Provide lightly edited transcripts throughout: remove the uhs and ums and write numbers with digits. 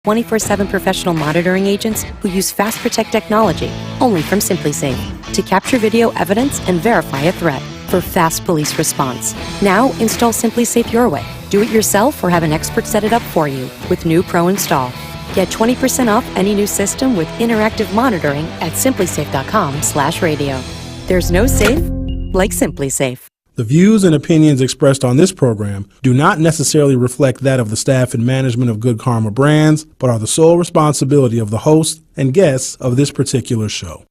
24/7 professional monitoring agents who use Fast Protect technology, only from SimpliSafe, to capture video evidence and verify a threat for fast police response. Now, install SimpliSafe your way. Do it yourself or have an expert set it up for you with new Pro Install. Get 20% off any new system with interactive monitoring at simplisafe.com/radio. There's no safe like SimpliSafe. The views and opinions expressed on this program do not necessarily reflect that of the staff and management of Good Karma Brands, but are the sole responsibility of the host and guests of this particular show.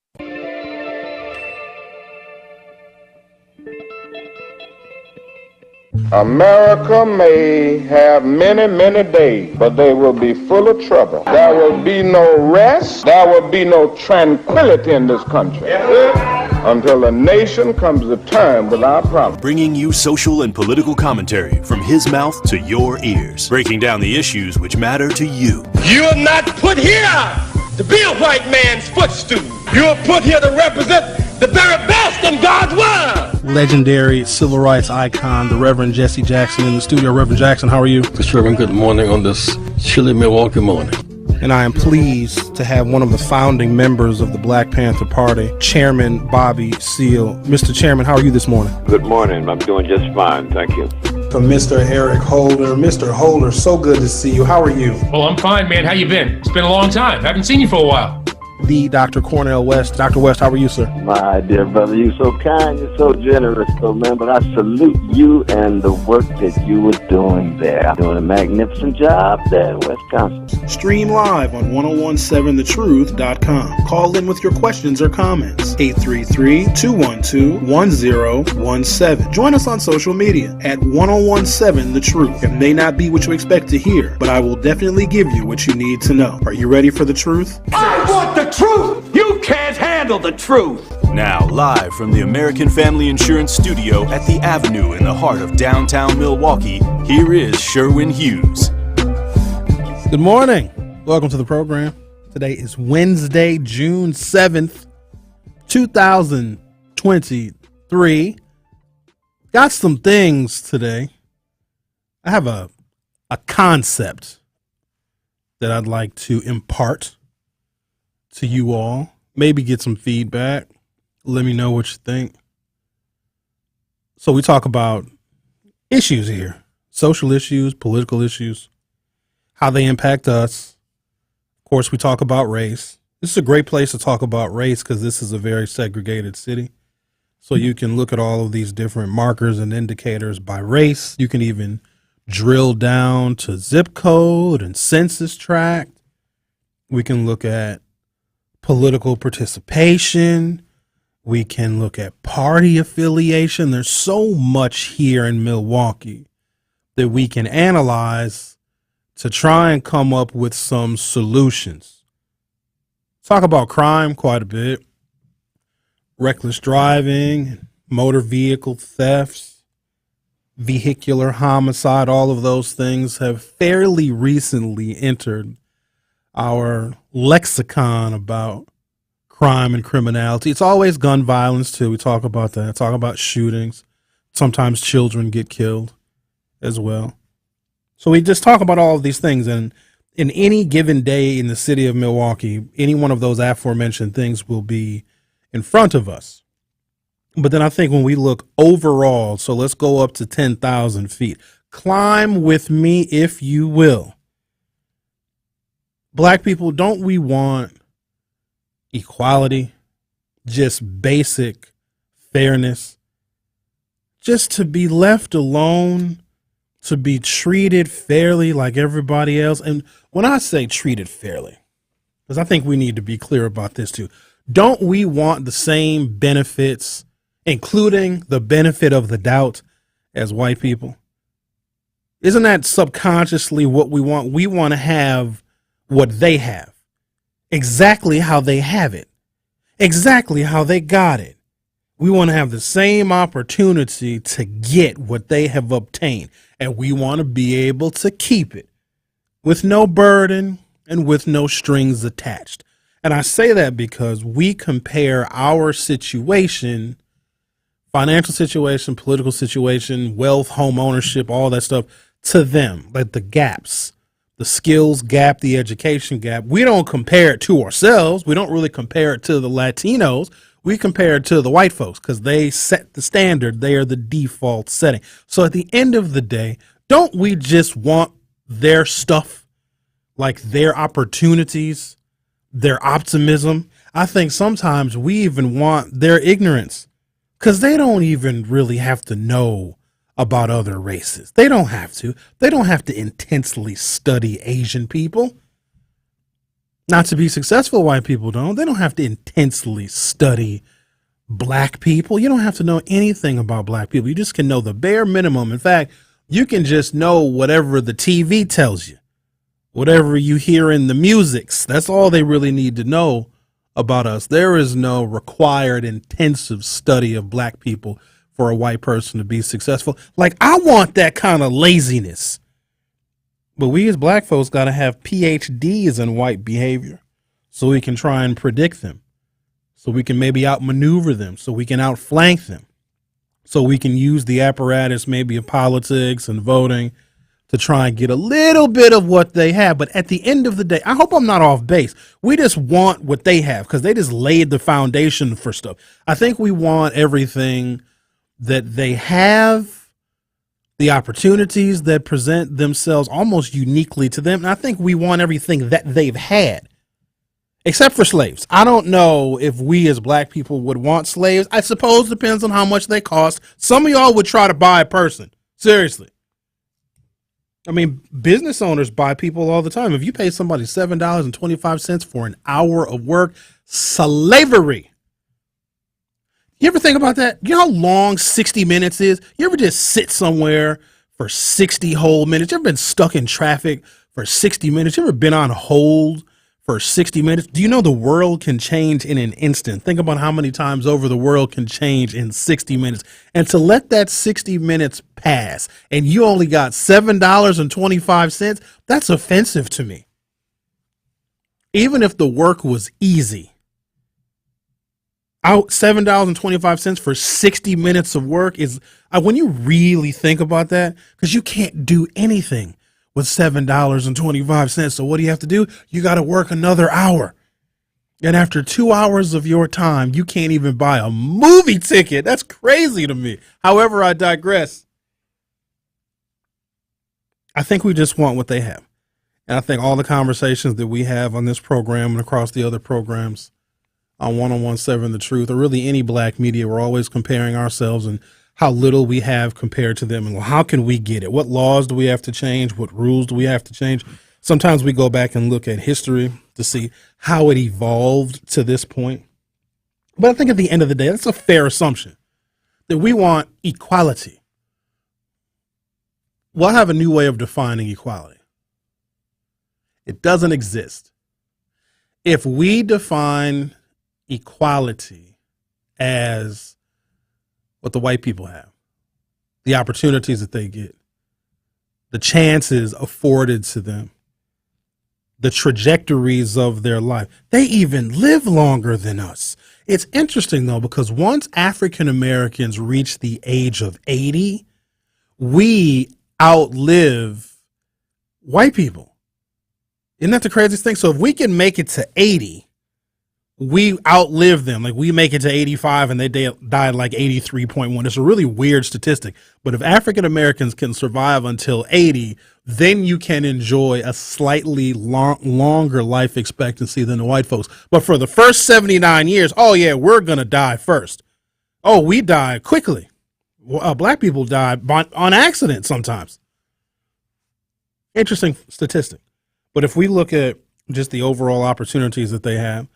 America may have many, many days, but they will be full of trouble. There will be no rest. There will be no tranquility in this country until the nation comes to terms with our problems. Bringing you social and political commentary from his mouth to your ears, breaking down the issues which matter to you. You are not put here to be a white man's footstool. You are put here to represent the very best in God's word. Legendary civil rights icon, the Reverend Jesse Jackson in the studio. Reverend Jackson, how are you? Mr. Reverend, good morning on this chilly Milwaukee morning. And I am pleased to have one of the founding members of the Black Panther Party, Chairman Bobby Seale. Mr. Chairman, how are you this morning? Good morning. I'm doing just fine. Thank you. From Mr. Eric Holder. Mr. Holder, so good to see you. How are you? Oh, I'm fine, man. How you been? It's been a long time. Haven't seen you for a while. The Dr. Cornel West. Dr. West, how are you, sir? My dear brother, you're so kind, you're so generous, though, man. But I salute you and the work that you were doing there. Doing a magnificent job there in Wisconsin. Stream live on 1017thetruth.com. Call in with your questions or comments. 833-212-1017. Join us on social media at 1017 The Truth. It may not be what you expect to hear, but I will definitely give you what you need to know. Are you ready for the truth? I want the truth. You can't handle the truth. Now, live from the American Family Insurance Studio at the Avenue in the heart of downtown Milwaukee, here is Sherwin Hughes. Good morning. Welcome to the program. Today is Wednesday, June 7th, 2023. Got some things today. I have a concept that I'd like to impart to you all. Maybe get some feedback. Let me know what you think. So we talk about issues here, social issues, political issues, how they impact us. Of course, we talk about race. This is a great place to talk about race because this is a very segregated city. So you can look at all of these different markers and indicators by race. You can even drill down to zip code and census tract. We can look at political participation. We can look at party affiliation. There's so much here in Milwaukee that we can analyze to try and come up with some solutions. Talk about crime quite a bit. Reckless driving, motor vehicle thefts, vehicular homicide, all of those things have fairly recently entered our lexicon about crime and criminality. It's always gun violence too. We talk about that. Talk about shootings. Sometimes children get killed as well. So we just talk about all of these things, and in any given day in the city of Milwaukee, any one of those aforementioned things will be in front of us. But then I think when we look overall, so let's go up to 10,000 feet. Climb with me if you will. Black people, don't we want equality, just basic fairness, just to be left alone, to be treated fairly like everybody else? And when I say treated fairly, because I think we need to be clear about this too, don't we want the same benefits, including the benefit of the doubt, as white people? Isn't that subconsciously what we want? We want to have what they have, exactly how they have it, exactly how they got it. We want to have the same opportunity to get what they have obtained, and we want to be able to keep it with no burden and with no strings attached. And I say that because we compare our situation, financial situation, political situation, wealth, home ownership, all that stuff, to them, like the gaps, the skills gap, the education gap. We don't compare it to ourselves. We don't really compare it to the Latinos. We compare it to the white folks because they set the standard. They are the default setting. So at the end of the day, don't we just want their stuff, like their opportunities, their optimism? I think sometimes we even want their ignorance because they don't even really have to know about other races. They don't have to. They don't have to intensely study Asian people. Not to be successful, white people don't. They don't have to intensely study black people. You don't have to know anything about black people. You just can know the bare minimum. In fact, you can just know whatever the TV tells you, whatever you hear in the musics. That's all they really need to know about us. There is no required intensive study of black people for a white person to be successful. Like, I want that kind of laziness. But we as black folks got to have PhDs in white behavior so we can try and predict them, so we can maybe outmaneuver them, so we can outflank them, so we can use the apparatus maybe of politics and voting to try and get a little bit of what they have. But at the end of the day, I hope I'm not off base. We just want what they have because they just laid the foundation for stuff. I think we want everything that they have, the opportunities that present themselves almost uniquely to them. And I think we want everything that they've had, except for slaves. I don't know if we as black people would want slaves. I suppose it depends on how much they cost. Some of y'all would try to buy a person. Seriously. I mean, business owners buy people all the time. If you pay somebody $7.25 for an hour of work, slavery. You ever think about that? You know how long 60 minutes is? You ever just sit somewhere for 60 whole minutes? You ever been stuck in traffic for 60 minutes? You ever been on hold for 60 minutes? Do you know the world can change in an instant? Think about how many times over the world can change in 60 minutes. And to let that 60 minutes pass and you only got $7.25, that's offensive to me. Even if the work was easy. Out $7.25 for 60 minutes of work is, when you really think about that, because you can't do anything with $7.25. So what do you have to do? You got to work another hour. And after 2 hours of your time, you can't even buy a movie ticket. That's crazy to me. However, I digress. I think we just want what they have. And I think all the conversations that we have on this program and across the other programs on 101.7 The Truth, or really any black media, we're always comparing ourselves and how little we have compared to them. And how can we get it? What laws do we have to change? What rules do we have to change? Sometimes we go back and look at history to see how it evolved to this point. But I think at the end of the day, that's a fair assumption that we want equality. Well, I have a new way of defining equality. It doesn't exist. If we define equality as what the white people have, the opportunities that they get, the chances afforded to them, the trajectories of their life, they even live longer than us. It's interesting though, because once African Americans reach the age of 80, we outlive white people. Isn't that the craziest thing? So if we can make it to 80, we outlive them. Like, we make it to 85 and they died like 83.1. It's a really weird statistic. But if African Americans can survive until 80, then you can enjoy a slightly longer life expectancy than the white folks. But for the first 79 years, oh yeah, we're going to die first. Oh, we die quickly. Black people die on accident sometimes. Interesting statistic. But if we look at just the overall opportunities that they have,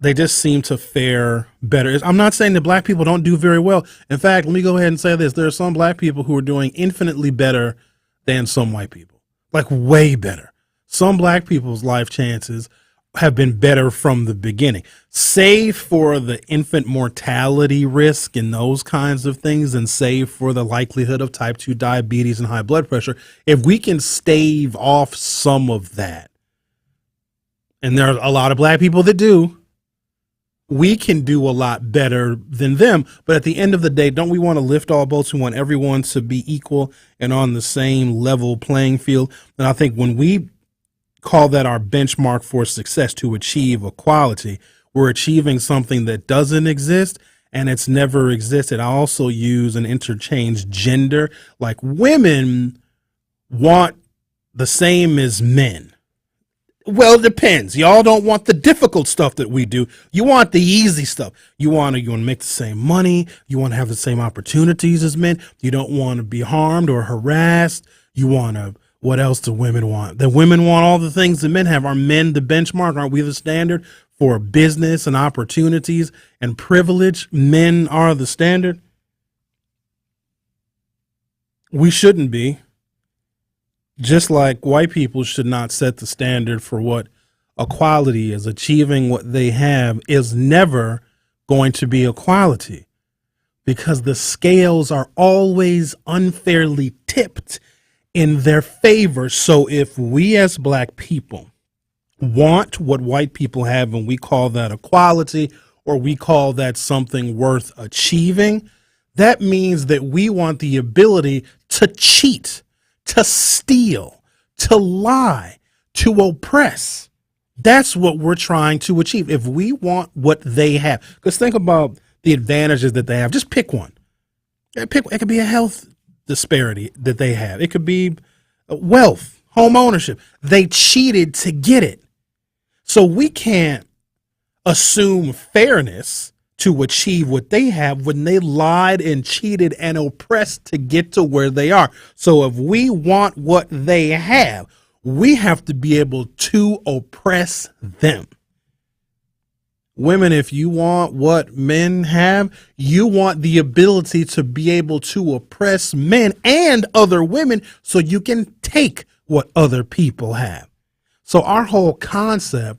they just seem to fare better. I'm not saying that black people don't do very well. In fact, let me go ahead and say this. There are some black people who are doing infinitely better than some white people, like way better. Some black people's life chances have been better from the beginning, save for the infant mortality risk and those kinds of things, and save for the likelihood of type 2 diabetes and high blood pressure. If we can stave off some of that, and there are a lot of black people that do, we can do a lot better than them. But at the end of the day, don't we want to lift all boats? We want everyone to be equal and on the same level playing field. And I think when we call that our benchmark for success to achieve equality, we're achieving something that doesn't exist and it's never existed. I also use and interchange gender. Like women want the same as men. Well, it depends. Y'all don't want the difficult stuff that we do. You want the easy stuff. You want to make the same money. You want to have the same opportunities as men. You don't want to be harmed or harassed. You want to, what else do women want? The women want all the things that men have. Are men the benchmark? Aren't we the standard for business and opportunities and privilege? Men are the standard. We shouldn't be. Just like white people should not set the standard for what equality is. Achieving what they have is never going to be equality because the scales are always unfairly tipped in their favor. So if we as black people want what white people have and we call that equality or we call that something worth achieving, that means that we want the ability to cheat, to steal, to lie, to oppress. That's what we're trying to achieve. If we want what they have, because think about the advantages that they have. Just pick one. It could be a health disparity that they have. It could be wealth, home ownership. They cheated to get it. So we can't assume fairness to achieve what they have when they lied and cheated and oppressed to get to where they are. So if we want what they have, we have to be able to oppress them. Women, if you want what men have, you want the ability to be able to oppress men and other women so you can take what other people have. So our whole concept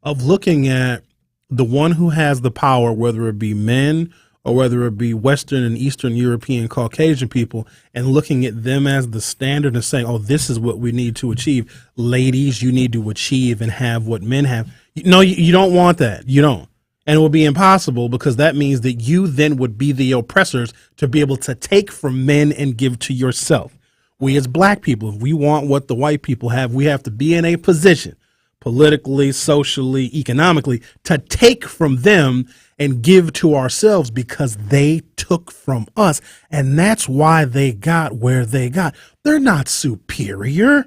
of looking at the one who has the power, whether it be men or whether it be Western and Eastern European Caucasian people, and looking at them as the standard and saying, oh, this is what we need to achieve. Ladies, you need to achieve and have what men have. No, you don't want that. You don't. And it will be impossible because that means that you then would be the oppressors to be able to take from men and give to yourself. We as black people, if we want what the white people have, we have to be in a position politically, socially, economically, to take from them and give to ourselves because they took from us. And that's why they got where they got. They're not superior.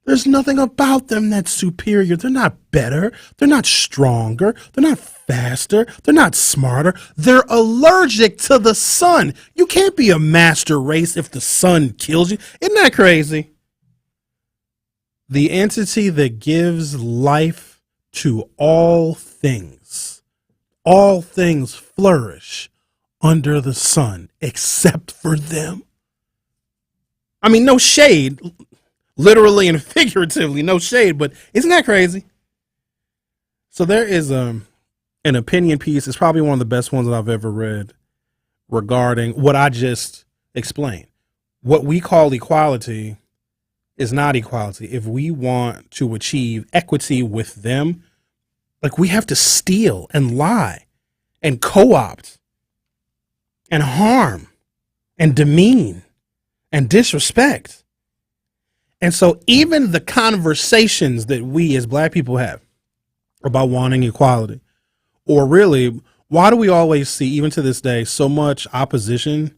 There's nothing about them that's superior. They're not better. They're not stronger. They're not faster. They're not smarter. They're allergic to the sun. You can't be a master race if the sun kills you. Isn't that crazy? The entity that gives life to all things flourish under the sun except for them. I mean, no shade, literally and figuratively, no shade, but isn't that crazy? So there is an opinion piece. It's probably one of the best ones that I've ever read regarding what I just explained. What we call equality is not equality. If we want to achieve equity with them, like we have to steal and lie and co-opt and harm and demean and disrespect. And so even the conversations that we as black people have about wanting equality, or really, why do we always see, even to this day, so much opposition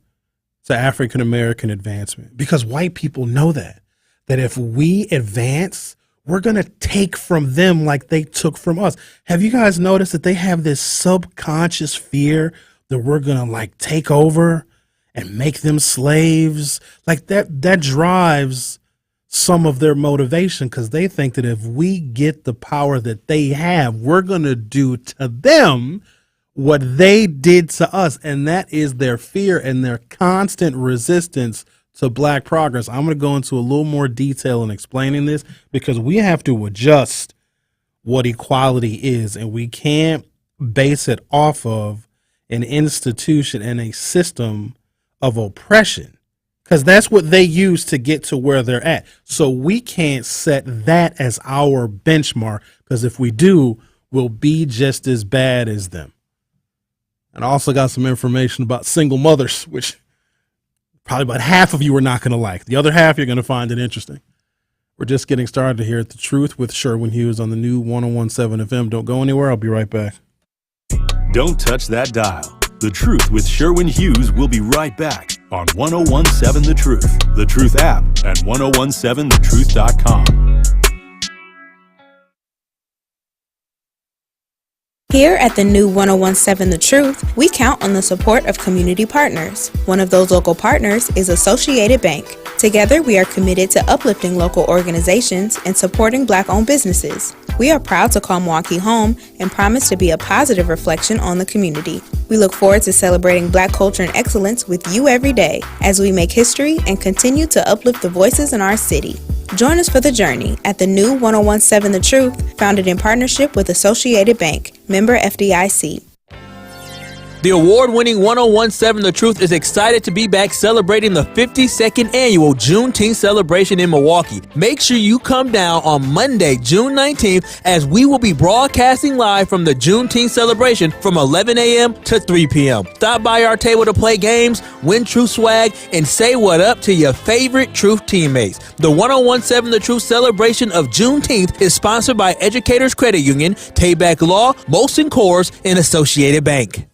to African American advancement? Because white people know that if we advance, we're going to take from them like they took from us. Have you guys noticed that they have this subconscious fear that we're going to like take over and make them slaves? Like that drives some of their motivation because they think that if we get the power that they have, we're going to do to them what they did to us. And that is their fear and their constant resistance to black progress. I'm going to go into a little more detail in explaining this because we have to adjust what equality is, and we can't base it off of an institution and a system of oppression because that's what they use to get to where they're at. So we can't set that as our benchmark because if we do, will be just as bad as them. And I also got some information about single mothers, which probably about half of you are not going to like. The other half, you're going to find it interesting. We're just getting started here at The Truth with Sherwin Hughes on the new 101.7 FM. Don't go anywhere. I'll be right back. Don't touch that dial. The Truth with Sherwin Hughes will be right back on 101.7 The Truth, The Truth app, and 101.7thetruth.com. Here at the new 101.7 The Truth, we count on the support of community partners. One of those local partners is Associated Bank. Together, we are committed to uplifting local organizations and supporting Black-owned businesses. We are proud to call Milwaukee home and promise to be a positive reflection on the community. We look forward to celebrating Black culture and excellence with you every day as we make history and continue to uplift the voices in our city. Join us for the journey at the new 101.7 The Truth, founded in partnership with Associated Bank, member FDIC. The award-winning 101.7 The Truth is excited to be back celebrating the 52nd annual Juneteenth celebration in Milwaukee. Make sure you come down on Monday, June 19th, as we will be broadcasting live from the Juneteenth celebration from 11 a.m. to 3 p.m. Stop by our table to play games, win Truth swag, and say what up to your favorite Truth teammates. The 101.7 The Truth celebration of Juneteenth is sponsored by Educators Credit Union, Tayback Law, Molson Coors, and Associated Bank.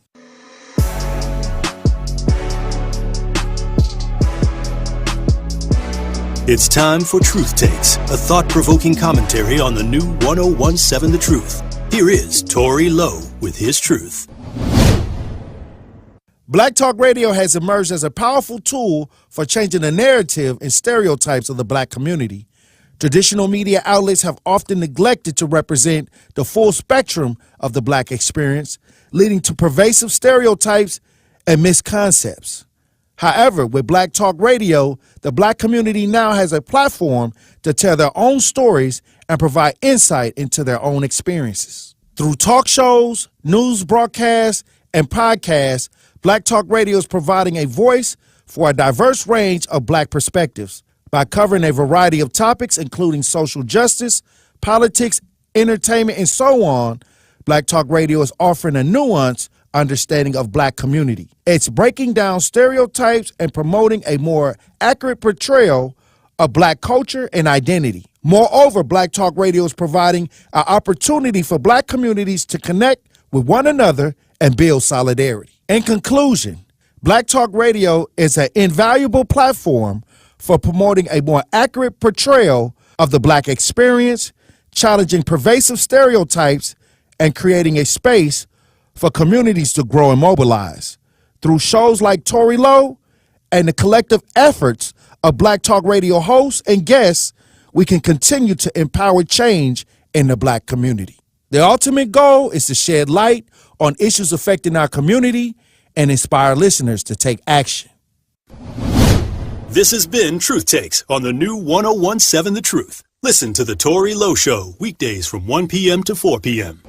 It's time for Truth Takes, a thought-provoking commentary on the new 101.7 The Truth. Here is Tory Lowe with his truth. Black Talk Radio has emerged as a powerful tool for changing the narrative and stereotypes of the Black community. Traditional media outlets have often neglected to represent the full spectrum of the Black experience, leading to pervasive stereotypes and misconceptions. However, with Black Talk Radio, the Black community now has a platform to tell their own stories and provide insight into their own experiences. Through talk shows, news broadcasts, and podcasts, Black Talk Radio is providing a voice for a diverse range of Black perspectives. By covering a variety of topics, including social justice, politics, entertainment, and so on, Black Talk Radio is offering a nuanced understanding of Black community. It's breaking down stereotypes and promoting a more accurate portrayal of Black culture and identity. Moreover, Black Talk Radio is providing an opportunity for Black communities to connect with one another and build solidarity. In conclusion, Black Talk Radio is an invaluable platform for promoting a more accurate portrayal of the Black experience, challenging pervasive stereotypes, and creating a space for communities to grow and mobilize. Through shows like Tory Lowe and the collective efforts of Black Talk Radio hosts and guests, we can continue to empower change in the Black community. The ultimate goal is to shed light on issues affecting our community and inspire listeners to take action. This has been Truth Takes on the new 101.7 The Truth. Listen to The Tory Lowe Show weekdays from 1 p.m. to 4 p.m.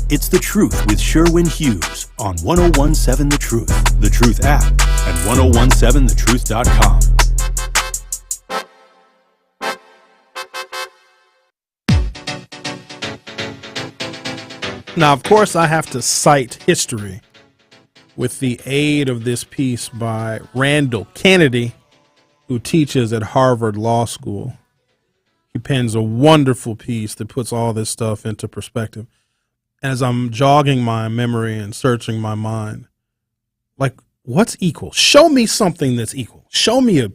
It's The Truth with Sherwin Hughes on 101.7 The Truth, The Truth app, and 101.7thetruth.com. Now, of course, I have to cite history with the aid of this piece by Randall Kennedy, who teaches at Harvard Law School. He pens a wonderful piece that puts all this stuff into perspective. As I'm jogging my memory and searching my mind, like, what's equal? Show me something that's equal. Show me a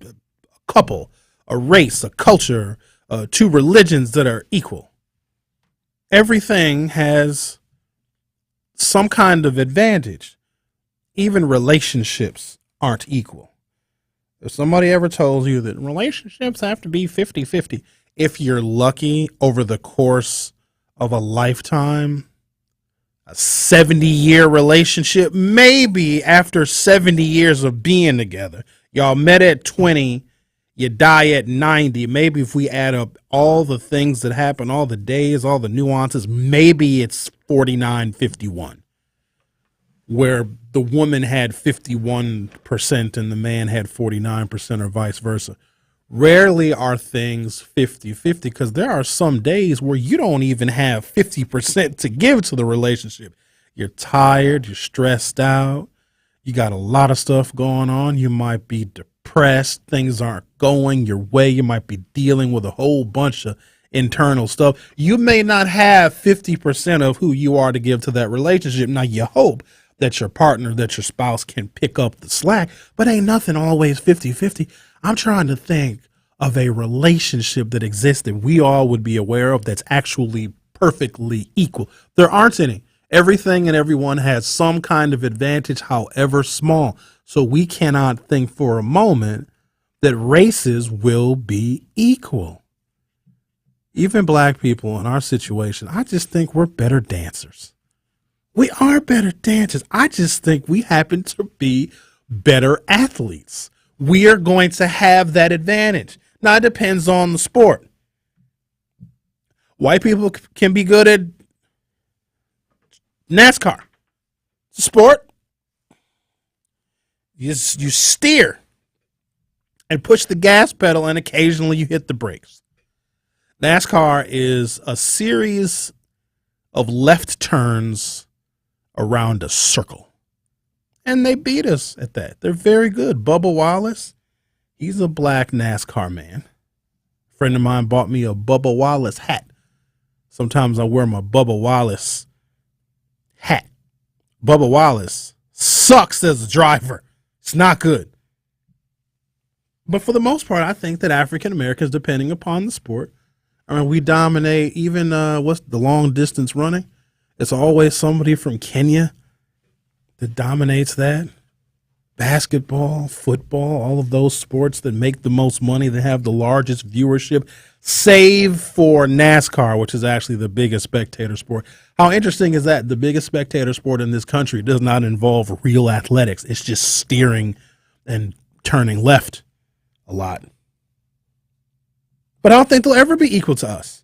couple, a race, a culture, two religions that are equal. Everything has some kind of advantage. Even relationships aren't equal. If somebody ever told you that relationships have to be 50-50, if you're lucky over the course of a lifetime, a 70-year relationship, maybe after 70 years of being together, y'all met at 20, you die at 90. Maybe if we add up all the things that happen, all the days, all the nuances, maybe it's 49-51, where the woman had 51% and the man had 49% or vice versa. Rarely are things 50-50 because there are some days where you don't even have 50% to give to the relationship. You're tired, you're stressed out, you got a lot of stuff going on, you might be depressed, things aren't going your way, you might be dealing with a whole bunch of internal stuff. You may not have 50% of who you are to give to that relationship. Now, you hope that your partner, that your spouse can pick up the slack, but ain't nothing always 50-50. I'm trying to think of a relationship that exists that we all would be aware of that's actually perfectly equal. There aren't any. Everything and everyone has some kind of advantage, however small. So we cannot think for a moment that races will be equal. Even black people in our situation, I just think we're better dancers. We are better dancers. I just think we happen to be better athletes. We are going to have that advantage. Now, it depends on the sport. White people can be good at NASCAR. It's a sport. You steer and push the gas pedal, and occasionally you hit the brakes. NASCAR is a series of left turns around a circle. And they beat us at that. They're very good. Bubba Wallace, he's a black NASCAR man. A friend of mine bought me a Bubba Wallace hat. Sometimes I wear my Bubba Wallace hat. Bubba Wallace sucks as a driver. It's not good. But for the most part, I think that African Americans, depending upon the sport, I mean, we dominate even what's the long distance running. It's always somebody from Kenya that dominates that. Basketball, football, all of those sports that make the most money, that have the largest viewership, save for NASCAR, which is actually the biggest spectator sport. How interesting is that? The biggest spectator sport in this country does not involve real athletics. It's just steering and turning left a lot. But I don't think they'll ever be equal to us.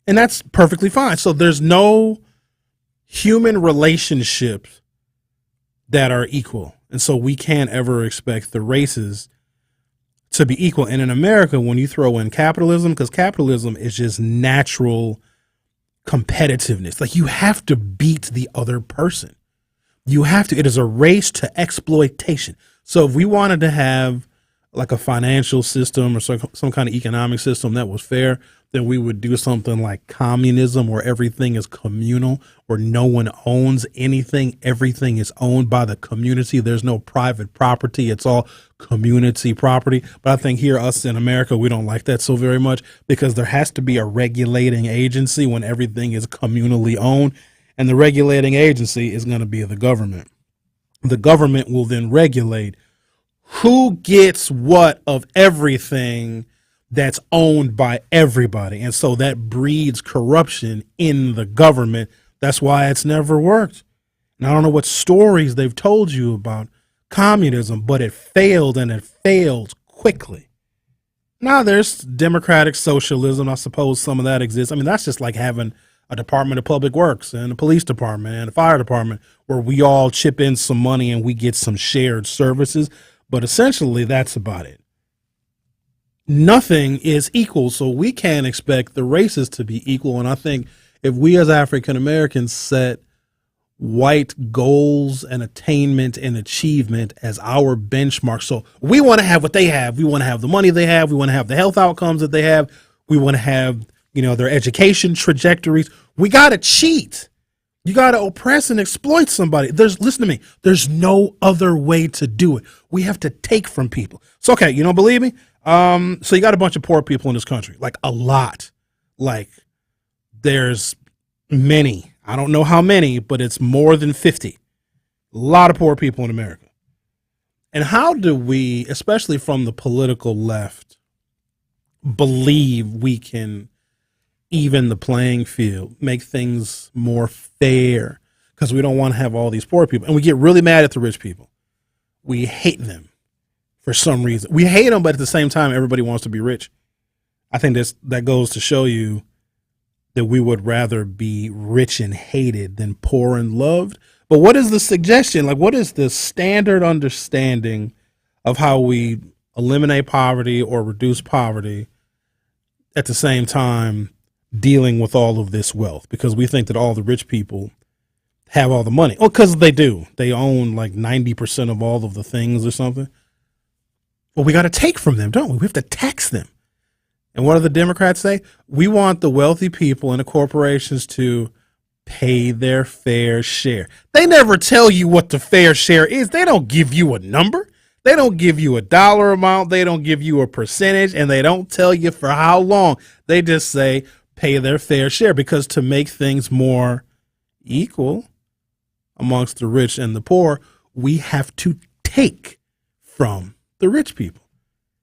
And that's perfectly fine. So there's no human relationships that are equal. And so we can't ever expect the races to be equal. And in America, when you throw in capitalism, because capitalism is just natural competitiveness, like you have to beat the other person. You have to. It is a race to exploitation. So if we wanted to have like a financial system or some kind of economic system that was fair, then we would do something like communism, where everything is communal, where no one owns anything. Everything is owned by the community. There's no private property. It's all community property. But I think here, us in America, we don't like that so very much, because there has to be a regulating agency when everything is communally owned. And the regulating agency is going to be the government. The government will then regulate who gets what of everything that's owned by everybody. And so that breeds corruption in the government. That's why it's never worked. And I don't know what stories they've told you about communism, but it failed, and it failed quickly. Now there's democratic socialism. I suppose some of that exists. I mean, that's just like having a Department of Public Works and a police department and a fire department where we all chip in some money and we get some shared services. But essentially, that's about it. Nothing is equal, so we can't expect the races to be equal. And I think if we as African Americans set white goals and attainment and achievement as our benchmark, so we want to have what they have. We want to have the money they have. We want to have the health outcomes that they have. We want to have, their education trajectories. We got to cheat. You got to oppress and exploit somebody. Listen to me. There's no other way to do it. We have to take from people. So, okay, you don't believe me? So you got a bunch of poor people in this country, like a lot. Like there's many. I don't know how many, but it's more than 50. A lot of poor people in America. And how do we, especially from the political left, believe we can even the playing field, make things more fair, because we don't want to have all these poor people. And we get really mad at the rich people. We hate them for some reason. We hate them, but at the same time, everybody wants to be rich. I think that goes to show you that we would rather be rich and hated than poor and loved. But what is the suggestion? Like, what is the standard understanding of how we eliminate poverty or reduce poverty at the same time dealing with all of this wealth, because we think that all the rich people have all the money. Oh, because they do. They own like 90% of all of the things or something. Well, we got to take from them, don't we? We have to tax them. And what do the Democrats say? We want the wealthy people and the corporations to pay their fair share. They never tell you what the fair share is. They don't give you a number. They don't give you a dollar amount. They don't give you a percentage, and they don't tell you for how long. They just say pay their fair share, because to make things more equal amongst the rich and the poor, we have to take from the rich people.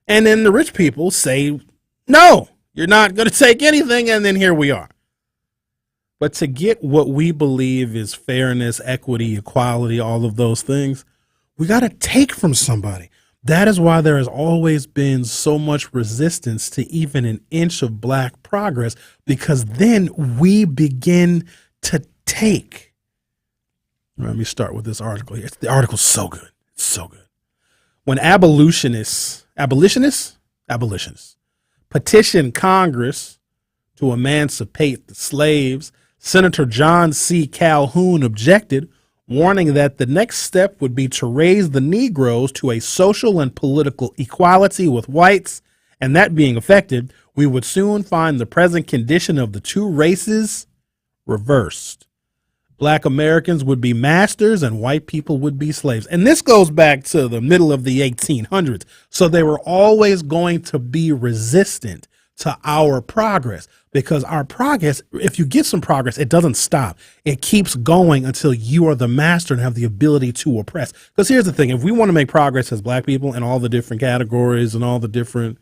And then the rich people say, no, you're not going to take anything. And then here we are. But to get what we believe is fairness, equity, equality, all of those things, we got to take from somebody. That is why there has always been so much resistance to even an inch of black progress, because then we begin to take. Let me start with this article here. The article's so good. It's so good. When abolitionists petitioned Congress to emancipate the slaves, Senator John C. Calhoun objected, warning that the next step would be to raise the Negroes to a social and political equality with whites, and that being effected, we would soon find the present condition of the two races reversed. Black Americans would be masters and white people would be slaves. And this goes back to the middle of the 1800s. So they were always going to be resistant to our progress, because our progress, if you get some progress, it doesn't stop. It keeps going until you are the master and have the ability to oppress. Because here's the thing, if we want to make progress as black people in all the different categories and all the different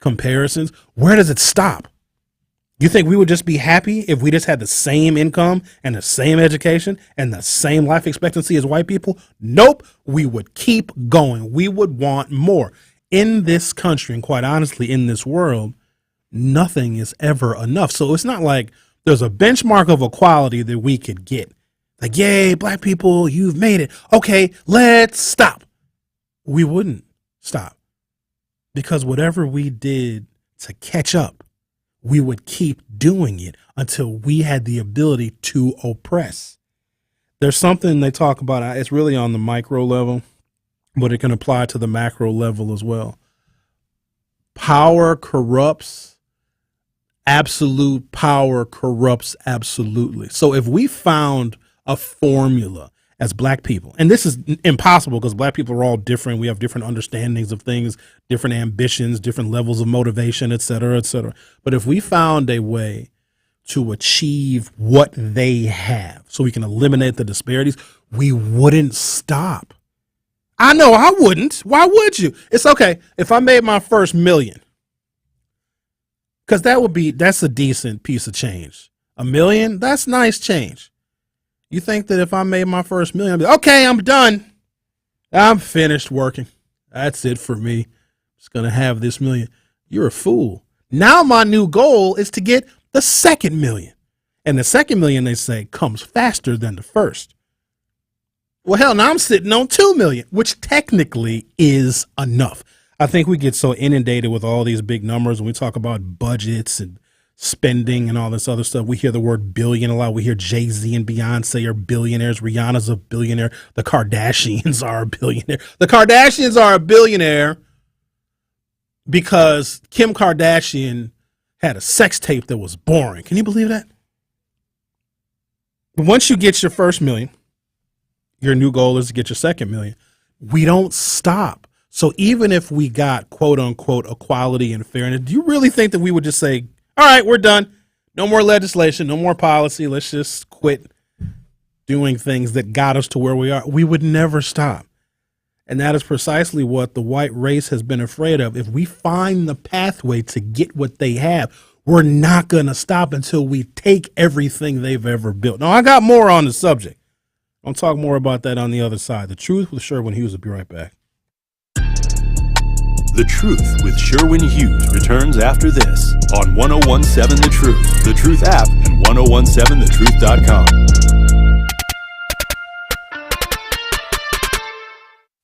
comparisons, where does it stop? You think we would just be happy if we just had the same income and the same education and the same life expectancy as white people? Nope. We would keep going. We would want more. In this country, and quite honestly, in this world, nothing is ever enough. So it's not like there's a benchmark of equality that we could get. Like, yay, black people, you've made it. Okay, let's stop. We wouldn't stop, because whatever we did to catch up, we would keep doing it until we had the ability to oppress. There's something they talk about, it's really on the micro level, but it can apply to the macro level as well. Power corrupts. Absolute power corrupts absolutely. So if we found a formula as black people, and this is impossible because black people are all different. We have different understandings of things, different ambitions, different levels of motivation, et cetera, et cetera. But if we found a way to achieve what they have so we can eliminate the disparities, we wouldn't stop. I know I wouldn't. Why would you? It's okay. If I made my first $1 million, because that's a decent piece of change. $1 million, that's nice change. You think that if I made my first $1 million, I'd be, okay, I'm done. I'm finished working. That's it for me. I'm just going to have this $1 million. You're a fool. Now my new goal is to get the second $1 million. And the second $1 million, they say, comes faster than the first. Well, hell, now I'm sitting on $2 million, which technically is enough. I think we get so inundated with all these big numbers when we talk about budgets and spending and all this other stuff. We hear the word billion a lot. We hear Jay-Z and Beyonce are billionaires. Rihanna's a billionaire. The Kardashians are a billionaire. The Kardashians are a billionaire because Kim Kardashian had a sex tape that was boring. Can you believe that? But once you get your first $1 million, your new goal is to get your second $1 million. We don't stop. So even if we got quote unquote equality and fairness, do you really think that we would just say, all right, we're done. No more legislation, no more policy. Let's just quit doing things that got us to where we are? We would never stop. And that is precisely what the white race has been afraid of. If we find the pathway to get what they have, we're not going to stop until we take everything they've ever built. Now, I got more on the subject. I'll talk more about that on the other side. The Truth with Sherwin Hughes will be right back. The Truth with Sherwin Hughes returns after this on 1017 The Truth, The Truth app, and 1017thetruth.com.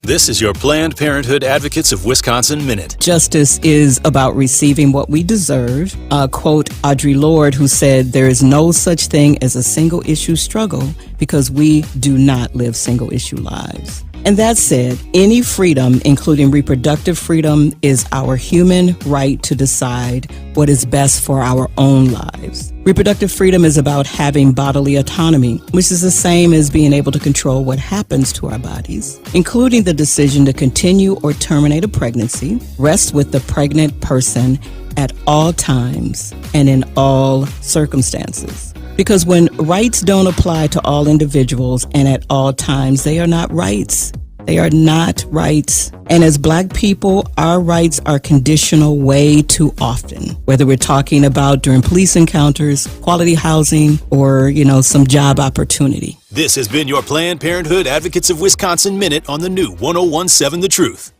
This is your Planned Parenthood Advocates of Wisconsin Minute. Justice is about receiving what we deserve. Quote Audre Lorde, who said, "There is no such thing as a single issue struggle because we do not live single issue lives." And that said, any freedom, including reproductive freedom, is our human right to decide what is best for our own lives. Reproductive freedom is about having bodily autonomy, which is the same as being able to control what happens to our bodies, including the decision to continue or terminate a pregnancy, rests with the pregnant person at all times and in all circumstances. Because when rights don't apply to all individuals and at all times, they are not rights. They are not rights. And as Black people, our rights are conditional way too often, whether we're talking about during police encounters, quality housing, or, some job opportunity. This has been your Planned Parenthood Advocates of Wisconsin Minute on the new 1017 The Truth.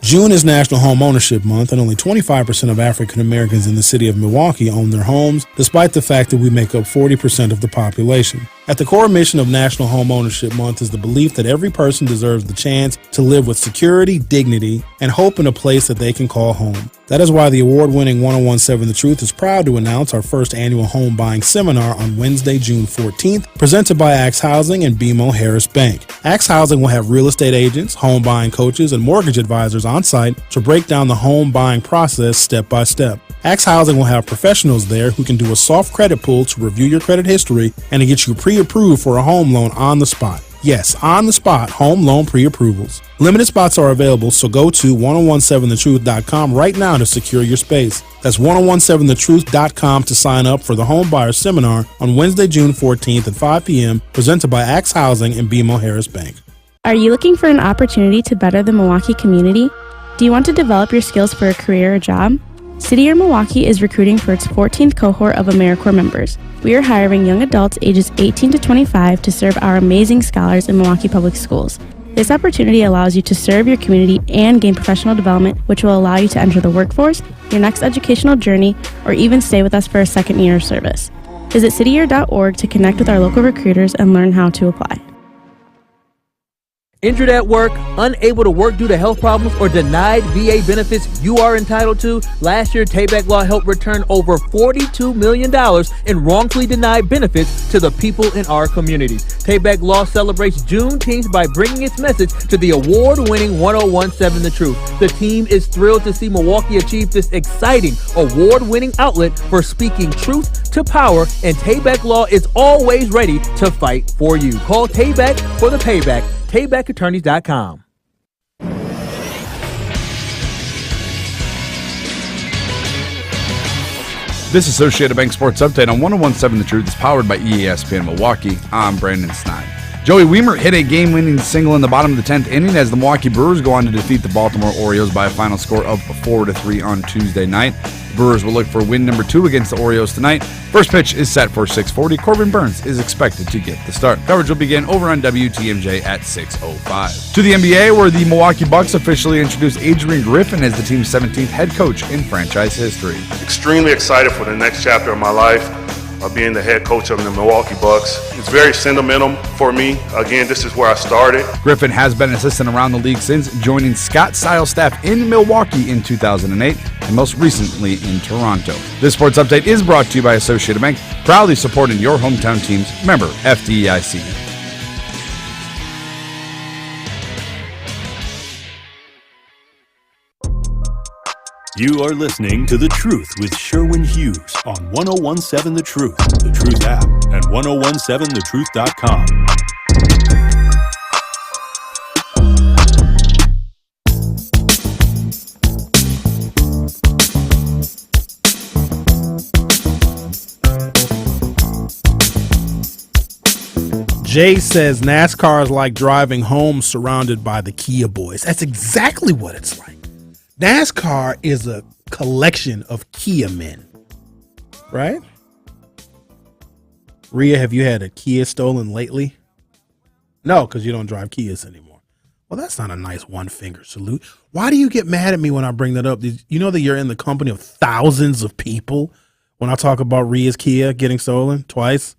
June is National Home Ownership Month, and only 25% of African Americans in the city of Milwaukee own their homes, despite the fact that we make up 40% of the population. At the core mission of National Home Ownership Month is the belief that every person deserves the chance to live with security, dignity, and hope in a place that they can call home. That is why the award-winning 1017 The Truth is proud to announce our first annual home buying seminar on Wednesday, June 14th, presented by Axe Housing and BMO Harris Bank. Axe Housing will have real estate agents, home buying coaches, and mortgage advisors on site to break down the home buying process step by step. Axe Housing will have professionals there who can do a soft credit pull to review your credit history and to get you pre-approved for a home loan on the spot. Yes, on the spot, home loan pre-approvals. Limited spots are available, so go to 1017thetruth.com right now to secure your space. That's 1017thetruth.com to sign up for the Home Buyer Seminar on Wednesday, June 14th at 5 p.m., presented by Axe Housing and BMO Harris Bank. Are you looking for an opportunity to better the Milwaukee community? Do you want to develop your skills for a career or job? City Year Milwaukee is recruiting for its 14th cohort of AmeriCorps members. We are hiring young adults ages 18 to 25 to serve our amazing scholars in Milwaukee Public Schools. This opportunity allows you to serve your community and gain professional development, which will allow you to enter the workforce, your next educational journey, or even stay with us for a second year of service. Visit cityyear.org to connect with our local recruiters and learn how to apply. Injured at work, unable to work due to health problems, or denied VA benefits you are entitled to? Last year, Tayback Law helped return over $42 million in wrongfully denied benefits to the people in our communities. Tayback Law celebrates Juneteenth by bringing its message to the award-winning 1017 The Truth. The team is thrilled to see Milwaukee achieve this exciting award-winning outlet for speaking truth to power, and Tayback Law is always ready to fight for you. Call Tayback for the payback. TaybackAttorneys.com. This Associated Bank Sports Update on 1017 The Truth is powered by ESPN Milwaukee. I'm Brandon Snide. Joey Wiemer hit a game-winning single in the bottom of the 10th inning as the Milwaukee Brewers go on to defeat the Baltimore Orioles by a final score of 4-3 on Tuesday night. The Brewers will look for win number 2 against the Orioles tonight. First pitch is set for 6:40. Corbin Burns is expected to get the start. Coverage will begin over on WTMJ at 6:05. To the NBA, where the Milwaukee Bucks officially introduced Adrian Griffin as the team's 17th head coach in franchise history. Extremely excited for the next chapter of my life. Being the head coach of the Milwaukee Bucks. It's very sentimental for me. Again, this is where I started. Griffin has been an assistant around the league since joining Scott Styles' staff in Milwaukee in 2008 and most recently in Toronto. This sports update is brought to you by Associated Bank, proudly supporting your hometown teams. Member FDIC. You are listening to The Truth with Sherwin Hughes on 1017 The Truth, The Truth app, and 1017thetruth.com. Jay says NASCAR is like driving home surrounded by the Kia boys. That's exactly what it's like. NASCAR is a collection of Kia men, right? Rhea, have you had a Kia stolen lately? No, because you don't drive Kias anymore. Well, that's not a nice one-finger salute. Why do you get mad at me when I bring that up? You know that you're in the company of thousands of people when I talk about Rhea's Kia getting stolen twice?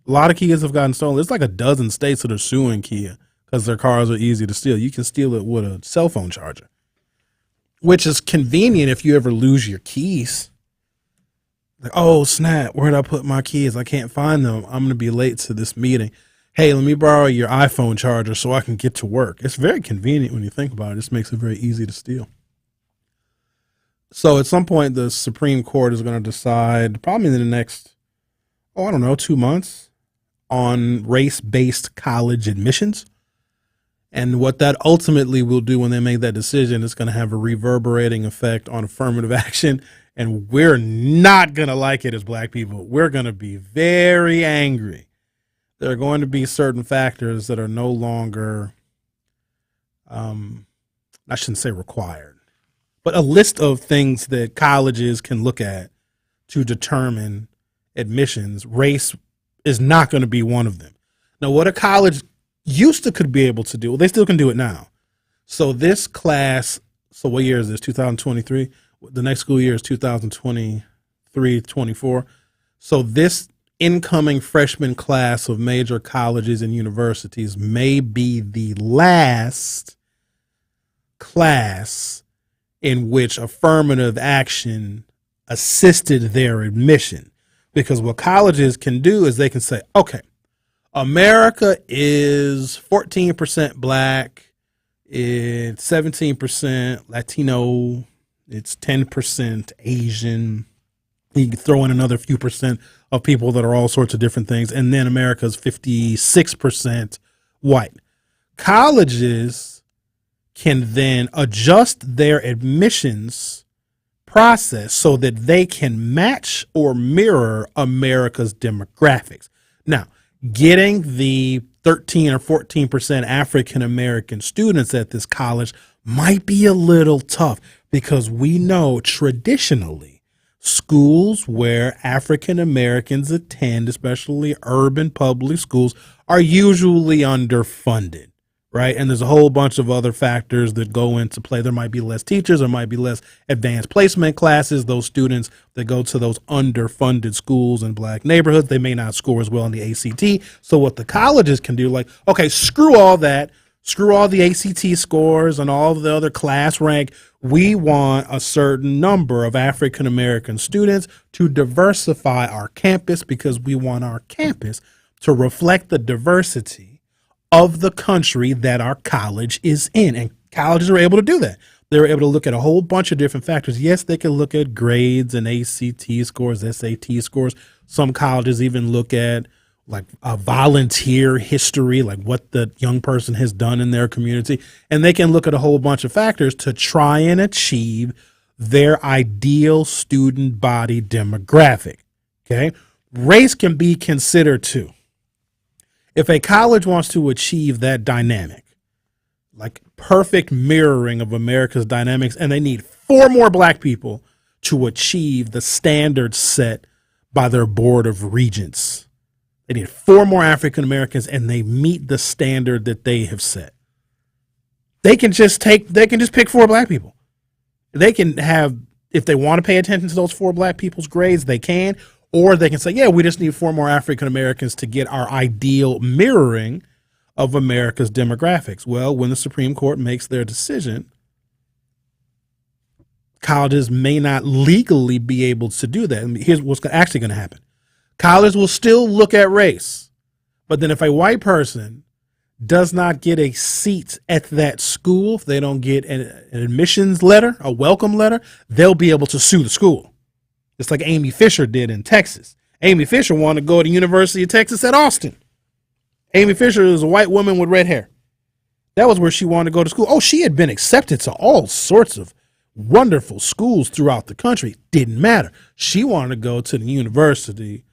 A lot of Kias have gotten stolen. There's like a dozen states that are suing Kia because their cars are easy to steal. You can steal it with a cell phone charger, which is convenient if you ever lose your keys. Like, oh, snap, where'd I put my keys? I can't find them. I'm going to be late to this meeting. Hey, let me borrow your iPhone charger so I can get to work. It's very convenient when you think about it. It just makes it very easy to steal. So at some point, the Supreme Court is going to decide, probably in the next, 2 months, on race-based college admissions. And what that ultimately will do when they make that decision is going to have a reverberating effect on affirmative action. And we're not going to like it as black people. We're going to be very angry. There are going to be certain factors that are no longer, I shouldn't say required, but a list of things that colleges can look at to determine admissions. Race is not going to be one of them. Now, what a college used to could be able to do, well, they still can do it now. So this class, so what year is this, 2023? The next school year is 2023-24. So this incoming freshman class of major colleges and universities may be the last class in which affirmative action assisted their admission. Because what colleges can do is they can say, okay, America is 14% black, it's 17% Latino, it's 10% Asian. You can throw in another few percent of people that are all sorts of different things. And then America's 56% white. Colleges can then adjust their admissions process so that they can match or mirror America's demographics. Now, getting the 13 or 14% African American students at this college might be a little tough because we know traditionally schools where African Americans attend, especially urban public schools, are usually underfunded, right? And there's a whole bunch of other factors that go into play. There might be less teachers, there might be less advanced placement classes. Those students that go to those underfunded schools in black neighborhoods, they may not score as well in the ACT. So what the colleges can do, like, okay, screw all that. Screw all the ACT scores and all the other class rank. We want a certain number of African American students to diversify our campus because we want our campus to reflect the diversity of the country that our college is in. And colleges are able to do that. They're able to look at a whole bunch of different factors. Yes, they can look at grades and ACT scores, SAT scores. Some colleges even look at like a volunteer history, like what the young person has done in their community. And they can look at a whole bunch of factors to try and achieve their ideal student body demographic. Okay. Race can be considered too. If a college wants to achieve that dynamic, like perfect mirroring of America's dynamics, and they need 4 more black people to achieve the standards set by their board of regents. They need 4 more African Americans, and they meet the standard that they have set. They can just pick 4 black people. They can have, if they want to pay attention to those 4 black people's grades, they can, or they can say, yeah, we just need 4 more African Americans to get our ideal mirroring of America's demographics. Well, when the Supreme Court makes their decision, colleges may not legally be able to do that. And here's what's actually going to happen. Colleges will still look at race, but then if a white person does not get a seat at that school, if they don't get an admissions letter, a welcome letter, they'll be able to sue the school. It's like Amy Fisher did in Texas. Amy Fisher wanted to go to the University of Texas at Austin. Amy Fisher is a white woman with red hair. That was where she wanted to go to school. Oh, she had been accepted to all sorts of wonderful schools throughout the country. Didn't matter. She wanted to go to the University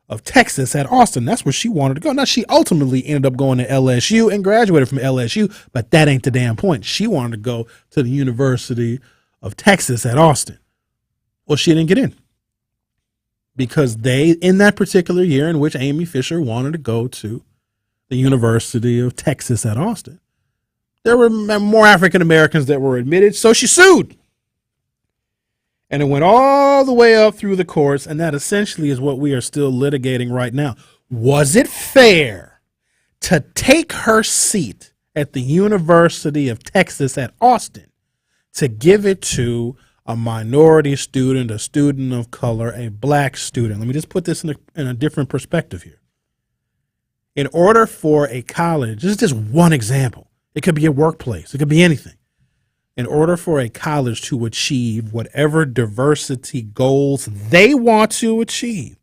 of Texas at Austin. That's where she wanted to go. Now, she ultimately ended up going to LSU and graduated from LSU, but that ain't the damn point. She wanted to go to the University of Texas at Austin. Well, she didn't get in because in that particular year in which Amy Fisher wanted to go to the University of Texas at Austin, there were more African Americans that were admitted, so she sued. And it went all the way up through the courts, and that essentially is what we are still litigating right now. Was it fair to take her seat at the University of Texas at Austin to give it to a minority student, a student of color, a black student? Let me just put this in a different perspective here. In order for a college, this is just one example. It could be a workplace. It could be anything. In order for a college to achieve whatever diversity goals they want to achieve,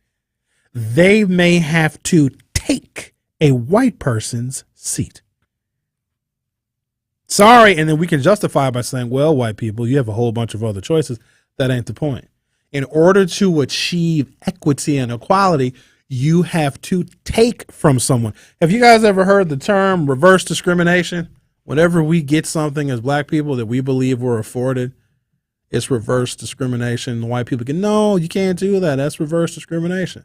they may have to take a white person's seat. Sorry, and then we can justify by saying, well, white people, you have a whole bunch of other choices. That ain't the point. In order to achieve equity and equality, you have to take from someone. Have you guys ever heard the term reverse discrimination? Whenever we get something as black people that we believe we're afforded, it's reverse discrimination. The white people go, no, you can't do that. That's reverse discrimination.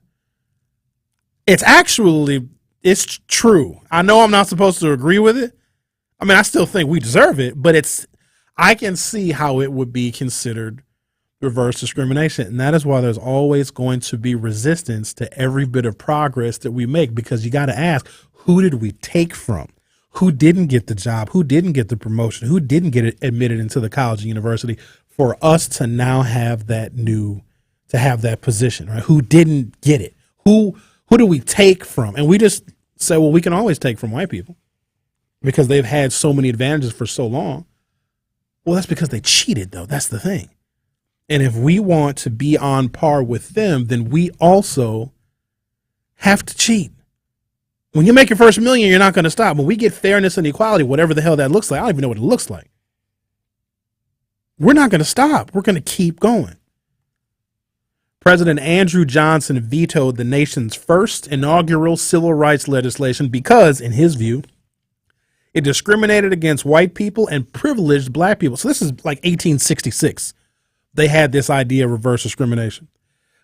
It's true. I know I'm not supposed to agree with it. I mean, I still think we deserve it, but I can see how it would be considered reverse discrimination. And that is why there's always going to be resistance to every bit of progress that we make, because you got to ask, who did we take from? Who didn't get the job? Who didn't get the promotion? Who didn't get admitted into the college and university for us to now have that position, right? Who didn't get it? Who do we take from? And we just say, well, we can always take from white people because they've had so many advantages for so long. Well, that's because they cheated, though. That's the thing. And if we want to be on par with them, then we also have to cheat. When you make your first million, you're not going to stop. When we get fairness and equality, whatever the hell that looks like, I don't even know what it looks like. We're not going to stop. We're going to keep going. President Andrew Johnson vetoed the nation's first inaugural civil rights legislation because, in his view, it discriminated against white people and privileged black people. So this is like 1866. They had this idea of reverse discrimination.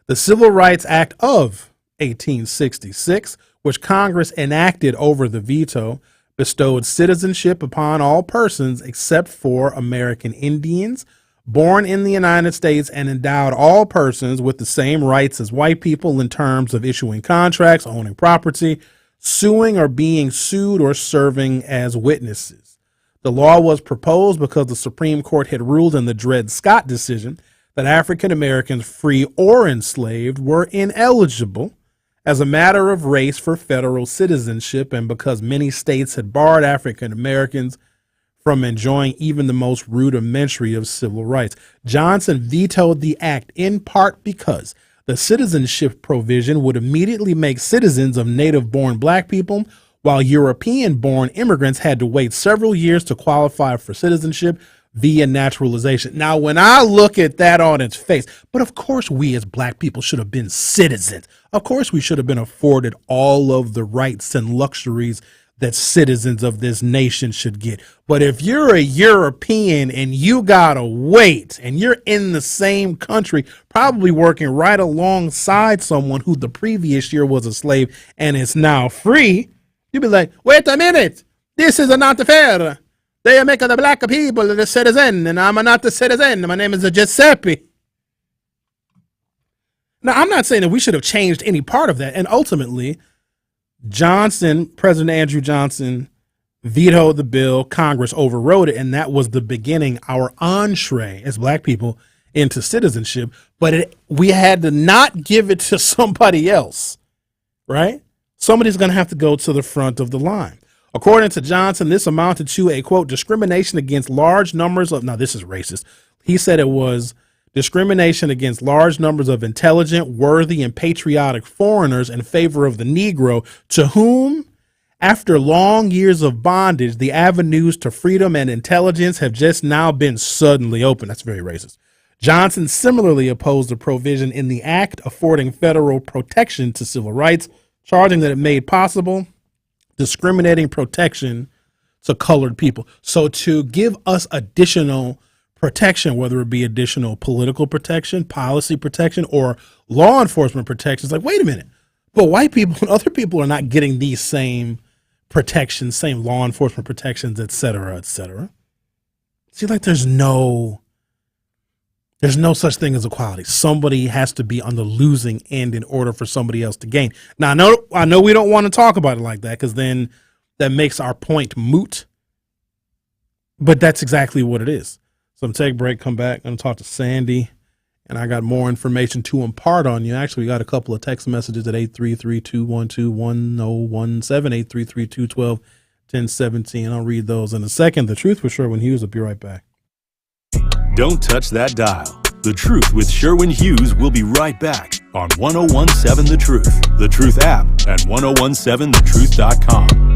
The Civil Rights Act of 1866, which Congress enacted over the veto, bestowed citizenship upon all persons except for American Indians born in the United States, and endowed all persons with the same rights as white people in terms of issuing contracts, owning property, suing or being sued, or serving as witnesses. The law was proposed because the Supreme Court had ruled in the Dred Scott decision that African Americans, free or enslaved, were ineligible as a matter of race for federal citizenship, and because many states had barred African Americans from enjoying even the most rudimentary of civil rights. Johnson vetoed the act in part because the citizenship provision would immediately make citizens of native-born black people, while European-born immigrants had to wait several years to qualify for citizenship via naturalization. Now, when I look at that on its face, but of course we as black people should have been citizens. Of course we should have been afforded all of the rights and luxuries that citizens of this nation should get. But if you're a European and you gotta wait, and you're in the same country, probably working right alongside someone who the previous year was a slave and is now free, you'd be like, wait a minute, this is not fair. They are making the black people the citizen, and I'm not the citizen. My name is Giuseppe. Now, I'm not saying that we should have changed any part of that. And ultimately, President Andrew Johnson vetoed the bill. Congress overrode it, and that was the beginning, our entree as black people into citizenship. But we had to not give it to somebody else, right? Somebody's going to have to go to the front of the line. According to Johnson, this amounted to a, quote, discrimination against large numbers of, now this is racist. He said it was discrimination against large numbers of intelligent, worthy, and patriotic foreigners in favor of the Negro, to whom, after long years of bondage, the avenues to freedom and intelligence have just now been suddenly opened. That's very racist. Johnson similarly opposed a provision in the act affording federal protection to civil rights, charging that it made possible discriminating protection to colored people. So to give us additional protection, whether it be additional political protection, policy protection, or law enforcement protection, it's like, wait a minute, but white people and other people are not getting these same protections, same law enforcement protections, et cetera, et cetera. See, like there's no There's no such thing as equality. Somebody has to be on the losing end in order for somebody else to gain. Now, I know we don't want to talk about it like that because then that makes our point moot. But that's exactly what it is. So I'm going to take a break, come back, I'm going to talk to Sandy, and I got more information to impart on you. Actually, we got a couple of text messages at 833-212-1017, 833-212-1017. I'll read those in a second. The Truth with Sherwin Hughes. I'll be right back. Don't touch that dial. The Truth with Sherwin Hughes will be right back on 1017 The Truth, The Truth app, and 1017thetruth.com.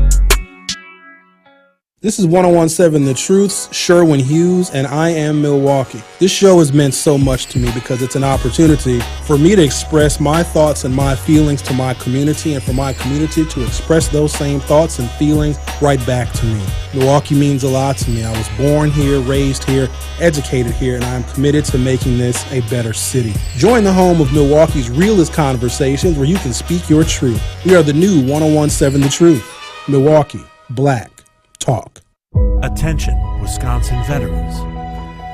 This is 1017 The Truth's Sherwin Hughes, and I am Milwaukee. This show has meant so much to me because it's an opportunity for me to express my thoughts and my feelings to my community, and for my community to express those same thoughts and feelings right back to me. Milwaukee means a lot to me. I was born here, raised here, educated here, and I am committed to making this a better city. Join the home of Milwaukee's realest conversations where you can speak your truth. We are the new 1017 The Truth. Milwaukee, Black Talk. Attention, Wisconsin veterans.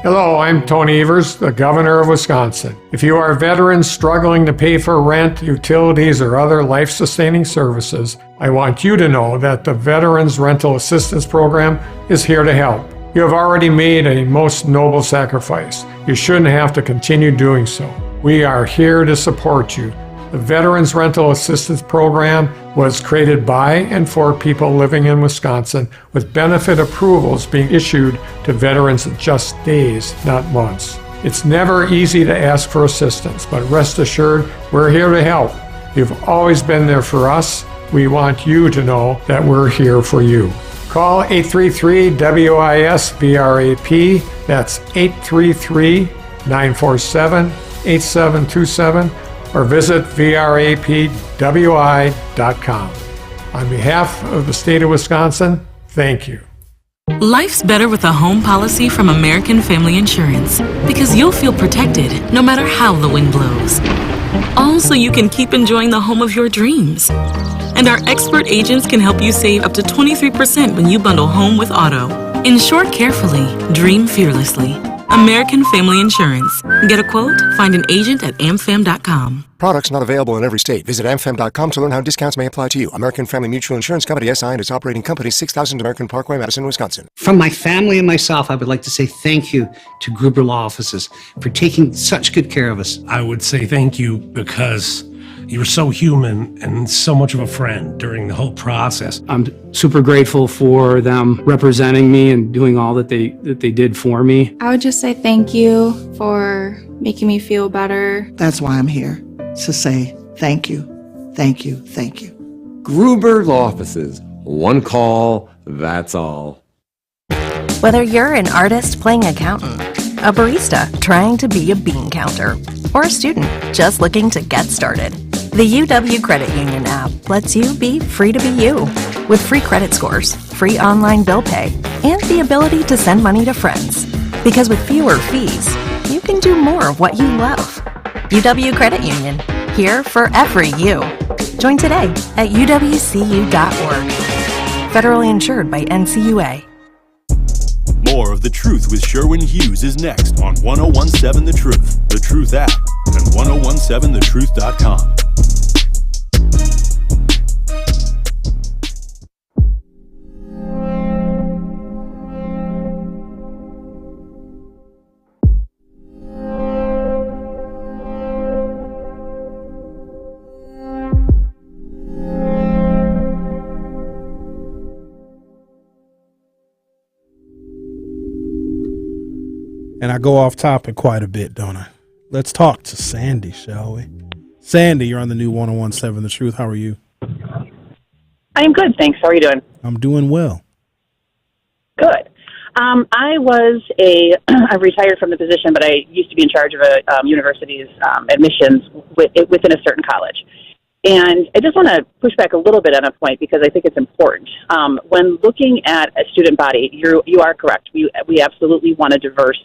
Hello, I'm Tony Evers, the Governor of Wisconsin. If you are a veteran struggling to pay for rent, utilities, or other life-sustaining services, I want you to know that the Veterans Rental Assistance Program is here to help. You have already made a most noble sacrifice. You shouldn't have to continue doing so. We are here to support you. The Veterans Rental Assistance Program was created by and for people living in Wisconsin, with benefit approvals being issued to veterans in just days, not months. It's never easy to ask for assistance, but rest assured, we're here to help. You've always been there for us. We want you to know that we're here for you. Call 833-WIS-VRAP. That's 833-947-8727. or visit vrapwi.com. On behalf of the state of Wisconsin, thank you. Life's better with a home policy from American Family Insurance because you'll feel protected no matter how the wind blows. All so you can keep enjoying the home of your dreams. And our expert agents can help you save up to 23% when you bundle home with auto. Insure carefully, dream fearlessly. American Family Insurance. Get a quote? Find an agent at amfam.com. Products not available in every state. Visit amfam.com to learn how discounts may apply to you. American Family Mutual Insurance Company, SI, and its operating company, 6000 American Parkway, Madison, Wisconsin. From my family and myself, I would like to say thank you to Gruber Law Offices for taking such good care of us. I would say thank you because you were so human and so much of a friend during the whole process. I'm super grateful for them representing me and doing all that they did for me. I would just say thank you for making me feel better. That's why I'm here, to say thank you, thank you, thank you. Gruber Law Offices. One call, that's all. Whether you're an artist playing accountant, a barista trying to be a bean counter, or a student just looking to get started, the UW Credit Union app lets you be free to be you. With free credit scores, free online bill pay, and the ability to send money to friends. Because with fewer fees, you can do more of what you love. UW Credit Union, here for every you. Join today at uwcu.org. Federally insured by NCUA. More of The Truth with Sherwin Hughes is next on 1017 The Truth, The Truth app, and 1017thetruth.com. And I go off topic quite a bit, don't I? Let's talk to Sandy, shall we? Sandy, you're on the new 1017 The Truth. How are you? I'm good, thanks. How are you doing? I'm doing well. Good. I was I retired from the position, but I used to be in charge of a university's admissions within a certain college. And I just want to push back a little bit on a point because I think it's important. When looking at a student body, you are correct. We absolutely want a diverse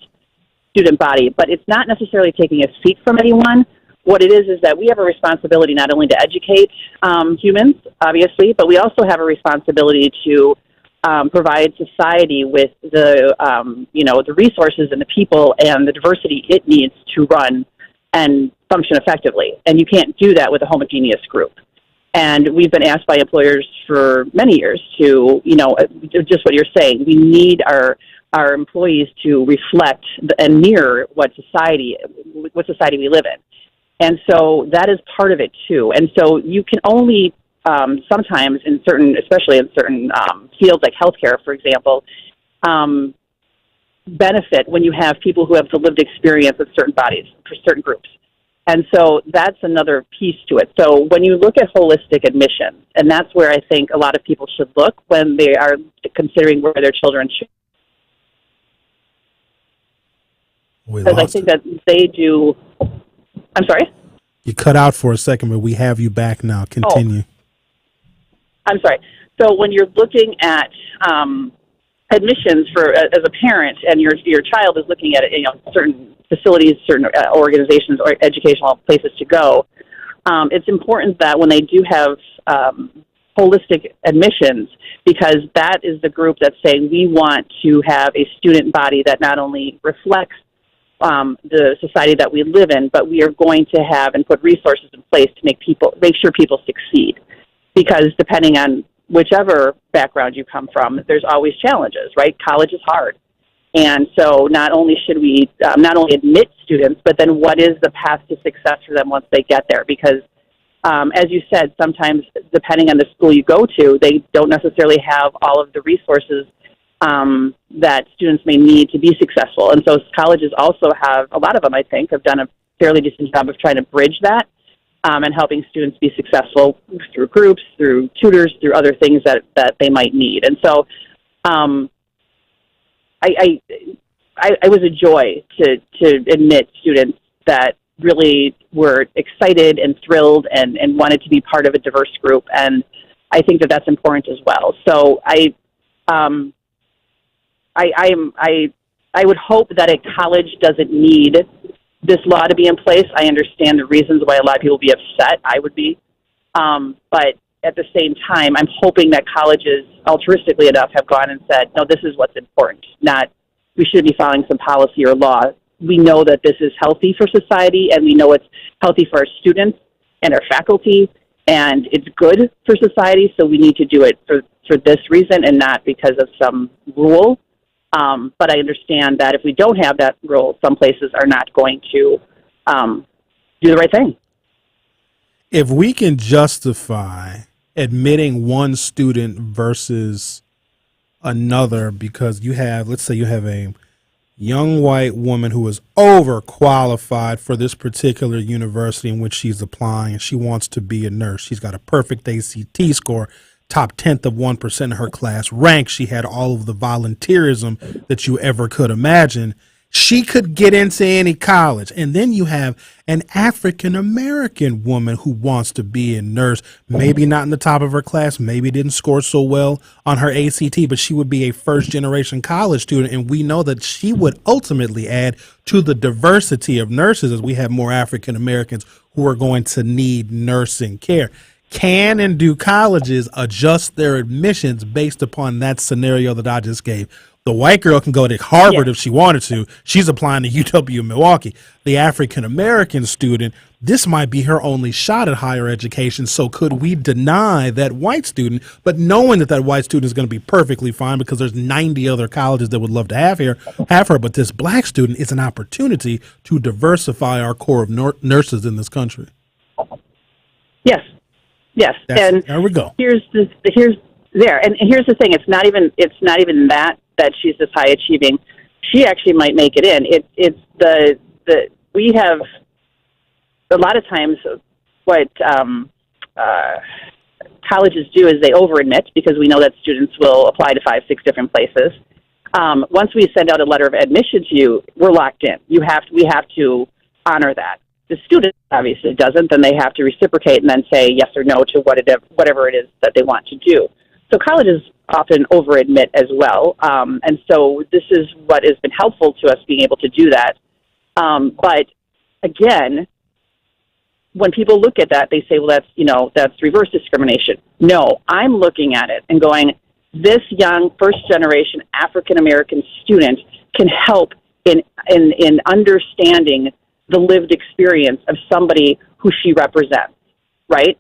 student body, but it's not necessarily taking a seat from anyone. What it is that we have a responsibility not only to educate humans, obviously, but we also have a responsibility to provide society with the the resources and the people and the diversity it needs to run and function effectively. And you can't do that with a homogeneous group. And we've been asked by employers for many years to, just what you're saying, we need our employees to reflect and mirror what society we live in. And so that is part of it too. And so you can only sometimes especially in certain fields like healthcare, for example, benefit when you have people who have the lived experience with certain bodies, for certain groups. And so that's another piece to it. So when you look at holistic admissions, and that's where I think a lot of people should look when they are considering where their children should. Because I think that they do. I'm sorry? You cut out for a second, but we have you back now. Continue. I'm sorry. So when you're looking at admissions as a parent, and your child is looking at certain facilities, certain organizations, or educational places to go, it's important that when they do have holistic admissions, because that is the group that's saying we want to have a student body that not only reflects the society that we live in, but we are going to have and put resources in place to make sure people succeed. Because depending on whichever background you come from, there's always challenges, right? College is hard. And so not only should we not only admit students, but then what is the path to success for them once they get there? Because as you said, sometimes depending on the school you go to, they don't necessarily have all of the resources that students may need to be successful. And so colleges also have, a lot of them I think, have done a fairly decent job of trying to bridge that and helping students be successful through groups, through tutors, through other things that they might need. And so it was a joy to admit students that really were excited and thrilled and wanted to be part of a diverse group. And I think that that's important as well. So I would hope that a college doesn't need this law to be in place. I understand the reasons why a lot of people would be upset. I would be. But at the same time, I'm hoping that colleges, altruistically enough, have gone and said, no, this is what's important, not we should be following some policy or law. We know that this is healthy for society, and we know it's healthy for our students and our faculty, and it's good for society, so we need to do it for this reason and not because of some rule. But I understand that if we don't have that rule, some places are not going to do the right thing. If we can justify admitting one student versus another because let's say you have a young white woman who is overqualified for this particular university in which she's applying, and she wants to be a nurse. She's got a perfect ACT score, top 10th of 1% in her class, rank. She had all of the volunteerism that you ever could imagine. She could get into any college. And then you have an African-American woman who wants to be a nurse, maybe not in the top of her class, maybe didn't score so well on her ACT, but she would be a first-generation college student. And we know that she would ultimately add to the diversity of nurses as we have more African-Americans who are going to need nursing care. Can and do colleges adjust their admissions based upon that scenario that I just gave? The white girl can go to Harvard if she wanted to. She's applying to UW-Milwaukee. The African-American student, this might be her only shot at higher education. So could we deny that white student, but knowing that white student is going to be perfectly fine because there's 90 other colleges that would love to have her, but this black student is an opportunity to diversify our core of nurses in this country. Yes. And there we go. Here's the thing. It's not even that she's this high achieving. She actually might make it in. We have a lot of times what colleges do is they over-admit because we know that students will apply to 5-6 different places. Once we send out a letter of admission to you, we're locked in. We have to honor that. The student obviously doesn't, then they have to reciprocate and then say yes or no to whatever it is that they want to do. So colleges often over-admit as well, and so this is what has been helpful to us being able to do that. But again, when people look at that, they say, well, that's reverse discrimination. No, I'm looking at it and going, this young first-generation African-American student can help in understanding the lived experience of somebody who she represents, right?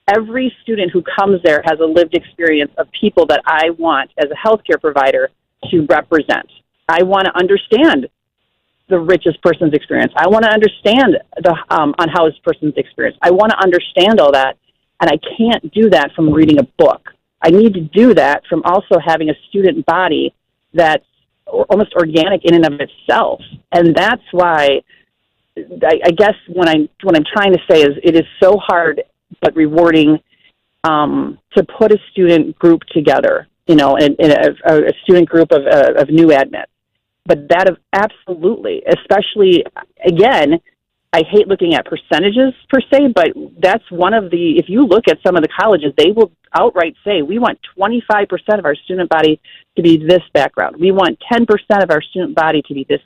Every student who comes there has a lived experience of people that I want as a healthcare provider to represent. I want to understand the richest person's experience. I want to understand on how this person's experience. I want to understand all that, and I can't do that from reading a book. I need to do that from also having a student body that's almost organic in and of itself, and that's why I guess what I'm trying to say is it is so hard but rewarding to put a student group together, in a student group of new admits. But that is absolutely, especially, again, I hate looking at percentages per se, but that's one of the, if you look at some of the colleges, they will outright say, we want 25% of our student body to be this background. We want 10% of our student body to be this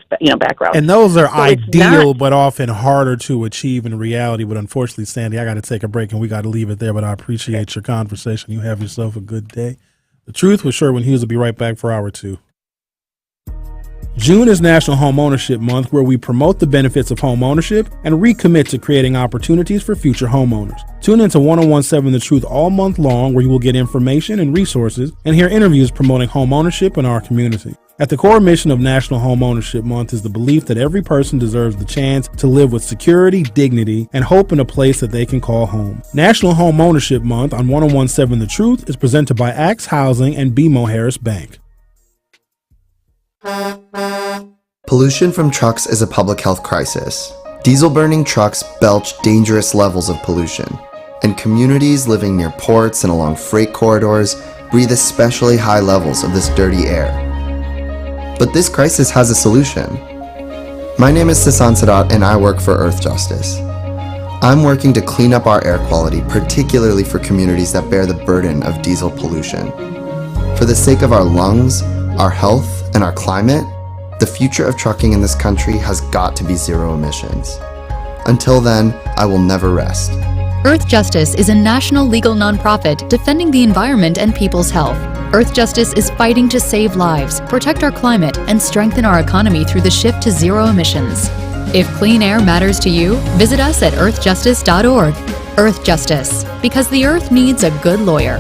background. And those are so ideal, but often harder to achieve in reality. But unfortunately, Sandy, I got to take a break and we got to leave it there. But I appreciate your conversation. You have yourself a good day. The Truth with Sherwin Hughes will be right back for hour 2. June is National Home Ownership Month, where we promote the benefits of home ownership and recommit to creating opportunities for future homeowners. Tune into 1017 The Truth all month long, where you will get information and resources and hear interviews promoting home ownership in our community. At the core mission of National Home Ownership Month is the belief that every person deserves the chance to live with security, dignity, and hope in a place that they can call home. National Home Ownership Month on 1017 The Truth is presented by Axe Housing and BMO Harris Bank. Pollution from trucks is a public health crisis. Diesel-burning trucks belch dangerous levels of pollution, and communities living near ports and along freight corridors breathe especially high levels of this dirty air. But this crisis has a solution. My name is Sasan Sadat and I work for Earth Justice. I'm working to clean up our air quality, particularly for communities that bear the burden of diesel pollution. For the sake of our lungs, our health, and our climate, the future of trucking in this country has got to be zero emissions. Until then, I will never rest. Earth Justice is a national legal nonprofit defending the environment and people's health. Earth Justice is fighting to save lives, protect our climate, and strengthen our economy through the shift to zero emissions. If clean air matters to you, visit us at earthjustice.org. Earth Justice, because the earth needs a good lawyer.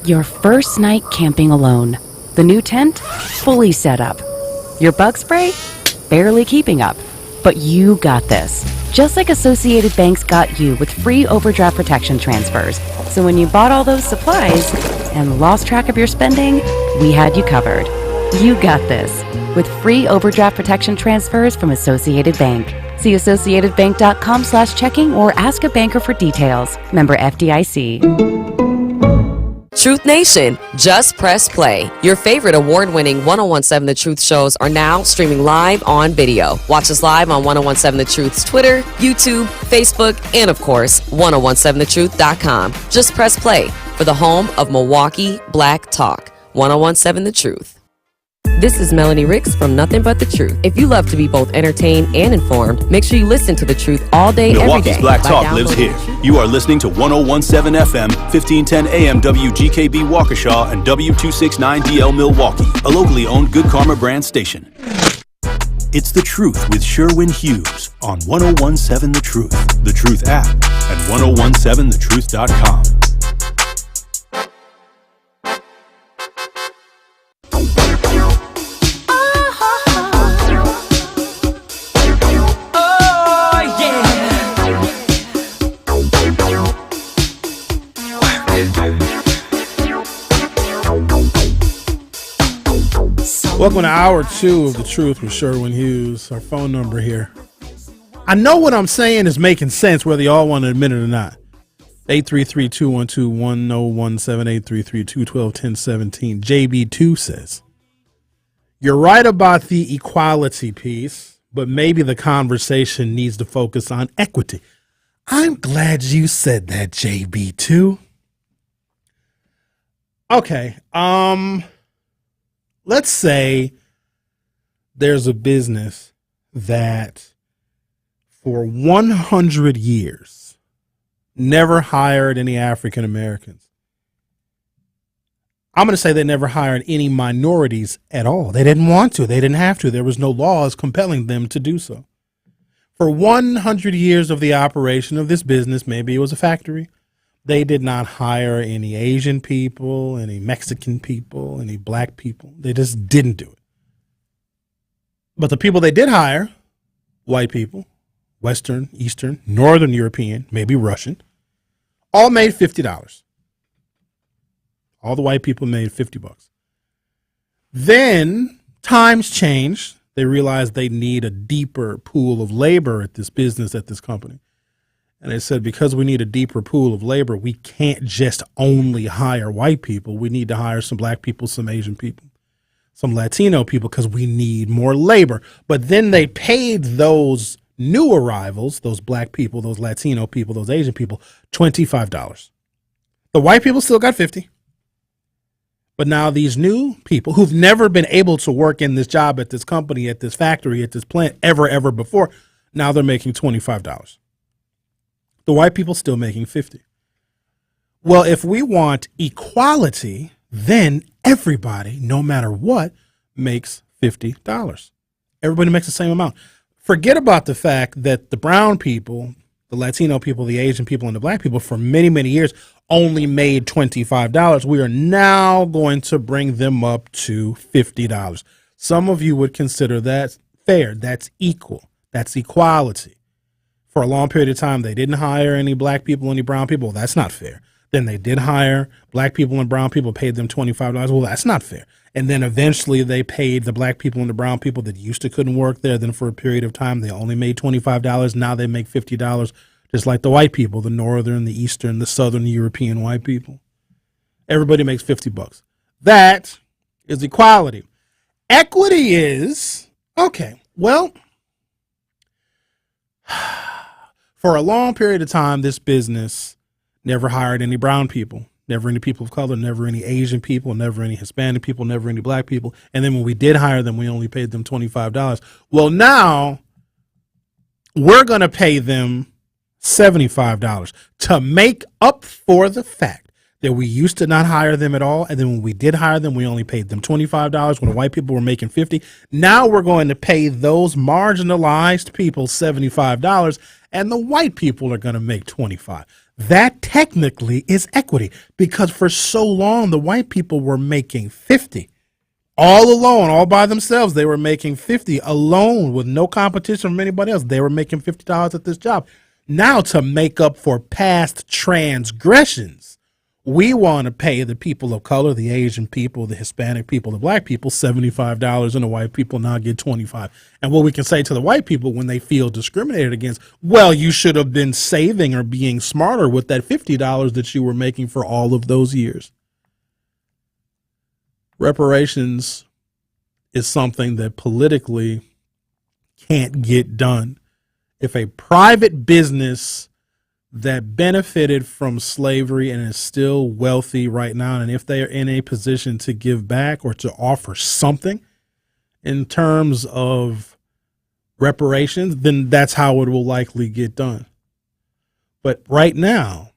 Your first night camping alone. The new tent, fully set up. Your bug spray, barely keeping up. But you got this. Just like Associated Bank's got you with free overdraft protection transfers. So when you bought all those supplies and lost track of your spending, we had you covered. You got this with free overdraft protection transfers from Associated Bank. See associatedbank.com/checking or ask a banker for details. Member FDIC. Truth Nation, just press play. Your favorite award-winning 1017 The Truth shows are now streaming live on video. Watch us live on 1017 The Truth's Twitter, YouTube, Facebook, and of course, 1017thetruth.com. Just press play for the home of Milwaukee Black Talk. 1017 The Truth. This is Melanie Ricks from Nothing But the Truth. If you love to be both entertained and informed, make sure you listen to The Truth all day, every Milwaukee's day. Black Talk lives here. You are listening to 1017 FM, 1510 AM WGKB Waukesha and W269DL Milwaukee, a locally owned Good Karma brand station. It's The Truth with Sherwin Hughes on 1017 The Truth, The Truth app, and 1017thetruth.com. Welcome to hour 2 of The Truth with Sherwin Hughes. Our phone number here. I know what I'm saying is making sense, whether you all want to admit it or not. 833-212-1017, 833-212-1017. JB2 says, you're right about the equality piece, but maybe the conversation needs to focus on equity. I'm glad you said that, JB2. Okay, let's say there's a business that for 100 years never hired any African Americans. I'm going to say they never hired any minorities at all. They didn't want to. They didn't have to. There was no laws compelling them to do so. For 100 years of the operation of this business, maybe it was a factory, they did not hire any Asian people, any Mexican people, any black people. They just didn't do it. But the people they did hire, white people, Western, Eastern, Northern European, maybe Russian, all made $50. All the white people made $50. Then times changed. They realized they need a deeper pool of labor at this business, at this company. And they said, because we need a deeper pool of labor, we can't just only hire white people. We need to hire some black people, some Asian people, some Latino people, because we need more labor. But then they paid those new arrivals, those black people, those Latino people, those Asian people, $25. The white people still got $50. But now these new people who've never been able to work in this job at this company, at this factory, at this plant ever before, now they're making $25. The white people still making $50. Well, if we want equality, then everybody, no matter what, makes $50. Everybody makes the same amount. Forget about the fact that the brown people, the Latino people, the Asian people, and the black people for many, many years only made $25. We are now going to bring them up to $50. Some of you would consider that fair. That's equal. That's equality. For a long period of time, they didn't hire any black people, any brown people. That's not fair. Then they did hire black people and brown people, paid them $25. Well, that's not fair. And then eventually they paid the black people and the brown people that used to couldn't work there. Then for a period of time, they only made $25. Now they make $50, just like the white people, the Northern, the Eastern, the Southern European white people. Everybody makes $50. That is equality. Equity is, okay, well, for a long period of time, this business never hired any brown people, never any people of color, never any Asian people, never any Hispanic people, never any black people. And then when we did hire them, we only paid them $25. Well, now we're going to pay them $75 to make up for the fact that we used to not hire them at all. And then when we did hire them, we only paid them $25 when the white people were making $50. Now we're going to pay those marginalized people $75 and the white people are going to make $25. That technically is equity, because for so long, the white people were making $50 all alone, all by themselves. They were making $50 alone with no competition from anybody else. They were making $50 at this job. Now, to make up for past transgressions, we want to pay the people of color, the Asian people, the Hispanic people, the black people, $75, and the white people now get $25. And what we can say to the white people when they feel discriminated against, well, you should have been saving or being smarter with that $50 that you were making for all of those years. Reparations is something that politically can't get done. If a private business that benefited from slavery and is still wealthy right now, and if they are in a position to give back or to offer something in terms of reparations, then that's how it will likely get done. But right now,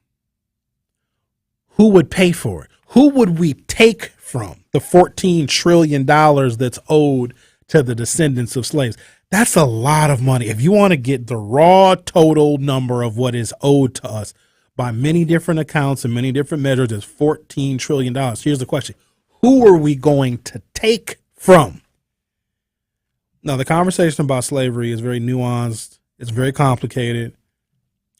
who would pay for it? Who would we take from the $14 trillion that's owed to the descendants of slaves? That's a lot of money. If you want to get the raw total number of what is owed to us by many different accounts and many different measures, it's $14 trillion. Here's the question. Who are we going to take from? Now, the conversation about slavery is very nuanced. It's very complicated.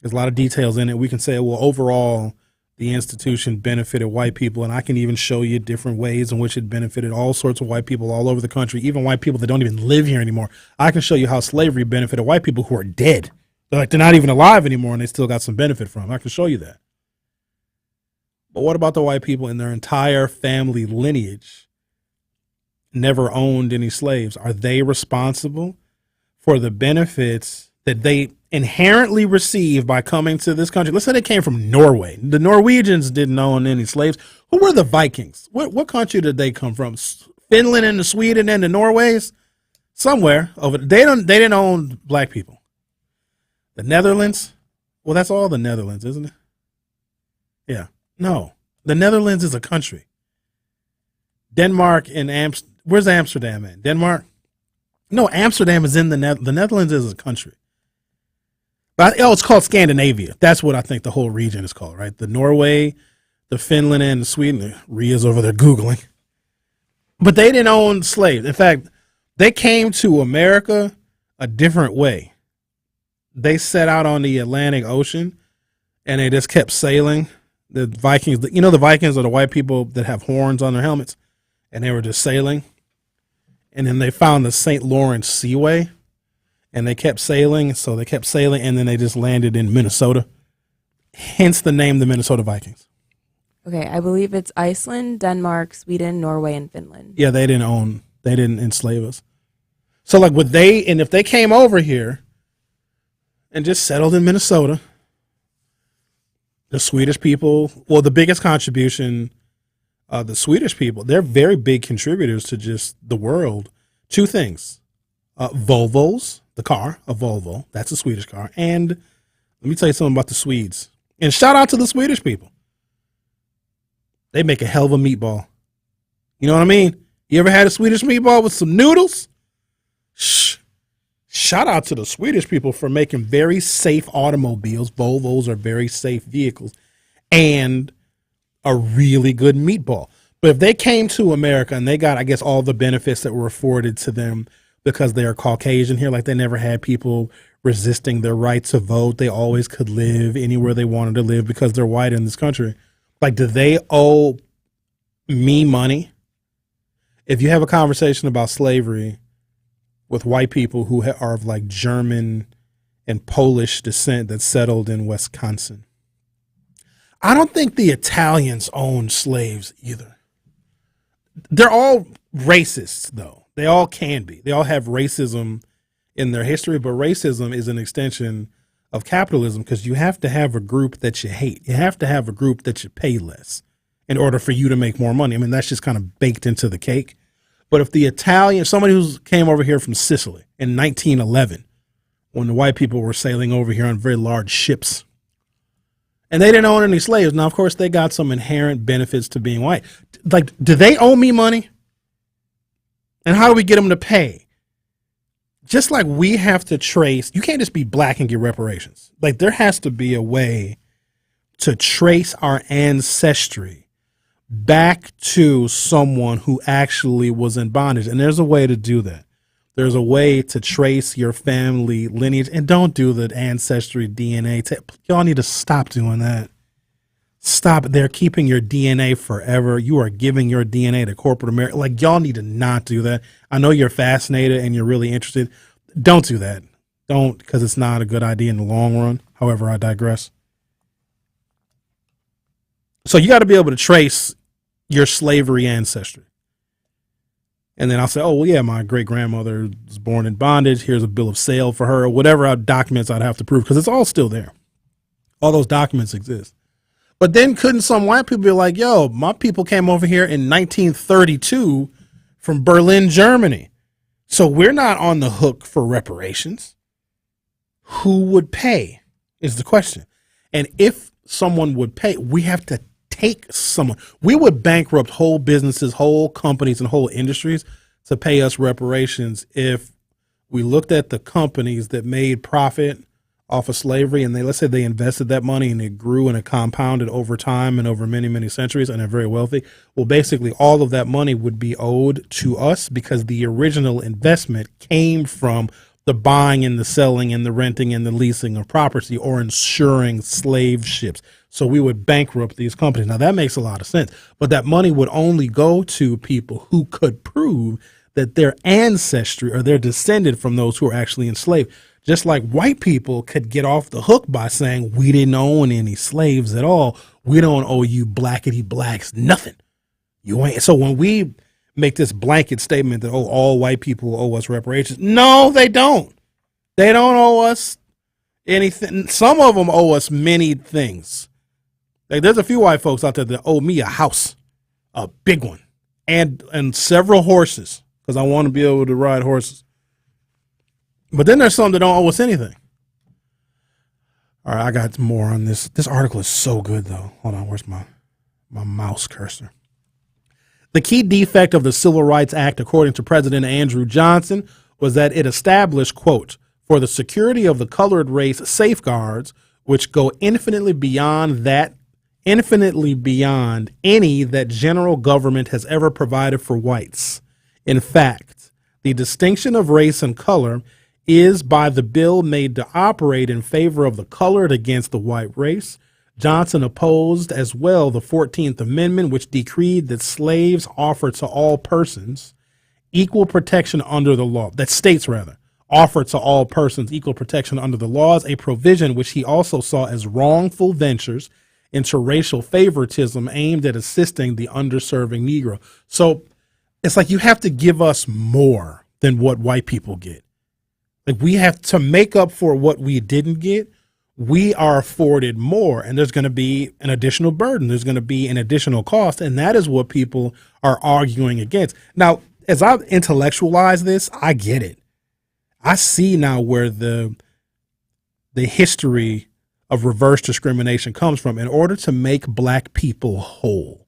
There's a lot of details in it. We can say, well, overall, the institution benefited white people, and I can even show you different ways in which it benefited all sorts of white people all over the country, even white people that don't even live here anymore. I can show you how slavery benefited white people who are dead. They're not even alive anymore, and they still got some benefit from it. I can show you that. But what about the white people in their entire family lineage never owned any slaves? Are they responsible for the benefits that they inherently received by coming to this country? Let's say they came from Norway. The Norwegians didn't own any slaves. Who were the Vikings? What country did they come from? Finland and the Sweden and the Norways? Somewhere over. They didn't own black people. The Netherlands? Well, that's all the Netherlands, isn't it? Yeah. No. The Netherlands is a country. Denmark and where's Amsterdam at? Denmark? No, Amsterdam is in the Netherlands is a country. But it's called Scandinavia. That's what I think the whole region is called, right? The Norway, the Finland, and the Sweden. Ria's over there Googling. But they didn't own slaves. In fact, they came to America a different way. They set out on the Atlantic Ocean and they just kept sailing. The Vikings, the Vikings are the white people that have horns on their helmets, and they were just sailing. And then they found the St. Lawrence Seaway, and they kept sailing. So they kept sailing, and then they just landed in Minnesota. Hence the name, the Minnesota Vikings. Okay, I believe it's Iceland, Denmark, Sweden, Norway, and Finland. Yeah, they didn't enslave us. So like if they came over here and just settled in Minnesota, the Swedish people, well, the biggest contribution, the Swedish people, they're very big contributors to just the world. Two things, Volvos, the car, a Volvo, that's a Swedish car. And let me tell you something about the Swedes. And shout out to the Swedish people. They make a hell of a meatball. You know what I mean? You ever had a Swedish meatball with some noodles? Shout out to the Swedish people for making very safe automobiles. Volvos are very safe vehicles and a really good meatball. But if they came to America and they got, I guess, all the benefits that were afforded to them because they are Caucasian here, like they never had people resisting their right to vote. They always could live anywhere they wanted to live because they're white in this country. Like, do they owe me money? If you have a conversation about slavery with white people who are of like German and Polish descent that settled in Wisconsin, I don't think the Italians owned slaves either. They're all racists, though. They all can be. They all have racism in their history, but racism is an extension of capitalism because you have to have a group that you hate. You have to have a group that you pay less in order for you to make more money. I mean, that's just kind of baked into the cake. But if the Italian, somebody who came over here from Sicily in 1911, when the white people were sailing over here on very large ships, and they didn't own any slaves. Now, of course, they got some inherent benefits to being white. Like, do they owe me money? And how do we get them to pay? Just like we have to trace, you can't just be black and get reparations. Like, there has to be a way to trace our ancestry back to someone who actually was in bondage. And there's a way to do that. There's a way to trace your family lineage. And don't do the ancestry DNA. Y'all need to stop doing that. Stop. They're keeping your DNA forever. You are giving your DNA to corporate America. Like, y'all need to not do that. I know you're fascinated and you're really interested. Don't do that. Don't, because it's not a good idea in the long run. However, I digress. So you got to be able to trace your slavery ancestry. And then I'll say, oh, well, yeah, my great-grandmother was born in bondage. Here's a bill of sale for her, or whatever documents I'd have to prove, because it's all still there. All those documents exist. But then couldn't some white people be like, yo, my people came over here in 1932 from Berlin, Germany. So we're not on the hook for reparations. Who would pay is the question. And if someone would pay, we have to take someone. We would bankrupt whole businesses, whole companies, and whole industries to pay us reparations if we looked at the companies that made profit off of slavery and let's say they invested that money and it grew and it compounded over time and over many, many centuries and they're very wealthy. Well, basically all of that money would be owed to us because the original investment came from the buying and the selling and the renting and the leasing of property or insuring slave ships. So we would bankrupt these companies. Now that makes a lot of sense, but that money would only go to people who could prove that their ancestry or they're descended from those who are actually enslaved. Just like white people could get off the hook by saying we didn't own any slaves at all. We don't owe you blackety blacks nothing. You ain't. So when we make this blanket statement that, oh, all white people owe us reparations. No, they don't. They don't owe us anything. Some of them owe us many things. Like there's a few white folks out there that owe me a house, a big one, and several horses because I want to be able to ride horses. But then there's some that don't owe us anything. All right, I got more on this. This article is so good, though. Hold on, where's my mouse cursor? The key defect of the Civil Rights Act, according to President Andrew Johnson, was that it established, quote, for the security of the colored race safeguards, which go infinitely beyond any that general government has ever provided for whites. In fact, the distinction of race and color is by the bill made to operate in favor of the colored against the white race. Johnson opposed as well the 14th Amendment, which decreed that slaves offer to all persons equal protection under the law, that states rather offer to all persons equal protection under the laws, a provision which he also saw as wrongful ventures into racial favoritism aimed at assisting the underserving Negro. So it's like you have to give us more than what white people get. Like we have to make up for what we didn't get. We are afforded more, and there's going to be an additional burden. There's going to be an additional cost, and that is what people are arguing against. Now, as I intellectualize this, I get it. I see now where the history of reverse discrimination comes from. In order to make black people whole,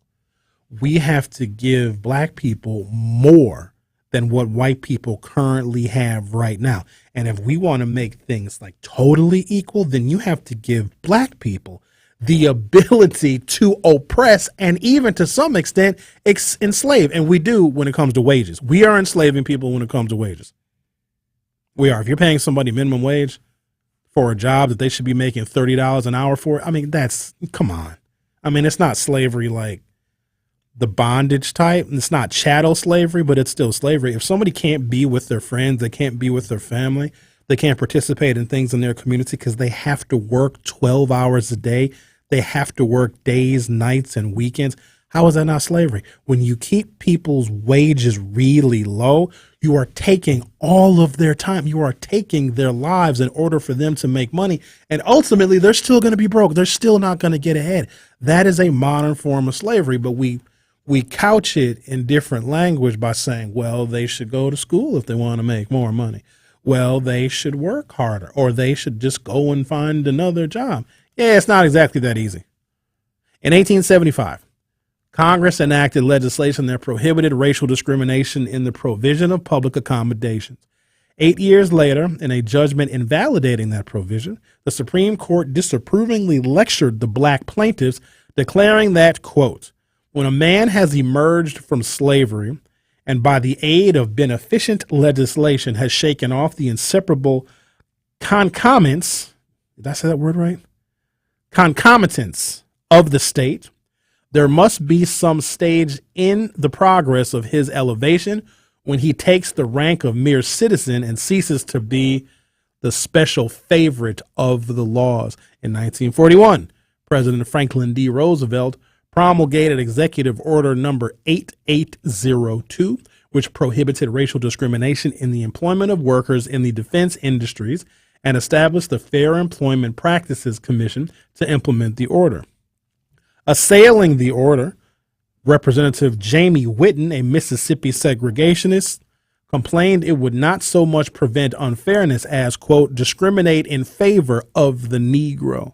we have to give black people more than what white people currently have right now. And if we want to make things like totally equal, then you have to give black people the ability to oppress and even to some extent enslave. And we do when it comes to wages. We are enslaving people when it comes to wages. We are. If you're paying somebody minimum wage for a job that they should be making $30 an hour for, I mean, come on. I mean, it's not slavery like the bondage type. It's not chattel slavery, but it's still slavery. If somebody can't be with their friends, they can't be with their family, they can't participate in things in their community because they have to work 12 hours a day. They have to work days, nights, and weekends. How is that not slavery? When you keep people's wages really low, you are taking all of their time. You are taking their lives in order for them to make money. And ultimately, they're still going to be broke. They're still not going to get ahead. That is a modern form of slavery. But we couch it in different language by saying, well, they should go to school if they want to make more money. Well, they should work harder, or they should just go and find another job. Yeah, it's not exactly that easy. In 1875, Congress enacted legislation that prohibited racial discrimination in the provision of public accommodations. 8 years later, in a judgment invalidating that provision, the Supreme Court disapprovingly lectured the black plaintiffs, declaring that, quote, when a man has emerged from slavery and by the aid of beneficent legislation has shaken off the inseparable concomitants, did I say that word right? Concomitants of the state, there must be some stage in the progress of his elevation when he takes the rank of mere citizen and ceases to be the special favorite of the laws. In 1941, President Franklin D. Roosevelt promulgated Executive Order Number 8802, which prohibited racial discrimination in the employment of workers in the defense industries and established the Fair Employment Practices Commission to implement the order. Assailing the order, Representative Jamie Whitten, a Mississippi segregationist, complained it would not so much prevent unfairness as, quote, discriminate in favor of the Negro.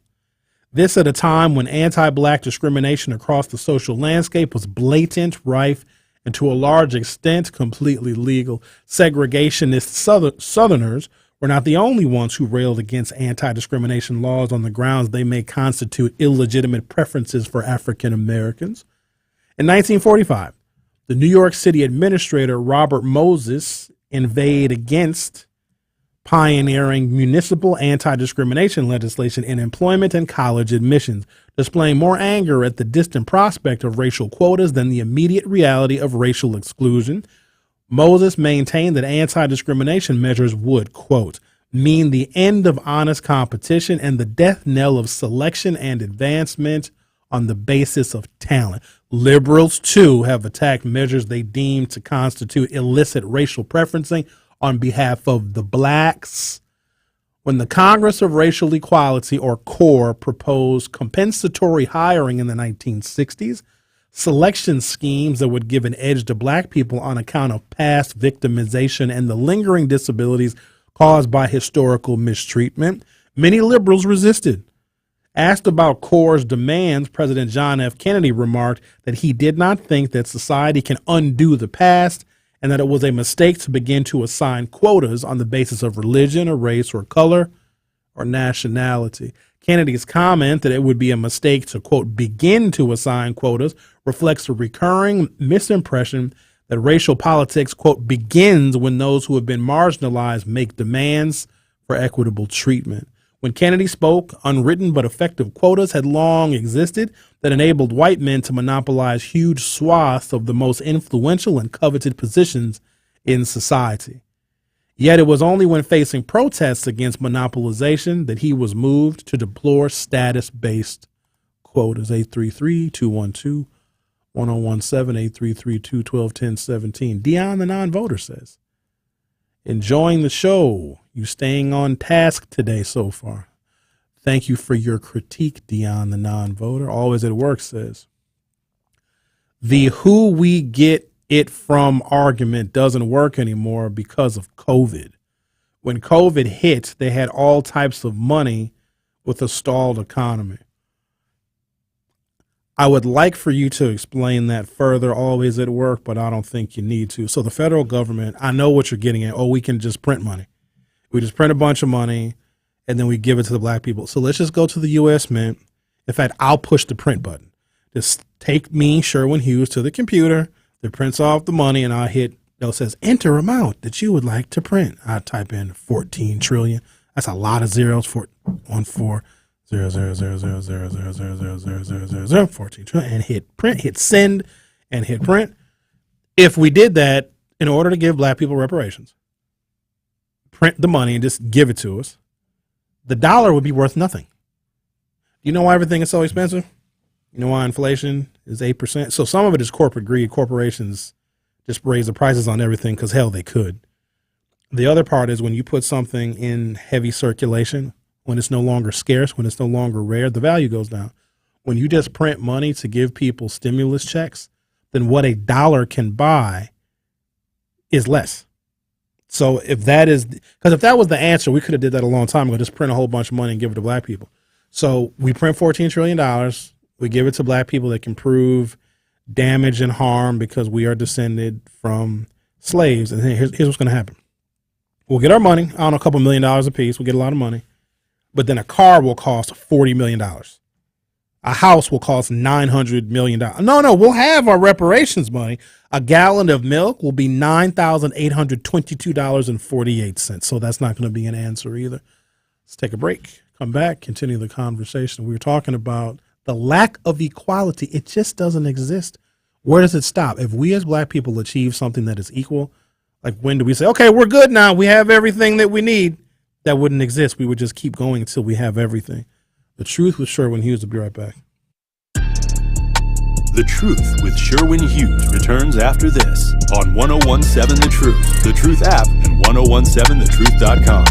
This at a time when anti-black discrimination across the social landscape was blatant, rife, and to a large extent completely legal. Segregationist Southerners were not the only ones who railed against anti-discrimination laws on the grounds they may constitute illegitimate preferences for African Americans. In 1945, the New York City administrator Robert Moses inveighed against pioneering municipal anti-discrimination legislation in employment and college admissions, displaying more anger at the distant prospect of racial quotas than the immediate reality of racial exclusion. Moses maintained that anti-discrimination measures would, quote, mean the end of honest competition and the death knell of selection and advancement on the basis of talent. Liberals, too, have attacked measures they deem to constitute illicit racial preferencing on behalf of the blacks. When the Congress of Racial Equality, or CORE, proposed compensatory hiring in the 1960s, selection schemes that would give an edge to black people on account of past victimization and the lingering disabilities caused by historical mistreatment, many liberals resisted. Asked about CORE's demands, President John F. Kennedy remarked that he did not think that society can undo the past and that it was a mistake to begin to assign quotas on the basis of religion or race or color or nationality. Kennedy's comment that it would be a mistake to, quote, begin to assign quotas reflects a recurring misimpression that racial politics, quote, begins when those who have been marginalized make demands for equitable treatment. When Kennedy spoke, unwritten but effective quotas had long existed that enabled white men to monopolize huge swaths of the most influential and coveted positions in society. Yet it was only when facing protests against monopolization that he was moved to deplore status-based quotas. 833-212-1017, 833-212-1017. Dion the non-voter says, enjoying the show. You staying on task today so far. Thank you for your critique, Dion the non-voter. Always at work says, the who we get it from argument doesn't work anymore because of COVID. When COVID hit, they had all types of money with a stalled economy. I would like for you to explain that further, always at work, but I don't think you need to. So the federal government, I know what you're getting at. Oh, we can just print money. We just print a bunch of money and then we give it to the black people. So let's just go to the U.S. Mint. In fact, I'll push the print button. Just take me, Sherwin Hughes, to the computer that prints off the money, and I'll hit, it says, enter amount that you would like to print. I type in 14 trillion. That's a lot of zeros. 14 trillion, and hit print, hit send, and hit print. If we did that in order to give black people reparations, print the money and just give it to us, the dollar would be worth nothing. You know why everything is so expensive? You know why inflation is 8%? So some of it is corporate greed. Corporations just raise the prices on everything because, hell, they could. The other part is when you put something in heavy circulation, when it's no longer scarce, when it's no longer rare, the value goes down. When you just print money to give people stimulus checks, then what a dollar can buy is less. So if that is, because if that was the answer, we could have did that a long time ago, just print a whole bunch of money and give it to black people. So we print $14 trillion. We give it to black people that can prove damage and harm because we are descended from slaves. And here's what's going to happen. We'll get our money, I don't know, a couple $1 million a piece. We'll get a lot of money. But then a car will cost $40 million. A house will cost $900 million. No, we'll have our reparations money. A gallon of milk will be $9,822.48. So that's not going to be an answer either. Let's take a break. Come back, continue the conversation. We were talking about the lack of equality. It just doesn't exist. Where does it stop? If we as black people achieve something that is equal, like when do we say, okay, we're good now, we have everything that we need? That wouldn't exist. We would just keep going until we have everything. The Truth with Sherwin Hughes. Will be right back. The Truth with Sherwin Hughes returns after this on 1017 The Truth, The Truth app, and 1017thetruth.com.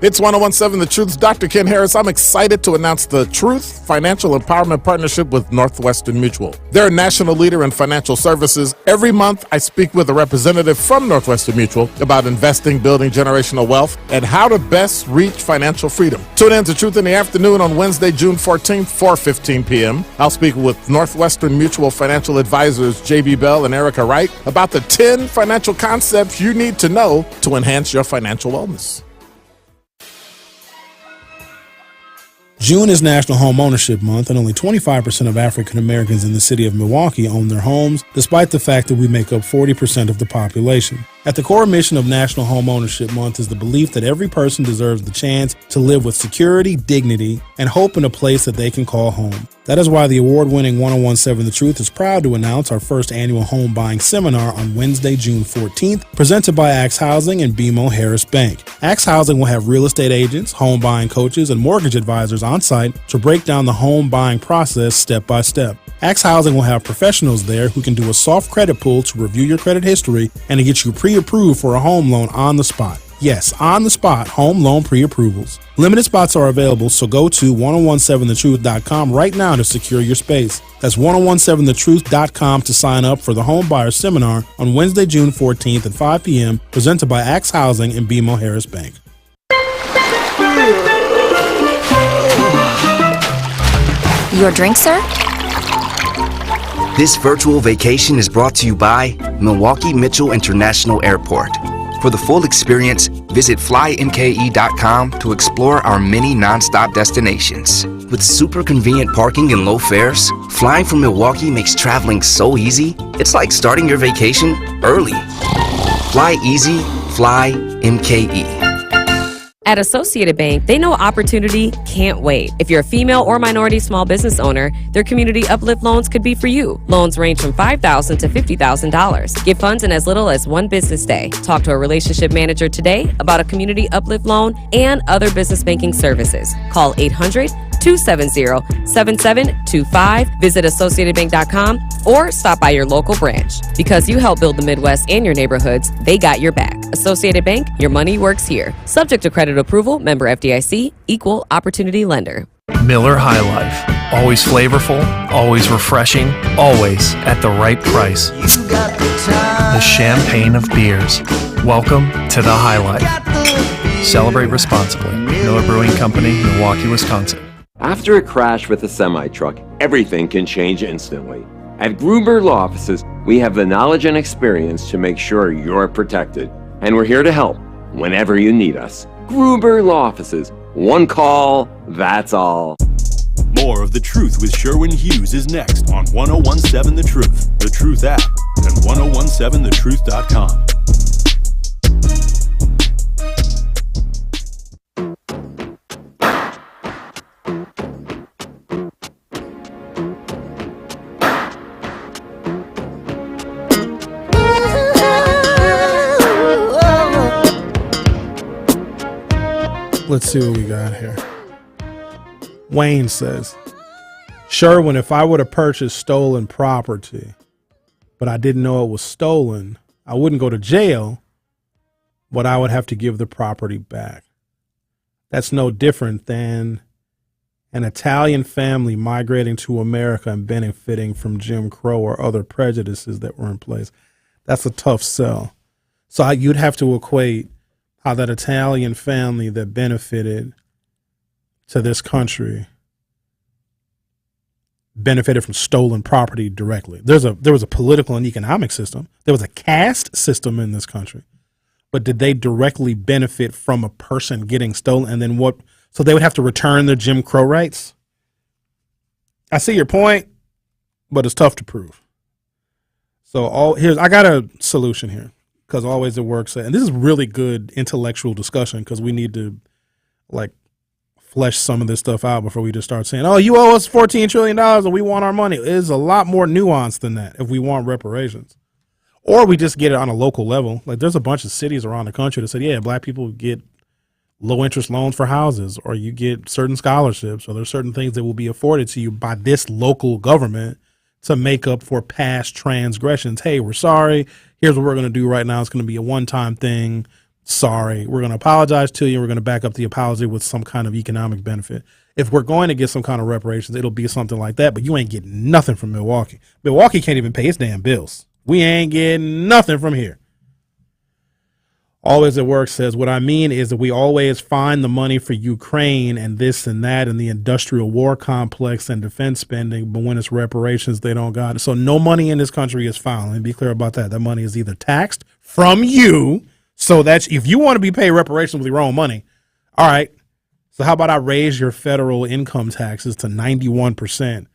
It's 1017 The Truth's Dr. Ken Harris. I'm excited to announce the Truth Financial Empowerment Partnership with Northwestern Mutual. They're a national leader in financial services. Every month, I speak with a representative from Northwestern Mutual about investing, building generational wealth, and how to best reach financial freedom. Tune in to Truth in the Afternoon on Wednesday, June 14th, 4:15 p.m. I'll speak with Northwestern Mutual financial advisors J.B. Bell and Erica Wright about the 10 financial concepts you need to know to enhance your financial wellness. June is National Home Ownership Month, and only 25% of African Americans in the city of Milwaukee own their homes, despite the fact that we make up 40% of the population. At the core mission of National Home Ownership Month is the belief that every person deserves the chance to live with security, dignity, and hope in a place that they can call home. That is why the award-winning 1017 The Truth is proud to announce our first annual home buying seminar on Wednesday, June 14th, presented by Axe Housing and BMO Harris Bank. Axe Housing will have real estate agents, home buying coaches, and mortgage advisors on site to break down the home buying process step by step. Axe Housing will have professionals there who can do a soft credit pull to review your credit history and to get you pre-approved for a home loan on the spot. Yes, on-the-spot home loan pre-approvals. Limited spots are available, so go to 1017thetruth.com right now to secure your space. That's 1017thetruth.com to sign up for the Home Buyer Seminar on Wednesday, June 14th at 5 p.m., presented by Axe Housing and BMO Harris Bank. Your drink, sir? This virtual vacation is brought to you by Milwaukee Mitchell International Airport. For the full experience, visit flymke.com to explore our many nonstop destinations. With super convenient parking and low fares, flying from Milwaukee makes traveling so easy, it's like starting your vacation early. Fly easy, fly MKE. At Associated Bank, they know opportunity can't wait. If you're a female or minority small business owner, their Community Uplift loans could be for you. Loans range from $5,000 to $50,000. Get funds in as little as one business day. Talk to a relationship manager today about a Community Uplift loan and other business banking services. Call 800-270-7725. Visit AssociatedBank.com or stop by your local branch. Because you help build the Midwest and your neighborhoods, they got your back. Associated Bank, your money works here. Subject to credit approval, member FDIC, equal opportunity lender. Miller High Life. Always flavorful, always refreshing, always at the right price. The champagne of beers. Welcome to the High Life. Celebrate responsibly. Miller Brewing Company, Milwaukee, Wisconsin. After a crash with a semi-truck, everything can change instantly. At Gruber Law Offices, we have the knowledge and experience to make sure you're protected. And we're here to help whenever you need us. Gruber Law Offices. One call, that's all. More of The Truth with Sherwin Hughes is next on 1017 The Truth, The Truth app, and 1017thetruth.com. Let's see what we got here. Wayne says, Sherwin, if I were to purchase stolen property, but I didn't know it was stolen, I wouldn't go to jail, but I would have to give the property back. That's no different than an Italian family migrating to America and benefiting from Jim Crow or other prejudices that were in place. That's a tough sell. So you'd have to equate how that Italian family that benefited to this country benefited from stolen property directly. There was a political and economic system. There was a caste system in this country. But did they directly benefit from a person getting stolen? And then what? So they would have to return their Jim Crow rights? I see your point, but it's tough to prove. So I got a solution here. Because always it works. And this is really good intellectual discussion because we need to flesh some of this stuff out before we just start saying, oh, you owe us $14 trillion and we want our money. It is a lot more nuanced than that if we want reparations. Or we just get it on a local level. Like there's a bunch of cities around the country that said, yeah, black people get low interest loans for houses, or you get certain scholarships, or there's certain things that will be afforded to you by this local government to make up for past transgressions. Hey, we're sorry. Here's what we're going to do right now. It's going to be a one-time thing. Sorry. We're going to apologize to you. We're going to back up the apology with some kind of economic benefit. If we're going to get some kind of reparations, it'll be something like that, but you ain't getting nothing from Milwaukee. Milwaukee can't even pay its damn bills. We ain't getting nothing from here. Always at Work says, what I mean is that we always find the money for Ukraine and this and that and the industrial war complex and defense spending, but when it's reparations, they don't got it. So no money in this country is found. Let me be clear about that. That money is either taxed from you, so that's if you want to be paid reparations with your own money, all right, so how about I raise your federal income taxes to 91%,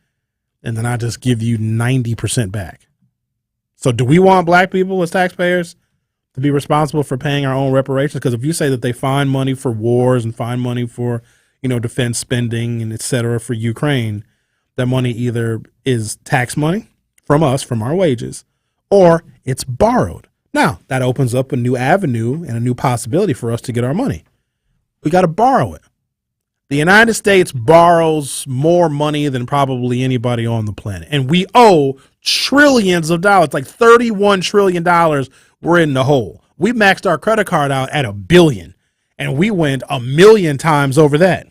and then I just give you 90% back. So do we want black people as taxpayers to be responsible for paying our own reparations? Because if you say that they find money for wars and find money for, defense spending and et cetera for Ukraine, that money either is tax money from us, from our wages, or it's borrowed. Now, that opens up a new avenue and a new possibility for us to get our money. We got to borrow it. The United States borrows more money than probably anybody on the planet. And we owe trillions of dollars, like $31 trillion we're in the hole. We maxed our credit card out at $1 billion, and we went 1,000,000 times over that.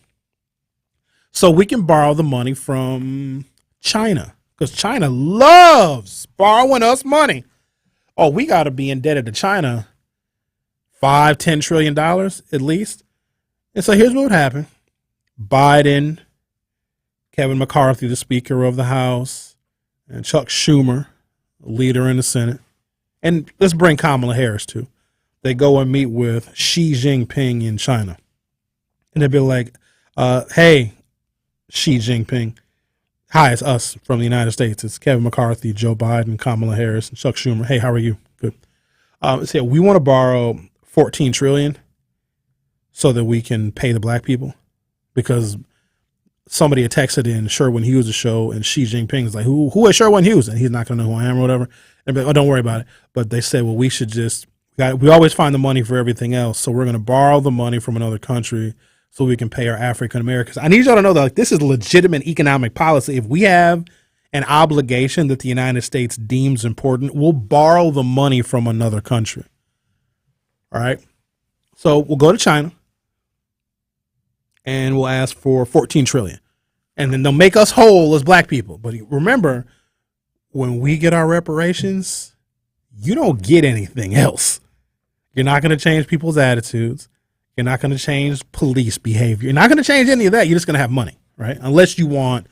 So we can borrow the money from China, because China loves borrowing us money. Oh, we got to be indebted to China $5-10 trillion at least. And so here's what would happen. Biden, Kevin McCarthy, the Speaker of the House, and Chuck Schumer, leader in the Senate. And let's bring Kamala Harris too. They go and meet with Xi Jinping in China. And they'd be like, hey, Xi Jinping. Hi, it's us from the United States. It's Kevin McCarthy, Joe Biden, Kamala Harris, and Chuck Schumer. Hey, how are you? Good. So we want to borrow $14 trillion so that we can pay the black people, because somebody had texted in Sherwin Hughes' show, and Xi Jinping's like, who is Sherwin Hughes? And he's not going to know who I am or whatever. And like, oh, don't worry about it. But they said, well, we should just, we always find the money for everything else. So we're going to borrow the money from another country so we can pay our African Americans. I need y'all to know that like, this is legitimate economic policy. If we have an obligation that the United States deems important, we'll borrow the money from another country. All right. So we'll go to China and we'll ask for $14 trillion. And then they'll make us whole as black people. But remember, when we get our reparations, you don't get anything else. You're not going to change people's attitudes. You're not going to change police behavior. You're not going to change any of that. You're just going to have money, right? Unless you want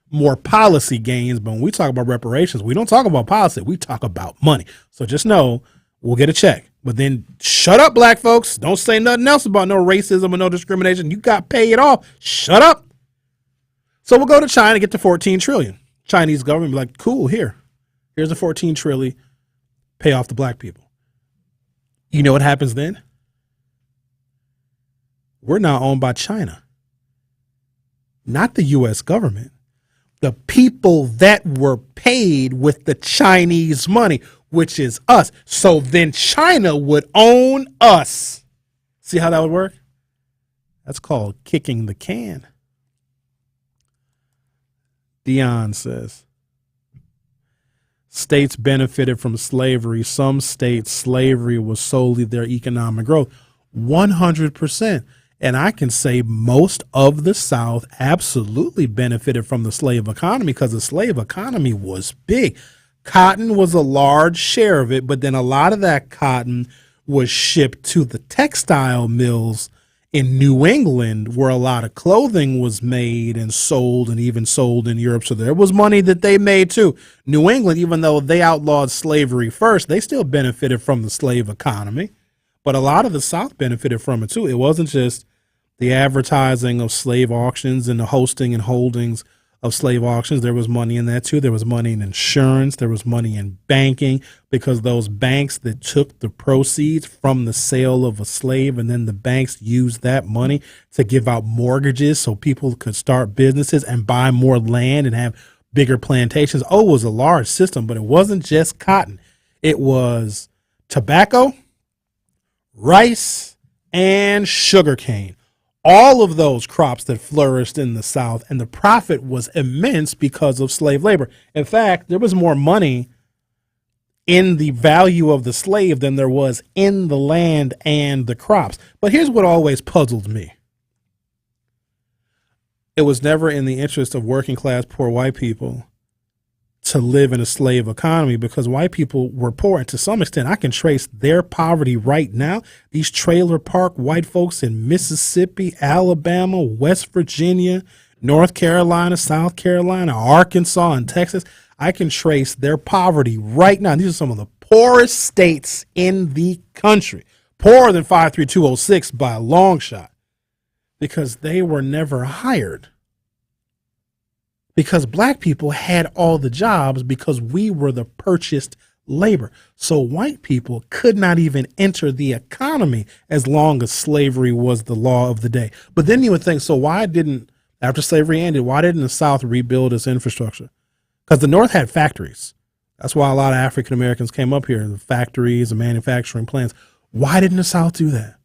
more policy gains. But when we talk about reparations, we don't talk about policy. We talk about money. So just know we'll get a check. But then shut up, black folks. Don't say nothing else about no racism or no discrimination. You got paid off. Shut up. So we'll go to China, get to $14 trillion. Chinese government be like, cool, here's the $14 trillion. Pay off the black people. You know what happens then? We're now owned by China, not the U.S. government. The people that were paid with the Chinese money, which is us. So then China would own us. See how that would work? That's called kicking the can. Dion says, states benefited from slavery. Some states, slavery was solely their economic growth. 100%. And I can say most of the South absolutely benefited from the slave economy, because the slave economy was big. Cotton was a large share of it, but then a lot of that cotton was shipped to the textile mills in New England, where a lot of clothing was made and sold, and even sold in Europe. So there was money that they made too. New England, even though they outlawed slavery first, they still benefited from the slave economy. But a lot of the South benefited from it too. It wasn't just the advertising of slave auctions and the hosting and holdings of slave auctions. There was money in that too. There was money in insurance. There was money in banking, because those banks that took the proceeds from the sale of a slave, and then the banks used that money to give out mortgages so people could start businesses and buy more land and have bigger plantations. Oh, it was a large system, but it wasn't just cotton. It was tobacco, rice, and sugarcane. All of those crops that flourished in the South, and the profit was immense because of slave labor. In fact, there was more money in the value of the slave than there was in the land and the crops. But here's what always puzzled me. It was never in the interest of working class poor white people to live in a slave economy, because white people were poor. And to some extent, I can trace their poverty right now. These trailer park white folks in Mississippi, Alabama, West Virginia, North Carolina, South Carolina, Arkansas, and Texas, I can trace their poverty right now. These are some of the poorest states in the country, poorer than 53206 by a long shot, because they were never hired. Because black people had all the jobs, because we were the purchased labor. So white people could not even enter the economy as long as slavery was the law of the day. But then you would think, so why didn't, after slavery ended, why didn't the South rebuild its infrastructure? Because the North had factories. That's why a lot of African Americans came up here, the factories and manufacturing plants. Why didn't the South do that?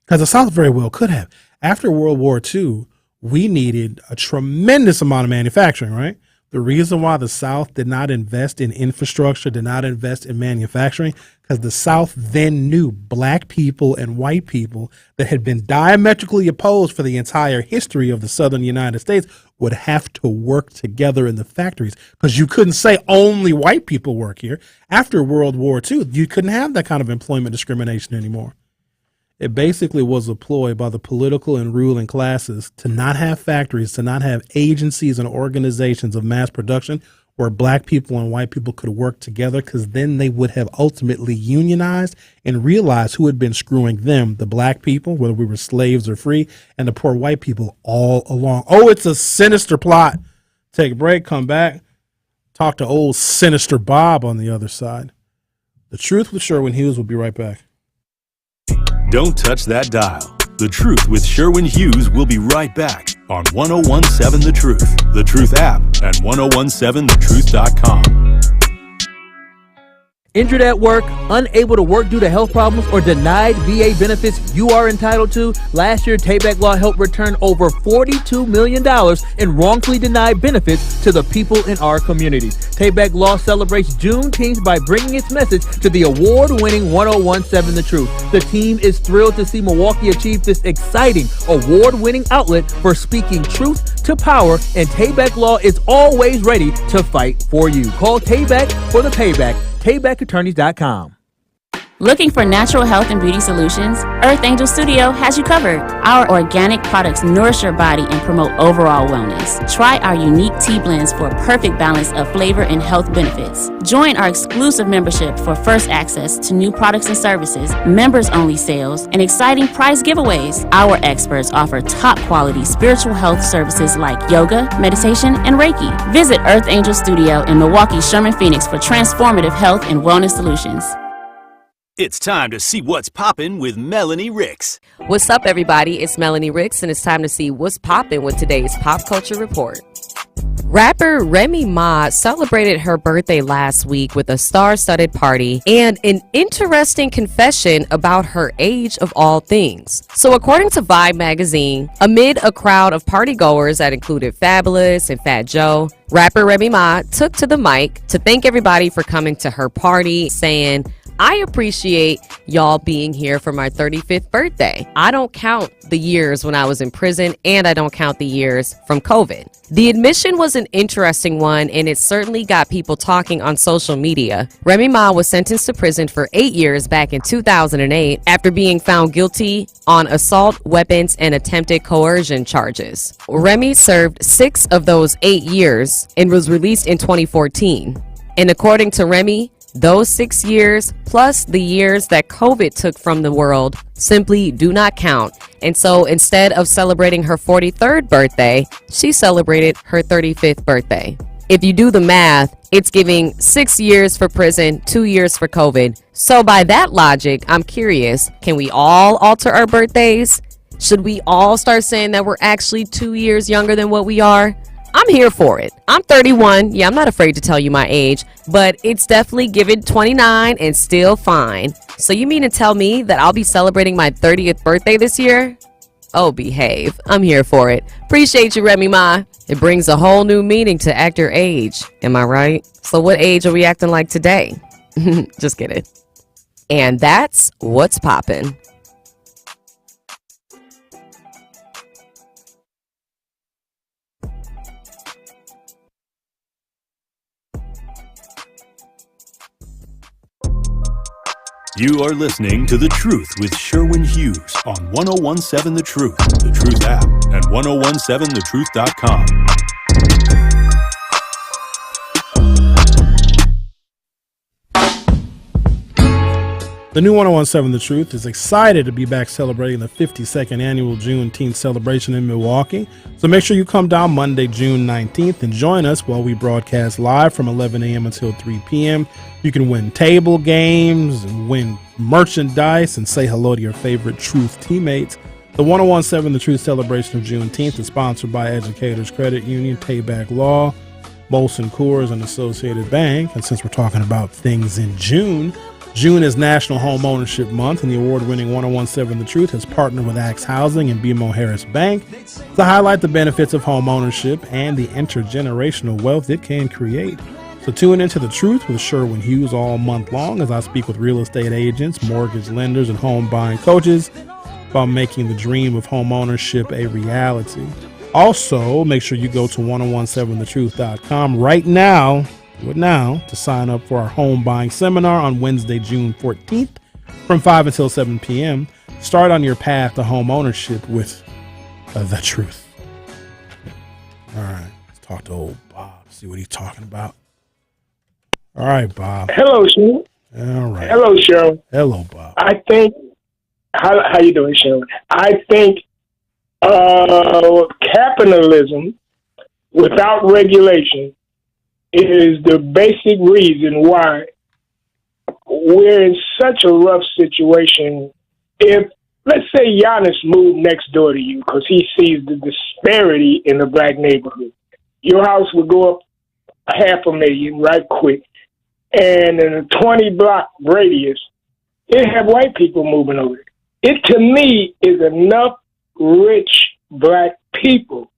Because the South very well could have. After World War II, we needed a tremendous amount of manufacturing, right? The reason why the South did not invest in infrastructure, did not invest in manufacturing, because the South then knew black people and white people that had been diametrically opposed for the entire history of the Southern United States would have to work together in the factories, because you couldn't say only white people work here. After World War II, you couldn't have that kind of employment discrimination anymore. It basically was a ploy by the political and ruling classes to not have factories, to not have agencies and organizations of mass production where black people and white people could work together, because then they would have ultimately unionized and realized who had been screwing them, the black people, whether we were slaves or free, and the poor white people all along. Oh, it's a sinister plot. Take a break, come back, talk to old Sinister Bob on the other side. The Truth with Sherwin Hughes. Will be right back. Don't touch that dial. The Truth with Sherwin Hughes will be right back on 1017 The Truth, The Truth app, and 1017thetruth.com. Injured at work, unable to work due to health problems, or denied VA benefits you are entitled to? Last year, Tayback Law helped return over $42 million in wrongfully denied benefits to the people in our communities. Tayback Law celebrates Juneteenth by bringing its message to the award-winning 1017 The Truth. The team is thrilled to see Milwaukee achieve this exciting award-winning outlet for speaking truth to power, and Tayback Law is always ready to fight for you. Call Tayback for the payback. TaybackAttorneys.com. Looking for natural health and beauty solutions? Earth Angel Studio has you covered. Our organic products nourish your body and promote overall wellness. Try our unique tea blends for a perfect balance of flavor and health benefits. Join our exclusive membership for first access to new products and services, members-only sales, and exciting prize giveaways. Our experts offer top-quality spiritual health services like yoga, meditation, and Reiki. Visit Earth Angel Studio in Milwaukee, Sherman, Phoenix for transformative health and wellness solutions. It's time to see what's poppin' with Melanie Ricks. What's up, everybody? It's Melanie Ricks, and it's time to see what's poppin' with today's Pop Culture Report. Rapper Remy Ma celebrated her birthday last week with a star-studded party and an interesting confession about her age of all things. So according to Vibe magazine, amid a crowd of partygoers that included Fabulous and Fat Joe, rapper Remy Ma took to the mic to thank everybody for coming to her party, saying, "I appreciate y'all being here for my 35th birthday. I don't count the years when I was in prison, and I don't count the years from COVID." The admission was an interesting one, and it certainly got people talking on social media. Remy Ma was sentenced to prison for 8 years back in 2008 after being found guilty on assault, weapons, and attempted coercion charges. Remy served 6 of those 8 years and was released in 2014. And according to Remy, those 6 years, plus the years that COVID took from the world, simply do not count. And so instead of celebrating her 43rd birthday, she celebrated her 35th birthday. If you do the math, it's giving 6 years for prison, 2 years for COVID. So by that logic, I'm curious, can we all alter our birthdays? Should we all start saying that we're actually 2 years younger than what we are? I'm here for it. I'm 31. Yeah, I'm not afraid to tell you my age, but it's definitely giving 29 and still fine. So you mean to tell me that I'll be celebrating my 30th birthday this year? Oh, behave. I'm here for it. Appreciate you, Remy Ma. It brings a whole new meaning to act your age. Am I right? So what age are we acting like today? Just kidding. And that's what's poppin'. You are listening to The Truth with Sherwin Hughes on 1017 The Truth, The Truth app, and 1017thetruth.com. The new 1017 The Truth is excited to be back celebrating the 52nd annual Juneteenth celebration in Milwaukee. So make sure you come down Monday, June 19th and join us while we broadcast live from 11 a.m. until 3 p.m. You can win table games and win merchandise and say hello to your favorite Truth teammates. The 1017 The Truth celebration of Juneteenth is sponsored by Educators Credit Union, Tayback Law, Molson Coors, and Associated Bank. And since we're talking about things in June, June is National Home Ownership Month, and the award-winning 1017 The Truth has partnered with Axe Housing and BMO Harris Bank to highlight the benefits of home ownership and the intergenerational wealth it can create. So tune into The Truth with Sherwin Hughes all month long as I speak with real estate agents, mortgage lenders, and home buying coaches about making the dream of home ownership a reality. Also, make sure you go to 1017thetruth.com right now to sign up for our home buying seminar on Wednesday, June 14th from 5 until 7 p.m. Start on your path to home ownership with The Truth. All right, let's talk to old Bob, see what he's talking about. All right, Bob. Hello, Sean. All right. Hello, Sean. Hello, Bob. I think, how you doing, Sean? I think capitalism without regulation is the basic reason why we're in such a rough situation. If, let's say, Giannis moved next door to you because he sees the disparity in the black neighborhood, your house would go up $500,000 right quick. And in a 20-block radius, it have white people moving over it. It, to me, is enough rich black people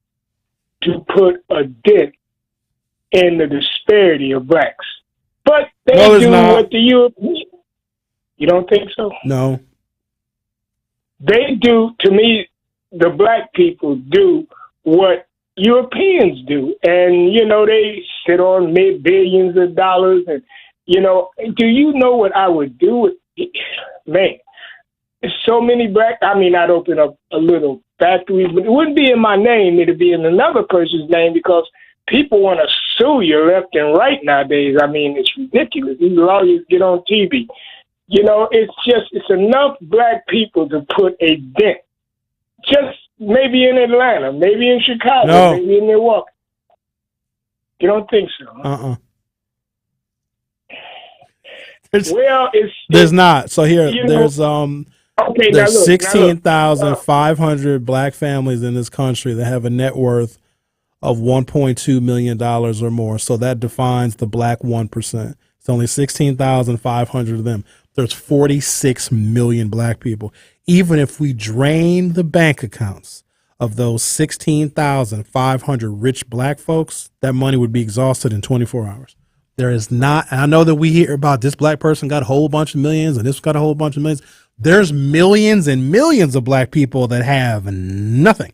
to put a dent in the disparity of blacks. But they do what the Europeans. You don't think so? No. They do, to me, the black people do what Europeans do. And, they sit on mid-billions of dollars. And, do you know what I would do? Man, there's so many black, I'd open up a little factory, but it wouldn't be in my name. It'd be in another person's name because people want to sue you left and right nowadays. It's ridiculous. These lawyers get on TV. It's enough black people to put a dent. Just maybe in Atlanta, maybe in Chicago, maybe in Milwaukee. You don't think so? Huh? There's not. So here, there's there's 16,500 black families in this country that have a net worth of $1.2 million or more. So that defines the black 1%. It's only 16,500 of them. There's 46 million black people. Even if we drain the bank accounts of those 16,500 rich black folks, that money would be exhausted in 24 hours. There is not, and I know that we hear about this black person got a whole bunch of millions and this got a whole bunch of millions. There's millions and millions of black people that have nothing.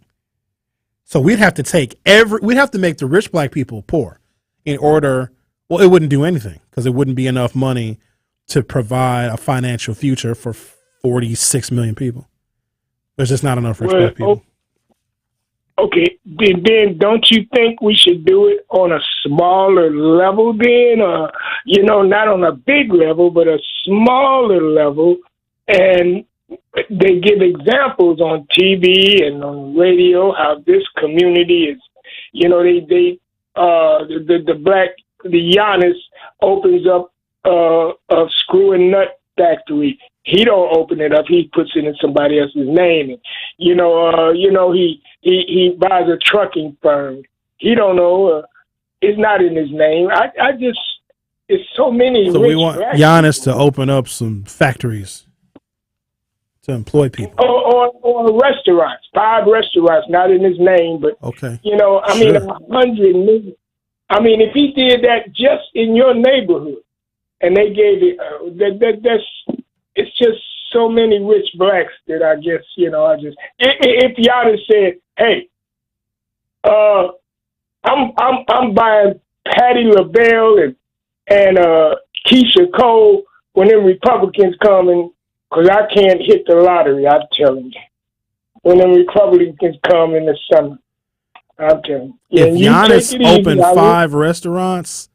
So we'd have to make the rich black people poor in order, well, it wouldn't do anything because it wouldn't be enough money to provide a financial future for 46 million people. There's just not enough rich black people. Okay, then don't you think we should do it on a smaller level then? Not on a big level, but a smaller level. And they give examples on TV and on radio how this community is, the Giannis opens up a screw and nut factory. He don't open it up. He puts it in somebody else's name. And, he buys a trucking firm. He don't know. It's not in his name. It's so many. So we want Giannis to open up some factories to employ people. Or restaurants. 5 restaurants, not in his name, but, okay. 100 million. If he did that just in your neighborhood and they gave it, it's just so many rich blacks that if Giannis said, hey, I'm buying Patti LaBelle and Keisha Cole when them Republicans come in, because I can't hit the lottery, I'm telling you. When them Republicans come in the summer, I'm telling you. If Giannis opened 5 restaurants,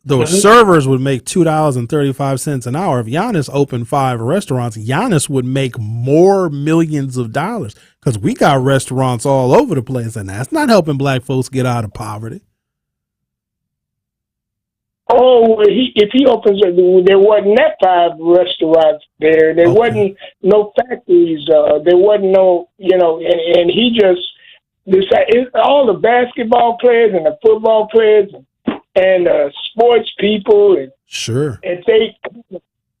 the servers would make $2.35 an hour. If Giannis opened 5 restaurants, Giannis would make more millions of dollars because we got restaurants all over the place, and that's not helping black folks get out of poverty. Oh, if he opens it, there wasn't that 5 restaurants there. There wasn't no factories. There wasn't no, and he just all the basketball players and the football players and sports people and sure, and they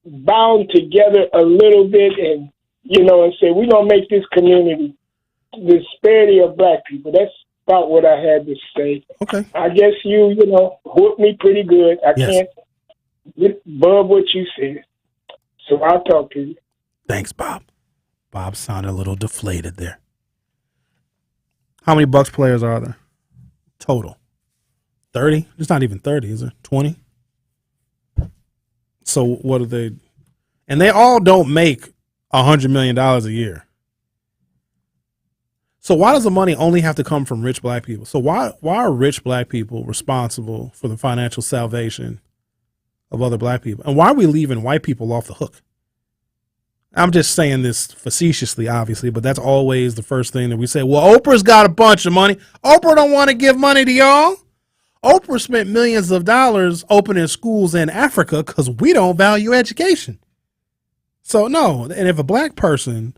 bound together a little bit and, and say, we're going to make this community the disparity of black people. That's about what I had to say. Okay. I guess you whooped me pretty good. I can't get above what you said. So I'll talk to you. Thanks, Bob. Bob sounded a little deflated there. How many Bucks players are there total? 30? It's not even 30, is it? 20? So what are they? And they all don't make $100 million a year. So why does the money only have to come from rich black people? So why are rich black people responsible for the financial salvation of other black people? And why are we leaving white people off the hook? I'm just saying this facetiously, obviously, but that's always the first thing that we say. Well, Oprah's got a bunch of money. Oprah don't want to give money to y'all. Oprah spent millions of dollars opening schools in Africa because we don't value education. So no, and if a black person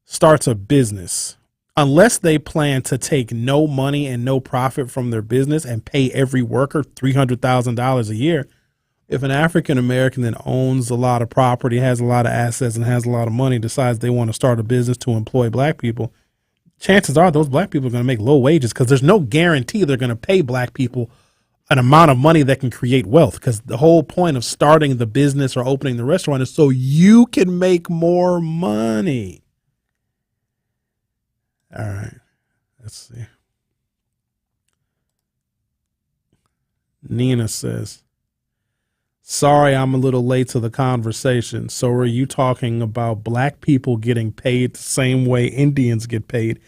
starts a business, unless they plan to take no money and no profit from their business and pay every worker $300,000 a year, if an African American that owns a lot of property, has a lot of assets, and has a lot of money decides they want to start a business to employ black people, chances are those black people are going to make low wages because there's no guarantee they're going to pay black people an amount of money that can create wealth, because the whole point of starting the business or opening the restaurant is so you can make more money. All right, let's see. Nina says, sorry, I'm a little late to the conversation. So are you talking about black people getting paid the same way Indians get paid?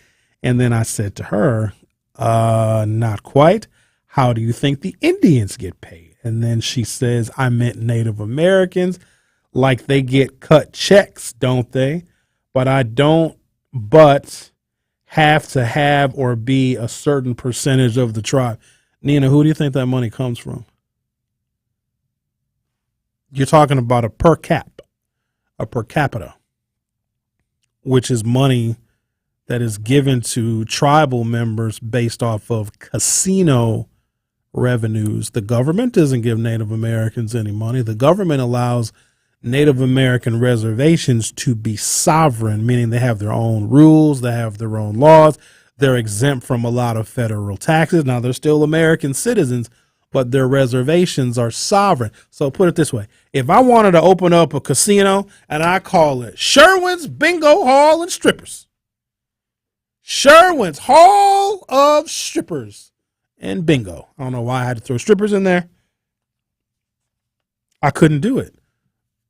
And then I said to her, not quite. How do you think the Indians get paid? And then she says, I meant Native Americans, like they get cut checks, don't they? But I don't, but have to have or be a certain percentage of the tribe. Nina, who do you think that money comes from? You're talking about a per capita, which is money that is given to tribal members based off of casino revenues. The government doesn't give Native Americans any money. The government allows Native American reservations to be sovereign, meaning they have their own rules, they have their own laws, they're exempt from a lot of federal taxes. Now, they're still American citizens, but their reservations are sovereign. So put it this way. If I wanted to open up a casino and I call it Sherwin's Bingo Hall and Strippers, Sherwin's Hall of Strippers and Bingo. I don't know why I had to throw strippers in there. I couldn't do it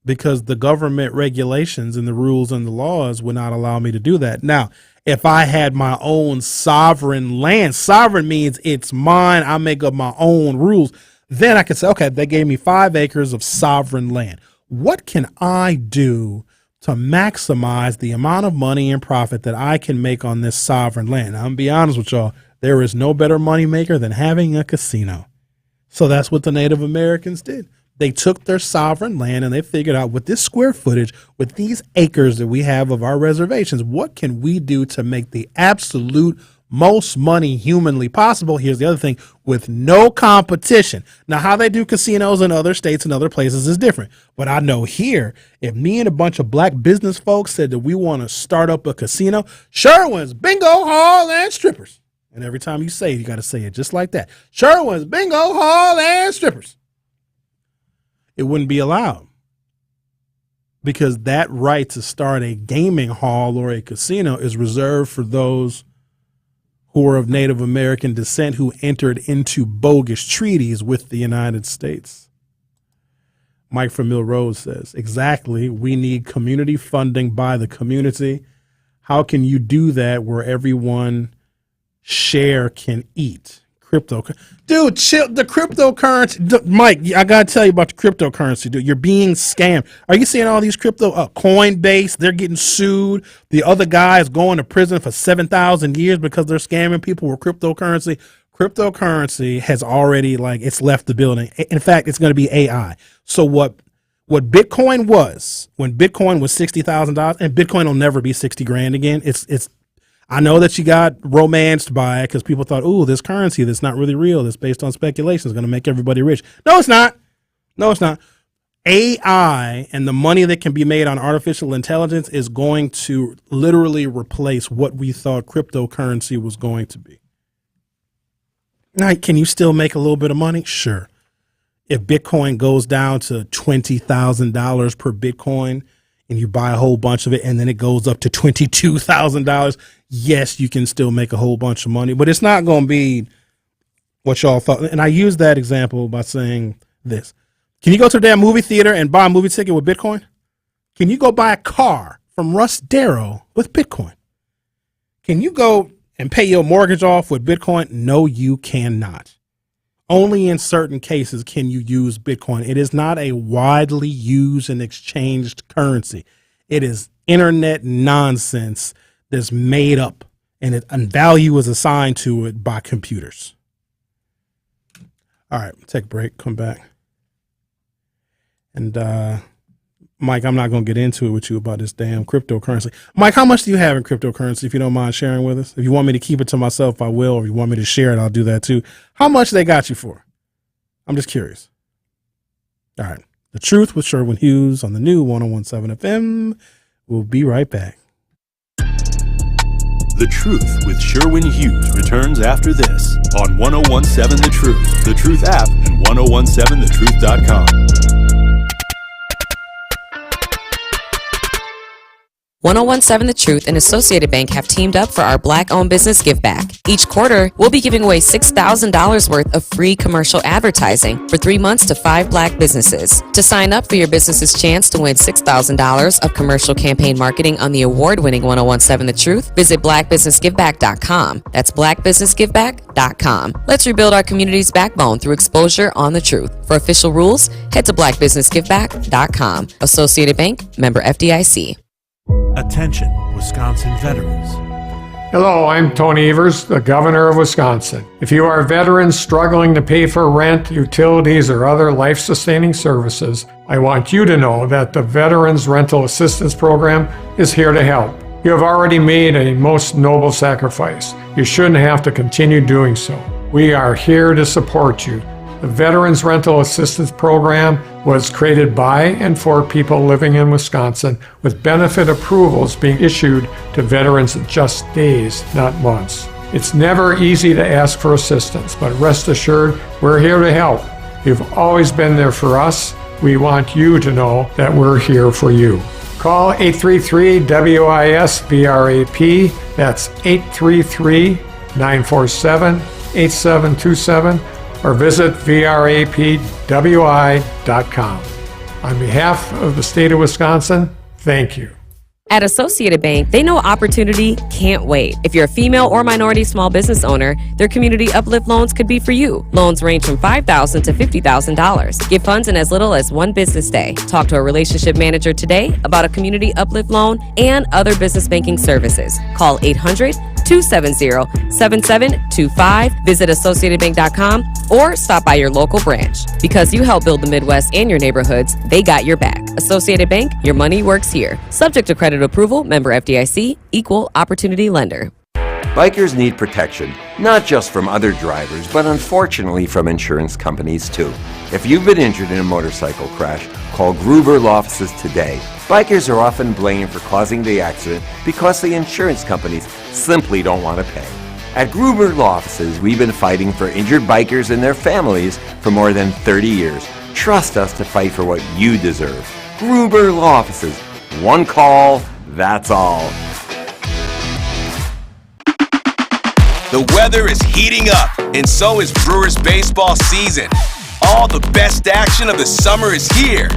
because the government regulations and the rules and the laws would not allow me to do that. Now, if I had my own sovereign land, sovereign means it's mine, I make up my own rules, then I could say, okay, they gave me 5 acres of sovereign land. What can I do to maximize the amount of money and profit that I can make on this sovereign land? Now, I'm going to be honest with y'all, there is no better money maker than having a casino. So that's what the Native Americans did. They took their sovereign land and they figured out, with this square footage, with these acres that we have of our reservations, what can we do to make the absolute most money humanly possible? Here's the other thing, with no competition. Now, how they do casinos in other states and other places is different. But I know here, if me and a bunch of black business folks said that we want to start up a casino, Sherwin's Bingo Hall and Strippers. And every time you say it, you got to say it just like that. Sherwin's Bingo Hall and Strippers. It wouldn't be allowed, because that right to start a gaming hall or a casino is reserved for those who are of Native American descent who entered into bogus treaties with the United States. Mike from Mill Road says, exactly, we need community funding by the community. How can you do that where everyone share can eat? Dude, chill. The cryptocurrency, Mike, I gotta tell you about the cryptocurrency, dude. You're being scammed. Are you seeing all these crypto? Coinbase, they're getting sued. The other guy is going to prison for 7,000 years because they're scamming people with cryptocurrency. Cryptocurrency has already, it's left the building. In fact, it's going to be AI. So what Bitcoin was, when Bitcoin was $60,000, and Bitcoin will never be 60 grand again. I know that you got romanced by it because people thought, ooh, this currency that's not really real, that's based on speculation, is going to make everybody rich. No, it's not. No, it's not. AI and the money that can be made on artificial intelligence is going to literally replace what we thought cryptocurrency was going to be. Now, can you still make a little bit of money? Sure. If Bitcoin goes down to $20,000 per Bitcoin and you buy a whole bunch of it and then it goes up to $22,000, yes, you can still make a whole bunch of money, but it's not going to be what y'all thought. And I use that example by saying this. Can you go to the damn movie theater and buy a movie ticket with Bitcoin? Can you go buy a car from Russ Darrow with Bitcoin? Can you go and pay your mortgage off with Bitcoin? No, you cannot. Only in certain cases can you use Bitcoin. It is not a widely used and exchanged currency. It is internet nonsense that's made up, and value is assigned to it by computers. All right, take a break, come back. And Mike, I'm not going to get into it with you about this damn cryptocurrency. Mike, how much do you have in cryptocurrency, if you don't mind sharing with us? If you want me to keep it to myself, I will. Or if you want me to share it, I'll do that too. How much they got you for? I'm just curious. All right. The Truth with Sherwin Hughes on the new 101.7 FM. We'll be right back. The Truth with Sherwin Hughes returns after this on 101.7 The Truth, The Truth app, and 1017thetruth.com. 1017 The Truth and Associated Bank have teamed up for our Black-owned business give back. Each quarter, we'll be giving away $6,000 worth of free commercial advertising for 3 months to 5 Black businesses. To sign up for your business's chance to win $6,000 of commercial campaign marketing on the award-winning 1017 The Truth, visit blackbusinessgiveback.com. That's blackbusinessgiveback.com. Let's rebuild our community's backbone through exposure on the truth. For official rules, head to blackbusinessgiveback.com. Associated Bank, member FDIC. Attention, Wisconsin veterans. Hello, I'm Tony Evers, the Governor of Wisconsin. If you are veterans struggling to pay for rent, utilities, or other life-sustaining services, I want you to know that the Veterans Rental Assistance Program is here to help. You have already made a most noble sacrifice. You shouldn't have to continue doing so. We are here to support you. The Veterans Rental Assistance Program was created by and for people living in Wisconsin, with benefit approvals being issued to veterans in just days, not months. It's never easy to ask for assistance, but rest assured, we're here to help. You've always been there for us. We want you to know that we're here for you. Call 833-WIS-VRAP. That's 833-947-8727. or visit vrapwi.com. On behalf of the state of Wisconsin, thank you. At Associated Bank, they know opportunity can't wait. If you're a female or minority small business owner, their community uplift loans could be for you. Loans range from $5,000 to $50,000. Get funds in as little as 1 business day. Talk to a relationship manager today about a community uplift loan and other business banking services. Call 800-270-7725. Visit AssociatedBank.com or stop by your local branch. Because you help build the Midwest and your neighborhoods, they got your back. Associated Bank, your money works here. Subject to credit approval, member FDIC, equal opportunity lender. Bikers need protection, not just from other drivers, but unfortunately from insurance companies too. If you've been injured in a motorcycle crash, call Gruber Law Offices today. Bikers are often blamed for causing the accident because the insurance companies simply don't want to pay. At Gruber Law Offices, we've been fighting for injured bikers and their families for more than 30 years. Trust us to fight for what you deserve. Gruber Law Offices. One call, that's all. The weather is heating up, and so is Brewers baseball season. All the best action of the summer is here.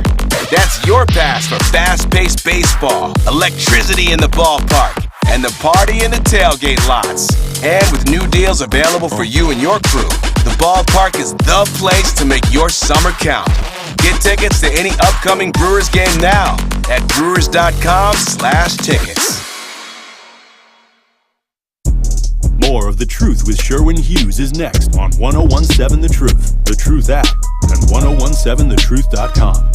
That's your pass for fast-paced baseball, electricity in the ballpark, and the party in the tailgate lots. And with new deals available for you and your crew, the ballpark is the place to make your summer count. Get tickets to any upcoming Brewers game now at brewers.com/tickets. More of The Truth with Sherwin Hughes is next on 1017 The Truth, The Truth app, and 1017thetruth.com.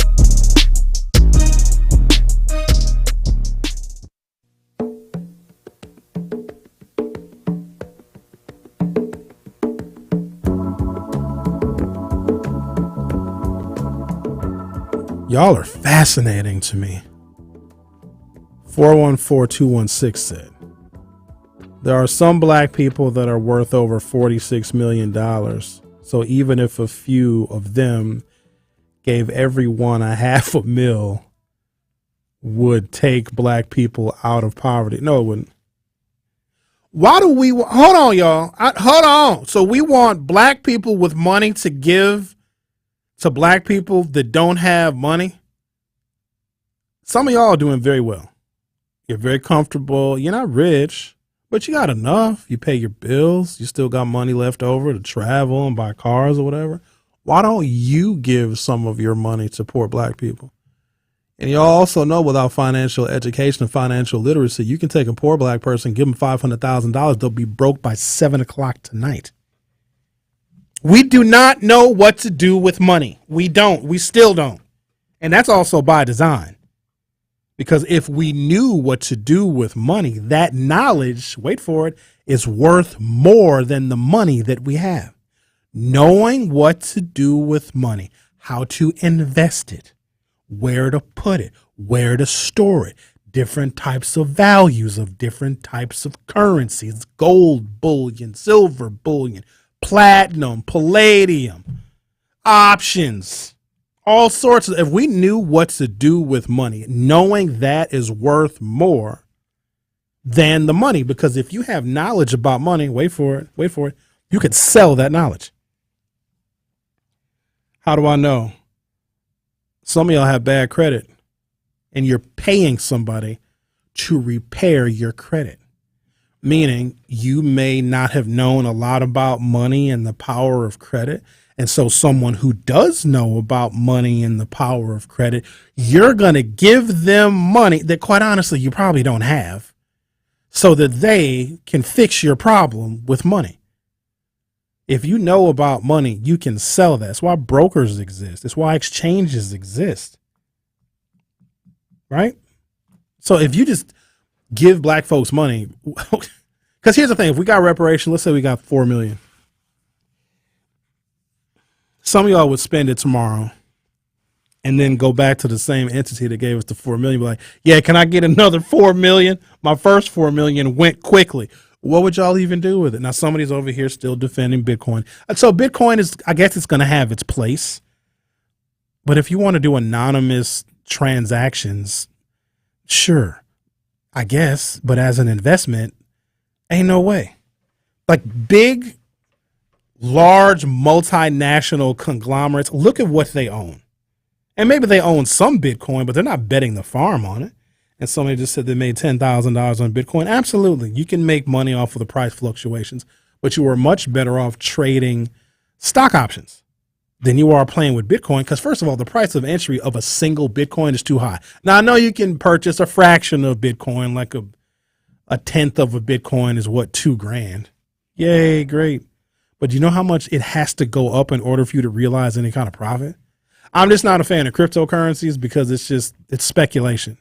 Y'all are fascinating to me. 414216 said, there are some black people that are worth over $46 million. So even if a few of them gave everyone $500,000, would take black people out of poverty. No, it wouldn't. Why do we, hold on, y'all. Hold on. So we want black people with money to give to black people that don't have money? Some of y'all are doing very well. You're very comfortable. You're not rich, but you got enough. You pay your bills. You still got money left over to travel and buy cars or whatever. Why don't you give some of your money to poor black people? And y'all also know without financial education and financial literacy, you can take a poor black person, give them $500,000. They'll be broke by 7 o'clock tonight. We do not know what to do with money. We don't. We still don't. And that's also by design. Because if we knew what to do with money, that knowledge, wait for it, is worth more than the money that we have. Knowing what to do with money, how to invest it, where to put it, where to store it, different types of values of different types of currencies, gold bullion, silver bullion, platinum, palladium, options, all sorts of, if we knew what to do with money, knowing that is worth more than the money, because if you have knowledge about money, wait for it, you could sell that knowledge. How do I know? Some of y'all have bad credit and you're paying somebody to repair your credit, meaning you may not have known a lot about money and the power of credit. And so someone who does know about money and the power of credit, you're going to give them money that quite honestly, you probably don't have so that they can fix your problem with money. If you know about money, you can sell that. That's why brokers exist. It's why exchanges exist. Right? So if you just give black folks money, because here's the thing, if we got reparation, let's say we got $4 million. Some of y'all would spend it tomorrow and then go back to the same entity that gave us the $4 million. Be like, yeah, can I get another $4 million? My first $4 million went quickly. What would y'all even do with it? Now, somebody's over here still defending Bitcoin. So Bitcoin is, I guess it's going to have its place. But if you want to do anonymous transactions, sure, I guess. But as an investment, ain't no way. Like big, large, multinational conglomerates, look at what they own. And maybe they own some Bitcoin, but they're not betting the farm on it. And somebody just said they made $10,000 on Bitcoin. Absolutely. You can make money off of the price fluctuations, but you are much better off trading stock options than you are playing with Bitcoin. Because first of all, the price of entry of a single Bitcoin is too high. Now, I know you can purchase a fraction of Bitcoin, like a tenth of a Bitcoin is what, $2,000. Yay, great. But do you know how much it has to go up in order for you to realize any kind of profit? I'm just not a fan of cryptocurrencies because it's speculation.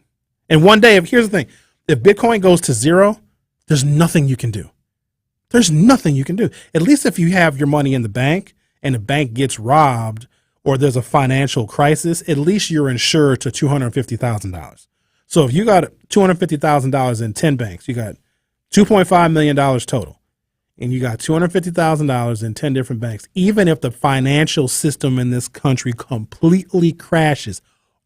And one day, here's the thing, if Bitcoin goes to zero, there's nothing you can do. There's nothing you can do. At least if you have your money in the bank and the bank gets robbed or there's a financial crisis, at least you're insured to $250,000. So if you got $250,000 in 10 banks, you got $2.5 million total, and you got $250,000 in 10 different banks. Even if the financial system in this country completely crashes,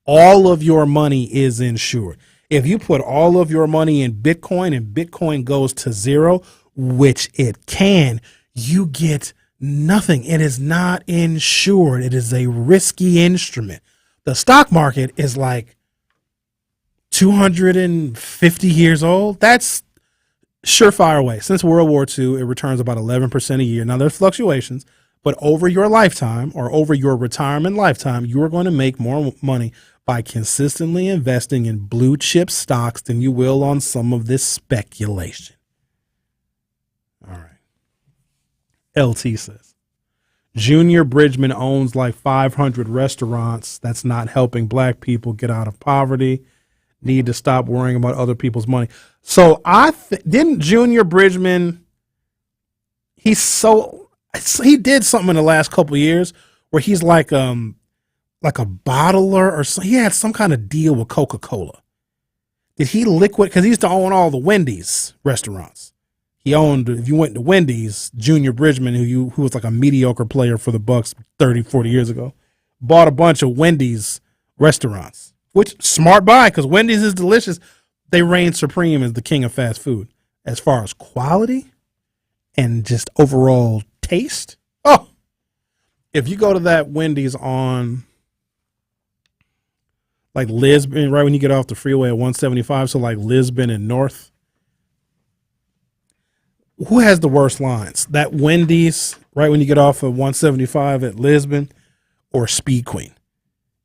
all of your money is insured. If you put all of your money in Bitcoin and Bitcoin goes to zero, which it can, you get nothing. It is not insured. It is a risky instrument. The stock market is like 250 years old. That's surefire way. Since World War II, it returns about 11% a year. Now, there's fluctuations, but over your lifetime or over your retirement lifetime, you are going to make more money by consistently investing in blue chip stocks than you will on some of this speculation. All right. LT says, Junior Bridgman owns like 500 restaurants. That's not helping black people get out of poverty. Need to stop worrying about other people's money. So didn't Junior Bridgman, he did something in the last couple of years where he's like like a bottler or so. He had some kind of deal with Coca-Cola. Did he liquidate? Because he used to own all the Wendy's restaurants. He owned, if you went to Wendy's, Junior Bridgman, who was like a mediocre player for the Bucks 30, 40 years ago, bought a bunch of Wendy's restaurants, which smart buy because Wendy's is delicious. They reign supreme as the king of fast food as far as quality and just overall taste. Oh, if you go to that Wendy's on like Lisbon, right when you get off the freeway at 175, so like Lisbon and North, who has the worst lines? That Wendy's, right when you get off of 175 at Lisbon, or Speed Queen?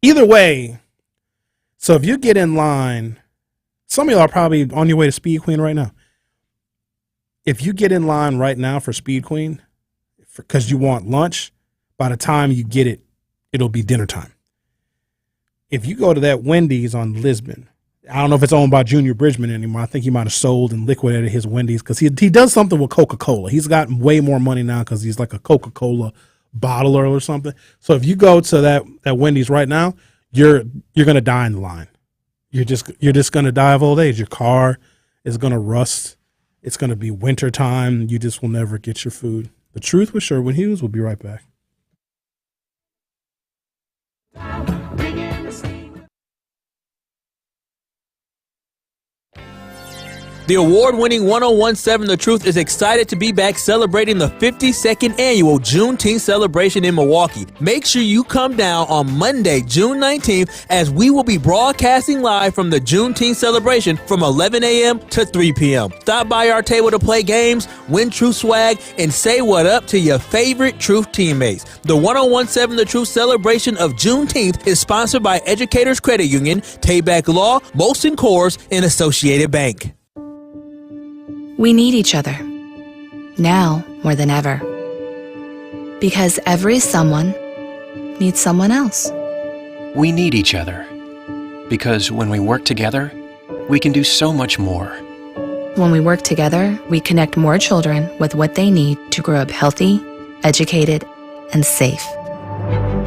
Either way, so if you get in line, some of y'all are probably on your way to Speed Queen right now. If you get in line right now for Speed Queen, because you want lunch, by the time you get it, it'll be dinner time. If you go to that Wendy's on Lisbon, I don't know if it's owned by Junior Bridgman anymore. I think he might have sold and liquidated his Wendy's because he does something with Coca-Cola. He's got way more money now because he's like a Coca-Cola bottler or something. So if you go to that Wendy's right now, you're gonna die in the line. You're just gonna die of old age. Your car is gonna rust. It's gonna be winter time. You just will never get your food. The Truth with Sherwin Hughes. We'll be right back. The award-winning 1017 The Truth is excited to be back celebrating the 52nd annual Juneteenth celebration in Milwaukee. Make sure you come down on Monday, June 19th, as we will be broadcasting live from the Juneteenth celebration from 11 a.m. to 3 p.m. Stop by our table to play games, win Truth swag, and say what up to your favorite Truth teammates. The 1017 The Truth celebration of Juneteenth is sponsored by Educators Credit Union, Tayback Law, Molson Coors, and Associated Bank. We need each other, now more than ever. Because every someone needs someone else. We need each other. Because when we work together, we can do so much more. When we work together, we connect more children with what they need to grow up healthy, educated, and safe.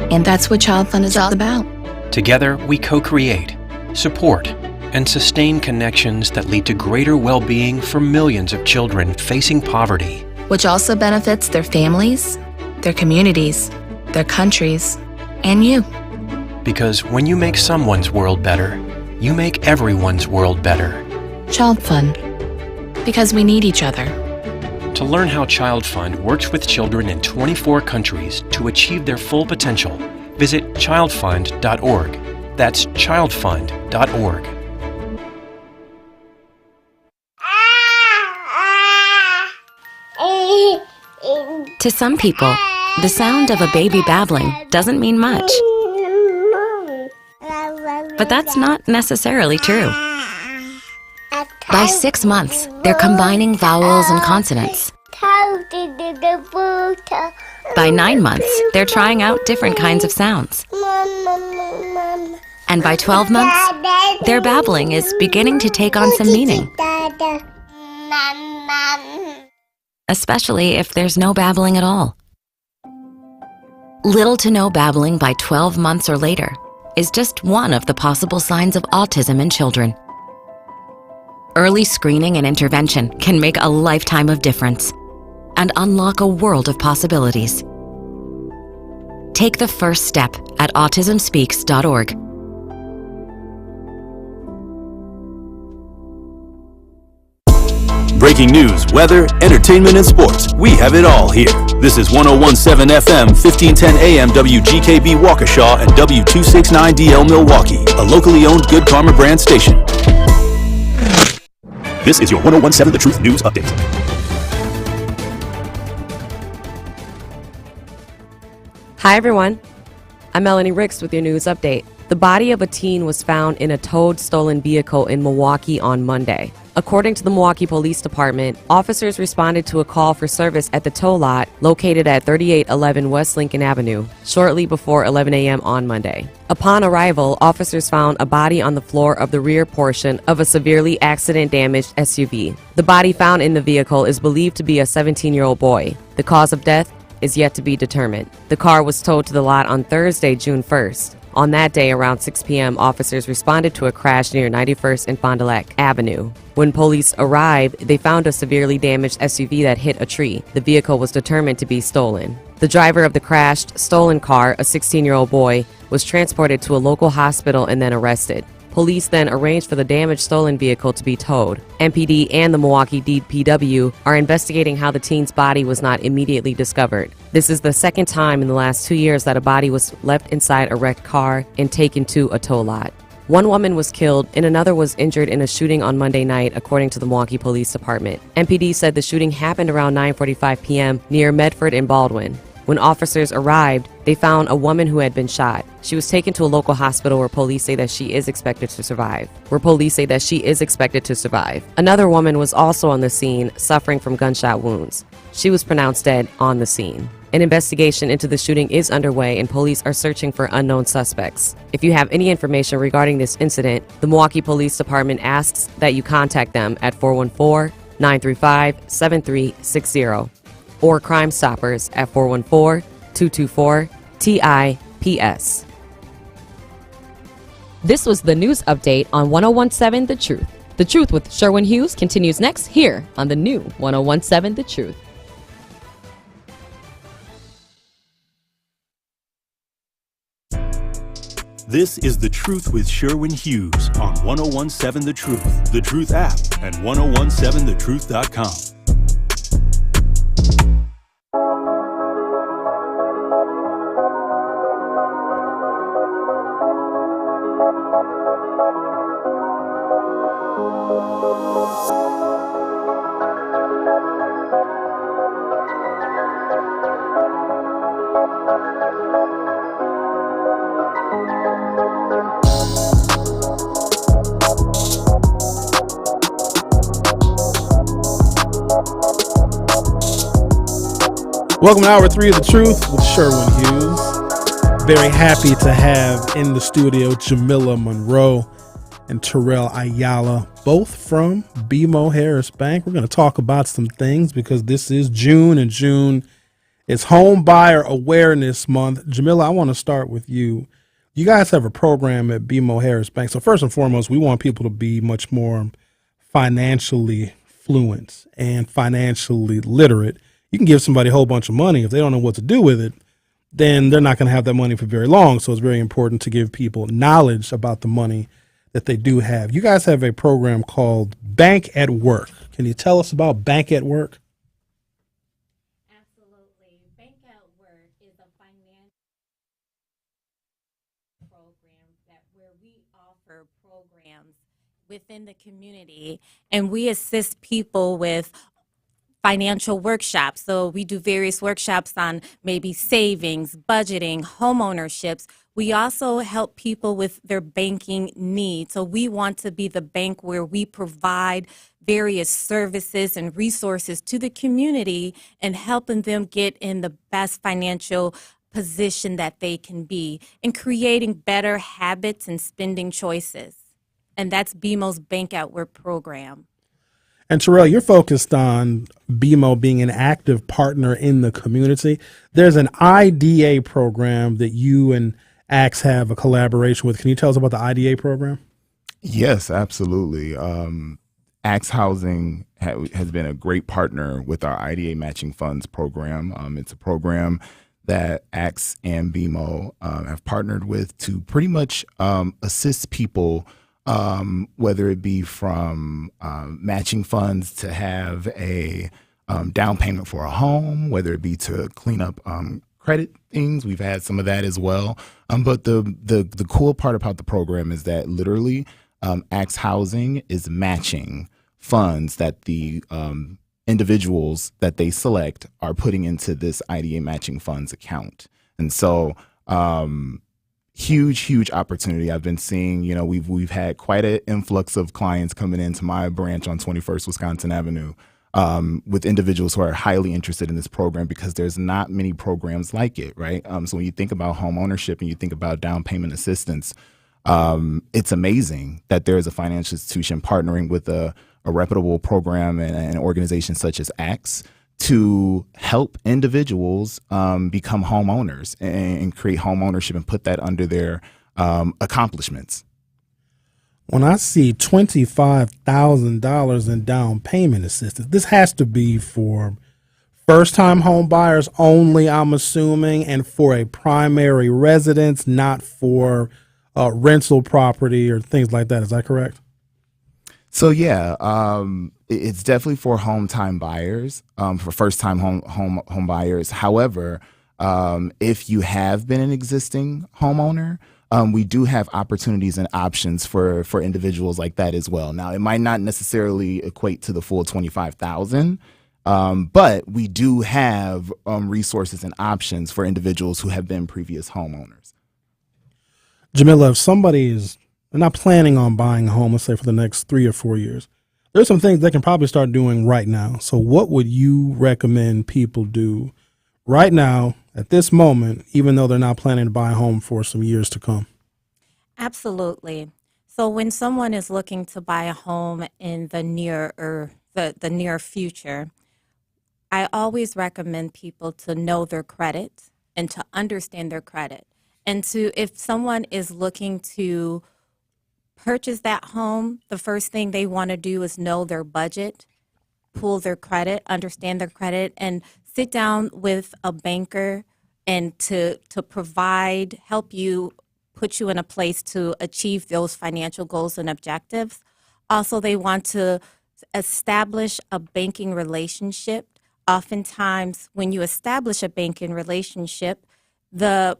And that's what Child Fund is all about. Together, we co-create, support, and sustain connections that lead to greater well-being for millions of children facing poverty. Which also benefits their families, their communities, their countries, and you. Because when you make someone's world better, you make everyone's world better. Child Fund. Because we need each other. To learn how Child Fund works with children in 24 countries to achieve their full potential, visit childfund.org. That's childfund.org. To some people, the sound of a baby babbling doesn't mean much. But that's not necessarily true. By 6 months, they're combining vowels and consonants. By 9 months, they're trying out different kinds of sounds. And by 12 months, their babbling is beginning to take on some meaning. Especially if there's no babbling at all. Little to no babbling by 12 months or later is just one of the possible signs of autism in children. Early screening and intervention can make a lifetime of difference and unlock a world of possibilities. Take the first step at autismspeaks.org. Breaking news, weather, entertainment, and sports. We have it all here. This is 1017 FM, 1510 AM, WGKB Waukesha, and W269DL Milwaukee, a locally owned Good Karma brand station. This is your 1017 The Truth News Update. Hi, everyone. I'm Melanie Ricks with your news update. The body of a teen was found in a towed stolen vehicle in Milwaukee on Monday. According to the Milwaukee Police Department, officers responded to a call for service at the tow lot located at 3811 West Lincoln Avenue shortly before 11 a.m. on Monday. Upon arrival, officers found a body on the floor of the rear portion of a severely accident-damaged SUV. The body found in the vehicle is believed to be a 17-year-old boy. The cause of death is yet to be determined. The car was towed to the lot on Thursday, June 1st. On that day, around 6 p.m., officers responded to a crash near 91st and Fond du Lac Avenue. When police arrived, they found a severely damaged SUV that hit a tree. The vehicle was determined to be stolen. The driver of the crashed, stolen car, a 16-year-old boy, was transported to a local hospital and then arrested. Police then arranged for the damaged stolen vehicle to be towed. MPD and the Milwaukee DPW are investigating how the teen's body was not immediately discovered. This is the second time in the last 2 years that a body was left inside a wrecked car and taken to a tow lot. One woman was killed and another was injured in a shooting on Monday night, according to the Milwaukee Police Department. MPD said the shooting happened around 9:45 p.m. near Medford and Baldwin. When officers arrived, they found a woman who had been shot. She was taken to a local hospital where police say that she is expected to survive. Another woman was also on the scene, suffering from gunshot wounds. She was pronounced dead on the scene. An investigation into the shooting is underway and police are searching for unknown suspects. If you have any information regarding this incident, the Milwaukee Police Department asks that you contact them at 414-935-7360. or Crime Stoppers at 414-224-TIPS. This was the news update on 1017 The Truth. The Truth with Sherwin Hughes continues next here on the new 1017 The Truth. This is The Truth with Sherwin Hughes on 1017 The Truth, The Truth app, and 1017thetruth.com. Welcome to Hour 3 of The Truth with Sherwin Hughes. Very happy to have in the studio Jamila Monroe and Terrell Ayala, both from BMO Harris Bank. We're going to talk about some things because this is June, and June is Home Buyer Awareness Month. Jamila, I want to start with you. You guys have a program at BMO Harris Bank. So first and foremost, we want people to be much more financially fluent and financially literate. You can give somebody a whole bunch of money. If they don't know what to do with it, then they're not going to have that money for very long. So it's very important to give people knowledge about the money that they do have. You guys have a program called Bank at Work. Can you tell us about Bank at Work? Absolutely. Bank at Work is a financial program where we offer programs within the community, and we assist people with financial workshops. So we do various workshops on maybe savings, budgeting, home ownerships. We also help people with their banking needs. So we want to be the bank where we provide various services and resources to the community and helping them get in the best financial position that they can be and creating better habits and spending choices. And that's BMO's Bank at Work program. And Terrell, you're focused on BMO being an active partner in the community. There's an IDA program that you and ACTS have a collaboration with. Can you tell us about the IDA program? Yes, absolutely. ACTS Housing has been a great partner with our IDA Matching Funds program. It's a program that ACTS and BMO have partnered with to pretty much assist people, whether it be from matching funds to have a down payment for a home, whether it be to clean up credit things. We've had some of that as well. But the cool part about the program is that literally ACTS Housing is matching funds that the individuals that they select are putting into this IDA Matching Funds account. And so huge opportunity. I've been seeing, we've had quite an influx of clients coming into my branch on 21st Wisconsin Avenue with individuals who are highly interested in this program because there's not many programs like it, right? So when you think about home ownership and you think about down payment assistance, it's amazing that there is a financial institution partnering with a reputable program and an organization such as ACTS to help individuals become homeowners and create home ownership and put that under their accomplishments. When I see $25,000 in down payment assistance, this has to be for first-time home buyers only, I'm assuming, and for a primary residence, not for rental property or things like that. Is that correct? So yeah, it's definitely for home-time buyers, for first-time home buyers. However, if you have been an existing homeowner, we do have opportunities and options for individuals like that as well. Now, it might not necessarily equate to the full $25,000, but we do have resources and options for individuals who have been previous homeowners. Jamila, if somebody is not planning on buying a home, let's say for the next 3 or 4 years, there's some things they can probably start doing right now. So what would you recommend people do right now at this moment, even though they're not planning to buy a home for some years to come? Absolutely. So when someone is looking to buy a home in the near future, I always recommend people to know their credit and to understand their credit. And if someone is looking to purchase that home, the first thing they want to do is know their budget, pull their credit, understand their credit, and sit down with a banker and to help you, put you in a place to achieve those financial goals and objectives. Also, they want to establish a banking relationship. Oftentimes, when you establish a banking relationship, they're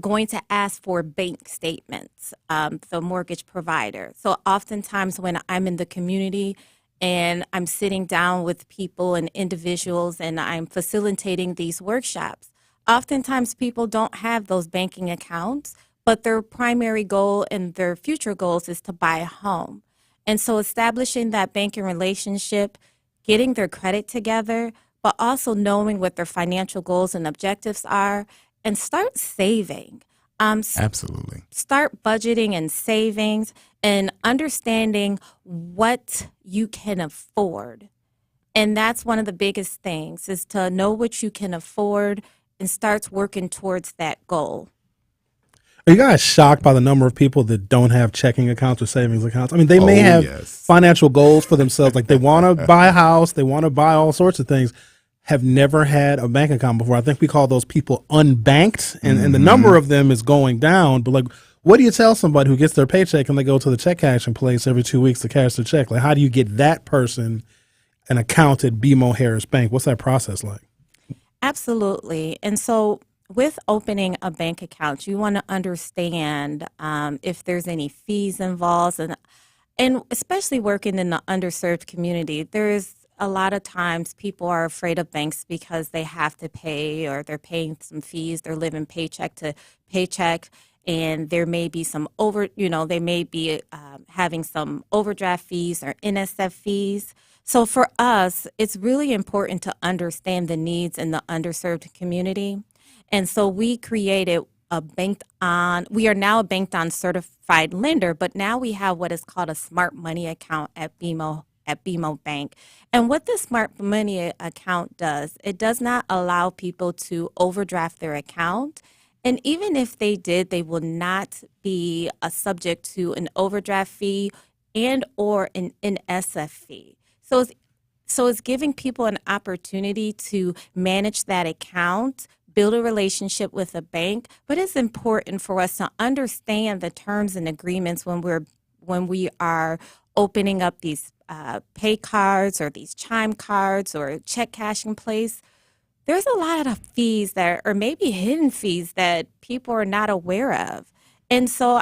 going to ask for bank statements, the mortgage provider. So oftentimes when I'm in the community and I'm sitting down with people and individuals and I'm facilitating these workshops, oftentimes people don't have those banking accounts, but their primary goal and their future goals is to buy a home. And so establishing that banking relationship, getting their credit together, but also knowing what their financial goals and objectives are, and start saving. Absolutely. Start budgeting and savings and understanding what you can afford. And that's one of the biggest things, is to know what you can afford and start working towards that goal. Are you guys shocked by the number of people that don't have checking accounts or savings accounts? I mean, they may have financial goals for themselves. Like they want to buy a house, they want to buy all sorts of things, have never had a bank account before. I think we call those people unbanked, and the number of them is going down. But like, what do you tell somebody who gets their paycheck and they go to the check cashing place every 2 weeks to cash their check? Like, how do you get that person an account at BMO Harris Bank? What's that process like? Absolutely. And so with opening a bank account, you want to understand if there's any fees involved, and especially working in the underserved community, there's a lot of times people are afraid of banks because they have to pay, or they're paying some fees. They're living paycheck to paycheck, and there may be some they may be having some overdraft fees or NSF fees. So for us, it's really important to understand the needs in the underserved community. And so we created we are now a banked on certified lender, but now we have what is called a smart money account at BMO Bank. And what the smart money account does, it does not allow people to overdraft their account. And even if they did, they will not be subject to an overdraft fee and or an NSF fee. So it's giving people an opportunity to manage that account, build a relationship with a bank, but it's important for us to understand the terms and agreements when we are opening up these pay cards or these chime cards or check cashing place. There's a lot of fees or maybe hidden fees that people are not aware of. And so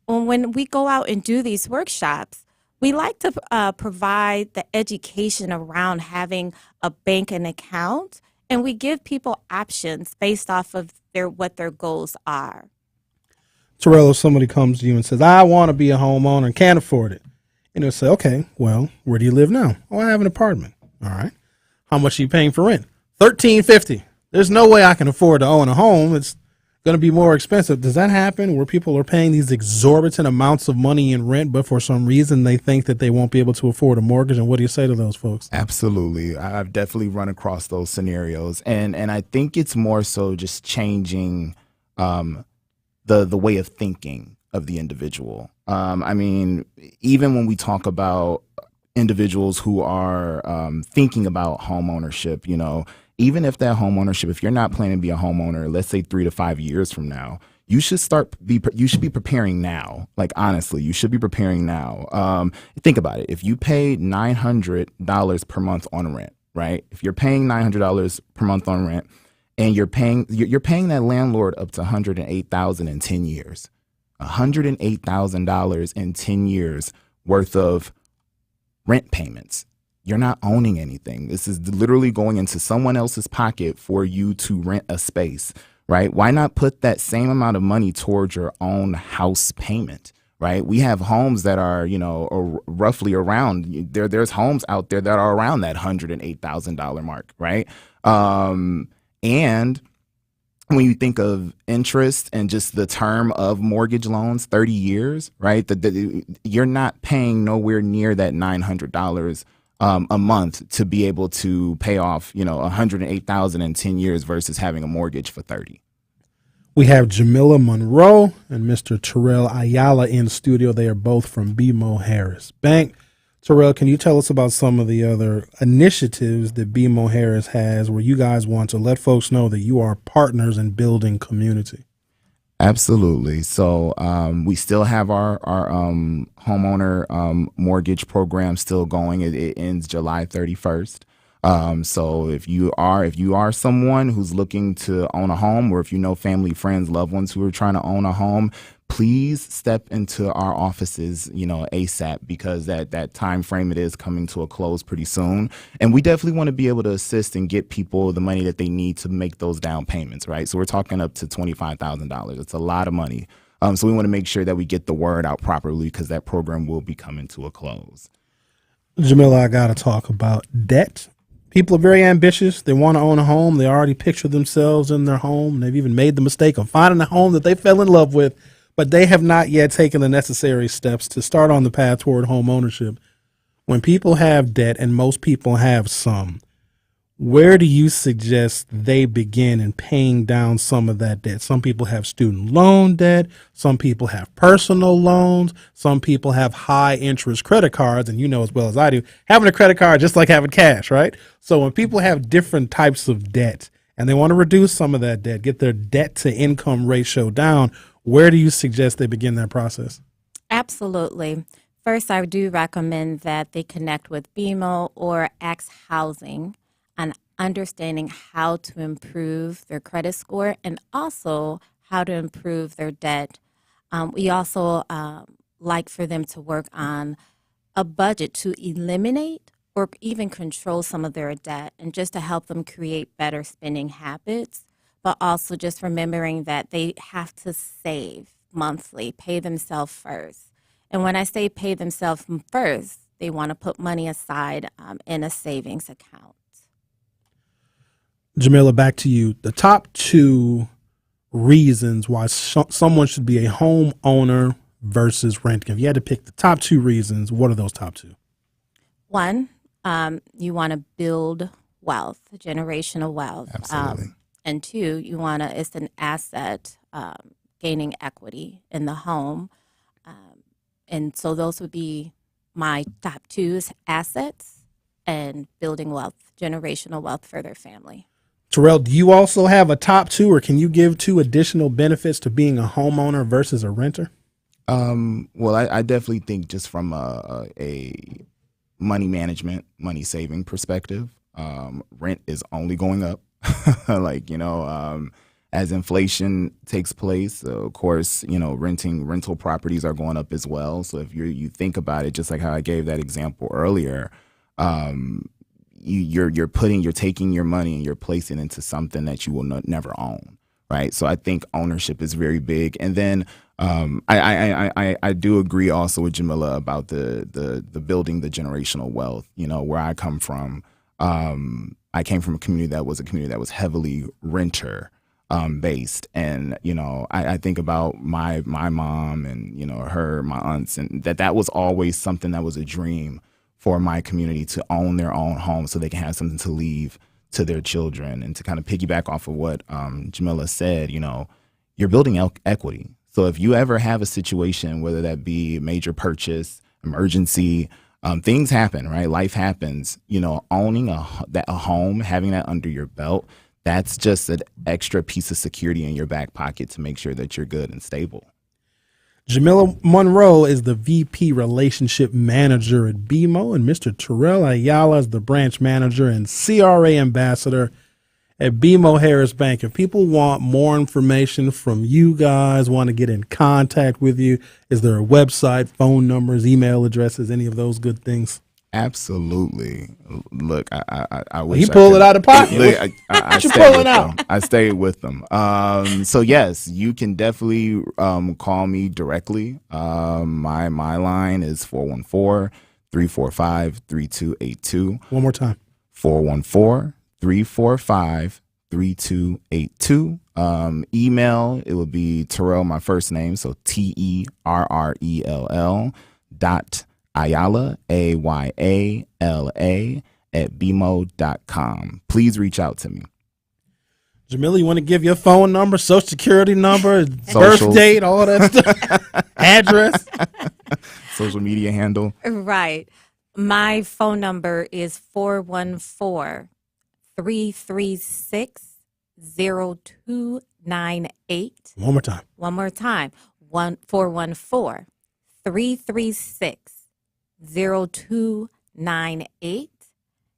when we go out and do these workshops, we like to provide the education around having a banking account, and we give people options based off of what their goals are. Terrell, if somebody comes to you and says, I want to be a homeowner and can't afford it, and they'll say, okay, well, where do you live now? Oh, I have an apartment. All right. How much are you paying for rent? $1,350. There's no way I can afford to own a home. It's going to be more expensive. Does that happen where people are paying these exorbitant amounts of money in rent, but for some reason they think that they won't be able to afford a mortgage? And what do you say to those folks? Absolutely. I've definitely run across those scenarios. And I think it's more so just changing the way of thinking of the individual. I mean, even when we talk about individuals who are thinking about home ownership, you know, even if that home ownership, if you're not planning to be a homeowner, let's say 3 to 5 years from now, you should be preparing now. Like, honestly, you should be preparing now. Think about it. If you pay $900 per month on rent, right? If you're paying $900 per month on rent, and you're paying that landlord up to $108,000 in 10 years, $108,000 in 10 years worth of rent payments. You're not owning anything. This is literally going into someone else's pocket for you to rent a space, right? Why not put that same amount of money towards your own house payment, right? We have homes that are, you know, roughly around, there's homes out there that are around that $108,000 mark, right? And when you think of interest and just the term of mortgage loans, 30 years, right? You're not paying nowhere near that $900 a month to be able to pay off, you know, $108,000 in 10 years versus having a mortgage for 30. We have Jamila Monroe and Mr. Terrell Ayala in studio. They are both from BMO Harris Bank. Terrell, can you tell us about some of the other initiatives that BMO Harris has where you guys want to let folks know that you are partners in building community? Absolutely. So we still have our homeowner mortgage program still going. It ends July 31st. So if you are someone who's looking to own a home, or if you know family, friends, loved ones who are trying to own a home, please step into our offices, you know, ASAP, because that time frame, it is coming to a close pretty soon. And we definitely want to be able to assist and get people the money that they need to make those down payments, right? So we're talking up to $25,000. It's a lot of money. So we want to make sure that we get the word out properly, because that program will be coming to a close. Jamila, I got to talk about debt. People are very ambitious. They want to own a home. They already picture themselves in their home. They've even made the mistake of finding a home that they fell in love with, but they have not yet taken the necessary steps to start on the path toward home ownership. When people have debt, and most people have some, where do you suggest they begin in paying down some of that debt? Some people have student loan debt. Some people have personal loans. Some people have high interest credit cards. And you know as well as I do, having a credit card just like having cash, right? So when people have different types of debt and they want to reduce some of that debt, get their debt to income ratio down, where do you suggest they begin that process? Absolutely. First, I do recommend that they connect with BMO or Axe Housing on understanding how to improve their credit score and also how to improve their debt. We also like for them to work on a budget to eliminate or even control some of their debt, and just to help them create better spending habits, but also just remembering that they have to save monthly, pay themselves first. And when I say pay themselves first, they want to put money aside in a savings account. Jamila, back to you. The top 2 reasons why someone should be a homeowner versus renting. If you had to pick the top 2 reasons, what are those top 2? 1, you want to build wealth, generational wealth. Absolutely. And 2, you want to, it's an asset, gaining equity in the home. And so those would be my top 2 assets and building wealth, generational wealth for their family. Terrell, do you also have a top 2, or can you give 2 additional benefits to being a homeowner versus a renter? Well, I definitely think just from a money management, money saving perspective, rent is only going up. Like, you know, as inflation takes place, of course, you know, rental properties are going up as well. So if you think about it, just like how I gave that example earlier, you're taking your money and you're placing it into something that you will never own, right? So I think ownership is very big. And then I do agree also with Jamila about the building the generational wealth. You know, where I come from, I came from a community that was heavily renter based, and you know, I think about my mom and, you know, my aunts, and that was always something that was a dream for my community, to own their own home so they can have something to leave to their children. And to kind of piggyback off of what Jamila said, you know, you're building equity. So if you ever have a situation, whether that be major purchase, emergency, things happen, right? Life happens. Owning a home, having that under your belt, that's just an extra piece of security in your back pocket to make sure that you're good and stable. Jamila Monroe is the VP Relationship Manager at BMO, and Mr. Terrell Ayala is the Branch Manager and CRA Ambassador at BMO Harris Bank. If people want more information from you guys, want to get in contact with you, is there a website, phone numbers, email addresses, any of those good things? Absolutely. Look, I wish he pulled it out of pocket. I you pulling out? I stayed with them. So yes, you can definitely call me directly. My line is 414-345-3282. One more time. 414-345-3282. Email, it would be Terrell, my first name, so TERRELL Ayala, AYALA @bmo.com. Please reach out to me. Jamila, you want to give your phone number, social security number, birth date, all that stuff, address, social media handle? Right. My phone number is 414-336-0298. One more time. 414-336-0298.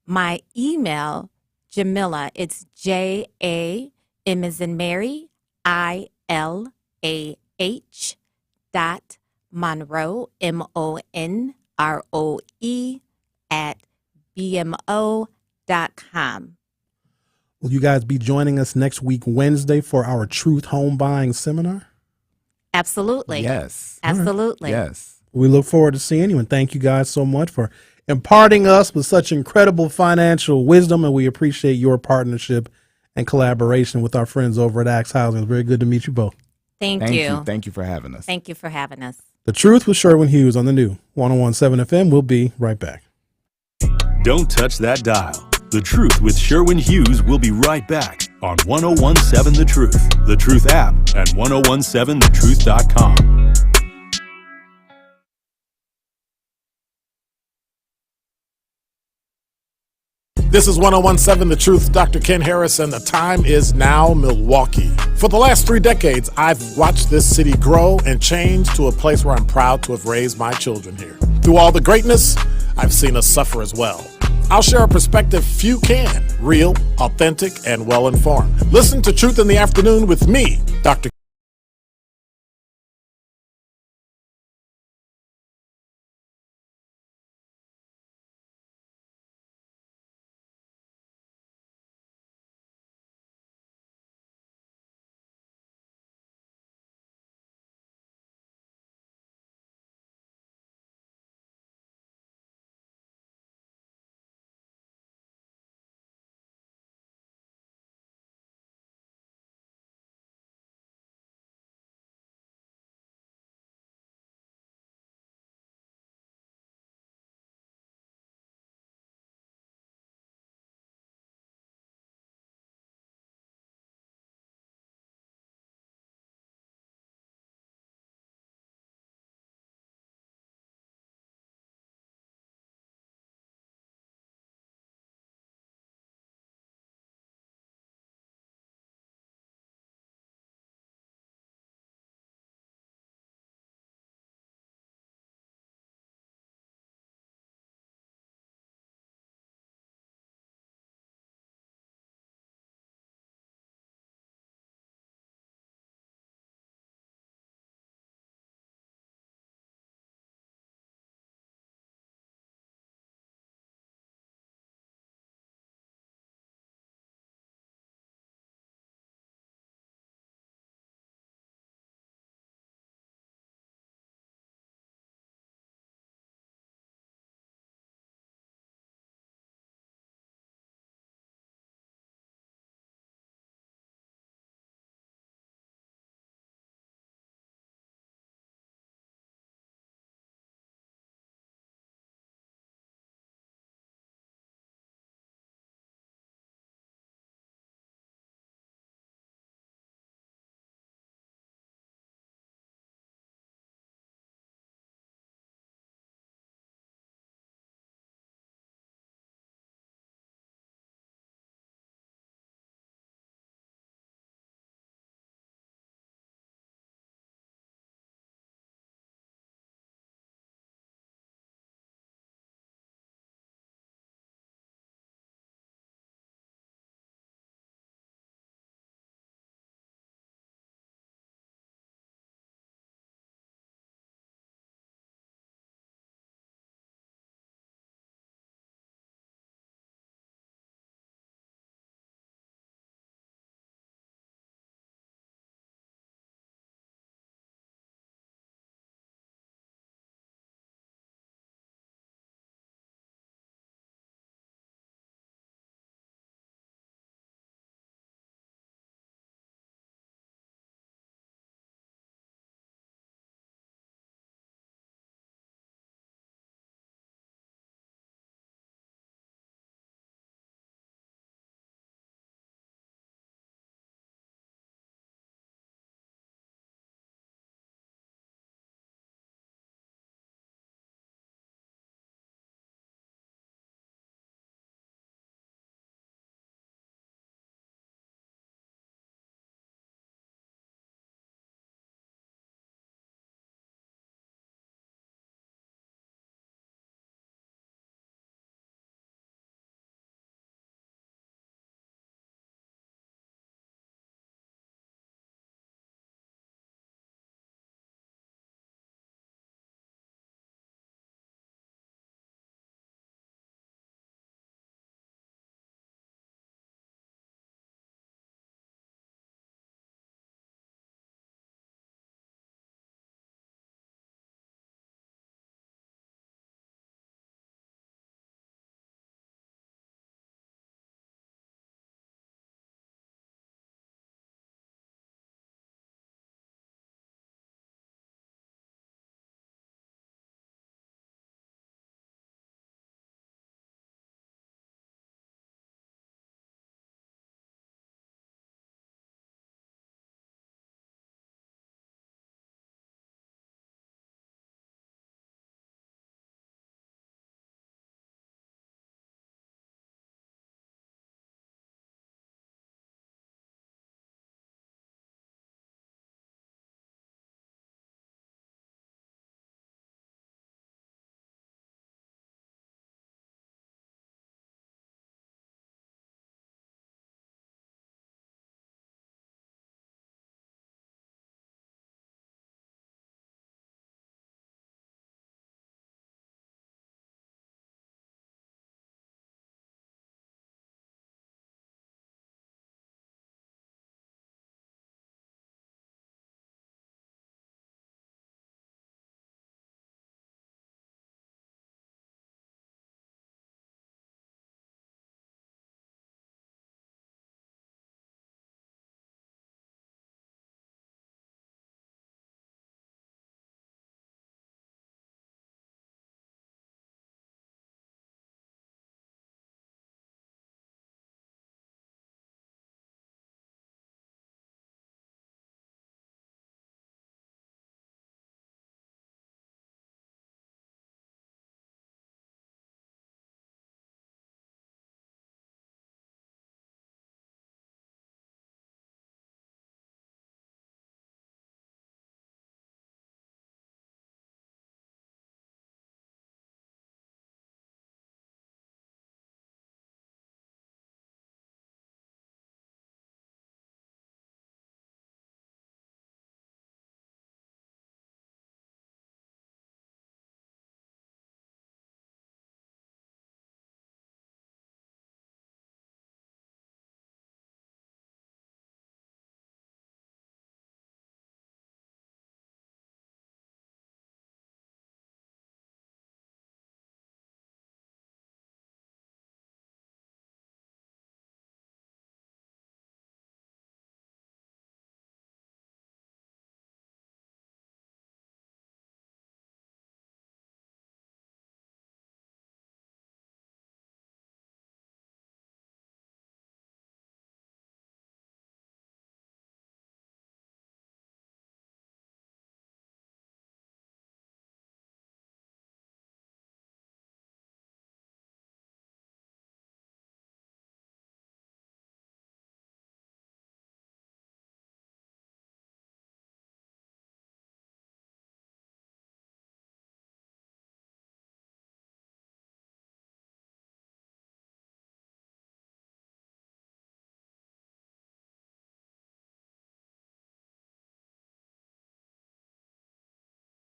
My email, Jamila, it's JA, M as in Mary, ILAH .Monroe, MONROE @BMO.com. Will you guys be joining us next week, Wednesday, for our Truth Home Buying Seminar? Absolutely. Yes. Absolutely. Yes. We look forward to seeing you, and thank you guys so much for imparting us with such incredible financial wisdom, and we appreciate your partnership and collaboration with our friends over at Axe Housing. It's very good to meet you both. Thank you. Thank you for having us. Thank you for having us. The Truth with Sherwin Hughes on the new 101.7 FM. We'll be right back. Don't touch that dial. The Truth with Sherwin Hughes will be right back on 101.7 The Truth, The Truth app, and 1017thetruth.com. This is 1017 The Truth, Dr. Ken Harris, and the time is now Milwaukee. For the last 3 decades, I've watched this city grow and change to a place where I'm proud to have raised my children here. Through all the greatness, I've seen us suffer as well. I'll share a perspective few can, real, authentic, and well-informed. Listen to Truth in the Afternoon with me, Dr.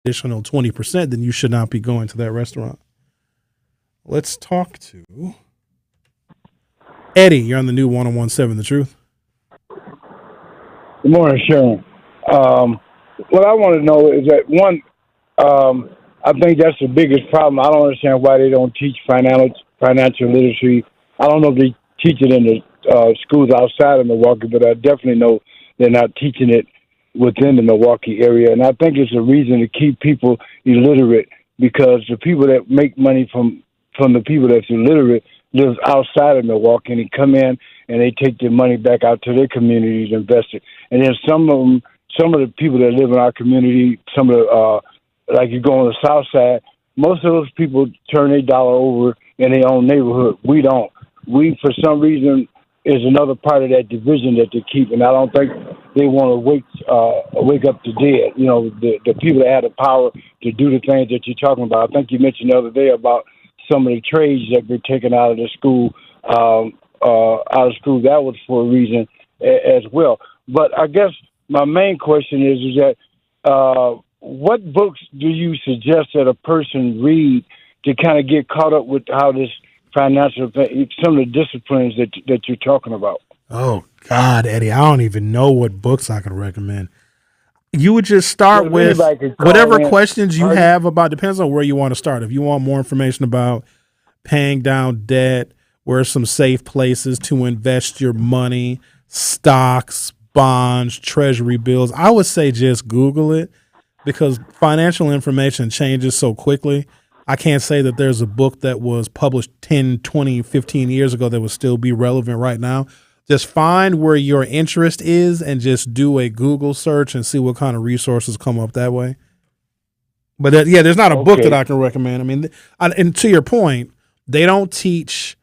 additional 20%, then you should not be going to that restaurant. Let's talk to Eddie. You're on the new 101.7 The Truth. Good morning, Sharon. What I want to know is that, one, I think that's the biggest problem. I don't understand why they don't teach financial literacy. I don't know if they teach it in the schools outside of Milwaukee, but I definitely know they're not teaching it within the Milwaukee area. And I think it's a reason to keep people illiterate, because the people that make money from the people that's illiterate lives outside of Milwaukee, and they come in and they take their money back out to their communities, invest it. And then some of the people that live in our community, some of the, like you go on the south side, most of those people turn their dollar over in their own neighborhood. We don't. We, for some reason, is another part of that division that they keep, and I don't think they want to wake up the dead. You know, the people that have the power to do the things that you're talking about. I think you mentioned the other day about some of the trades that were taken out of the school, That was for a reason as well. But I guess my main question is that what books do you suggest that a person read to kind of get caught up with how this financial, some of the disciplines that you're talking about? Oh, God, Eddie, I don't even know what books I could recommend. You would just start with whatever questions you have about, depends on where you want to start. If you want more information about paying down debt, where are some safe places to invest your money, stocks, bonds, treasury bills, I would say just Google it, because financial information changes so quickly. I can't say that there's a book that was published 10, 20, 15 years ago that would still be relevant right now. Just find where your interest is and just do a Google search and see what kind of resources come up that way. But there's not a book that I can recommend. I mean, and to your point, they don't teach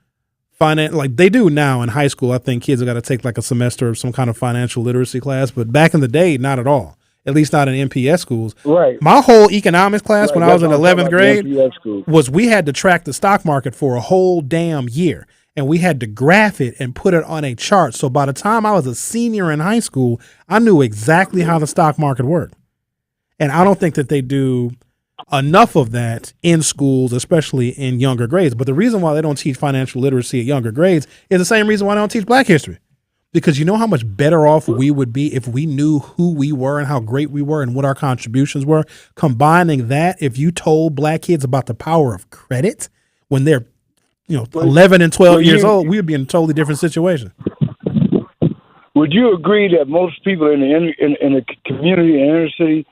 finance like they do now in high school. I think kids have got to take like a semester of some kind of financial literacy class, but back in the day, not at all. At least not in MPS schools. Right. My whole economics class when I was in 11th grade was we had to track the stock market for a whole damn year. And we had to graph it and put it on a chart. So by the time I was a senior in high school, I knew exactly how the stock market worked. And I don't think that they do enough of that in schools, especially in younger grades. But the reason why they don't teach financial literacy at younger grades is the same reason why they don't teach Black history. Because you know how much better off we would be if we knew who we were and how great we were and what our contributions were. Combining that, if you told Black kids about the power of credit when they're 11 and 12 years old, we would be in a totally different situation. Would you agree that most people in the community and inner city,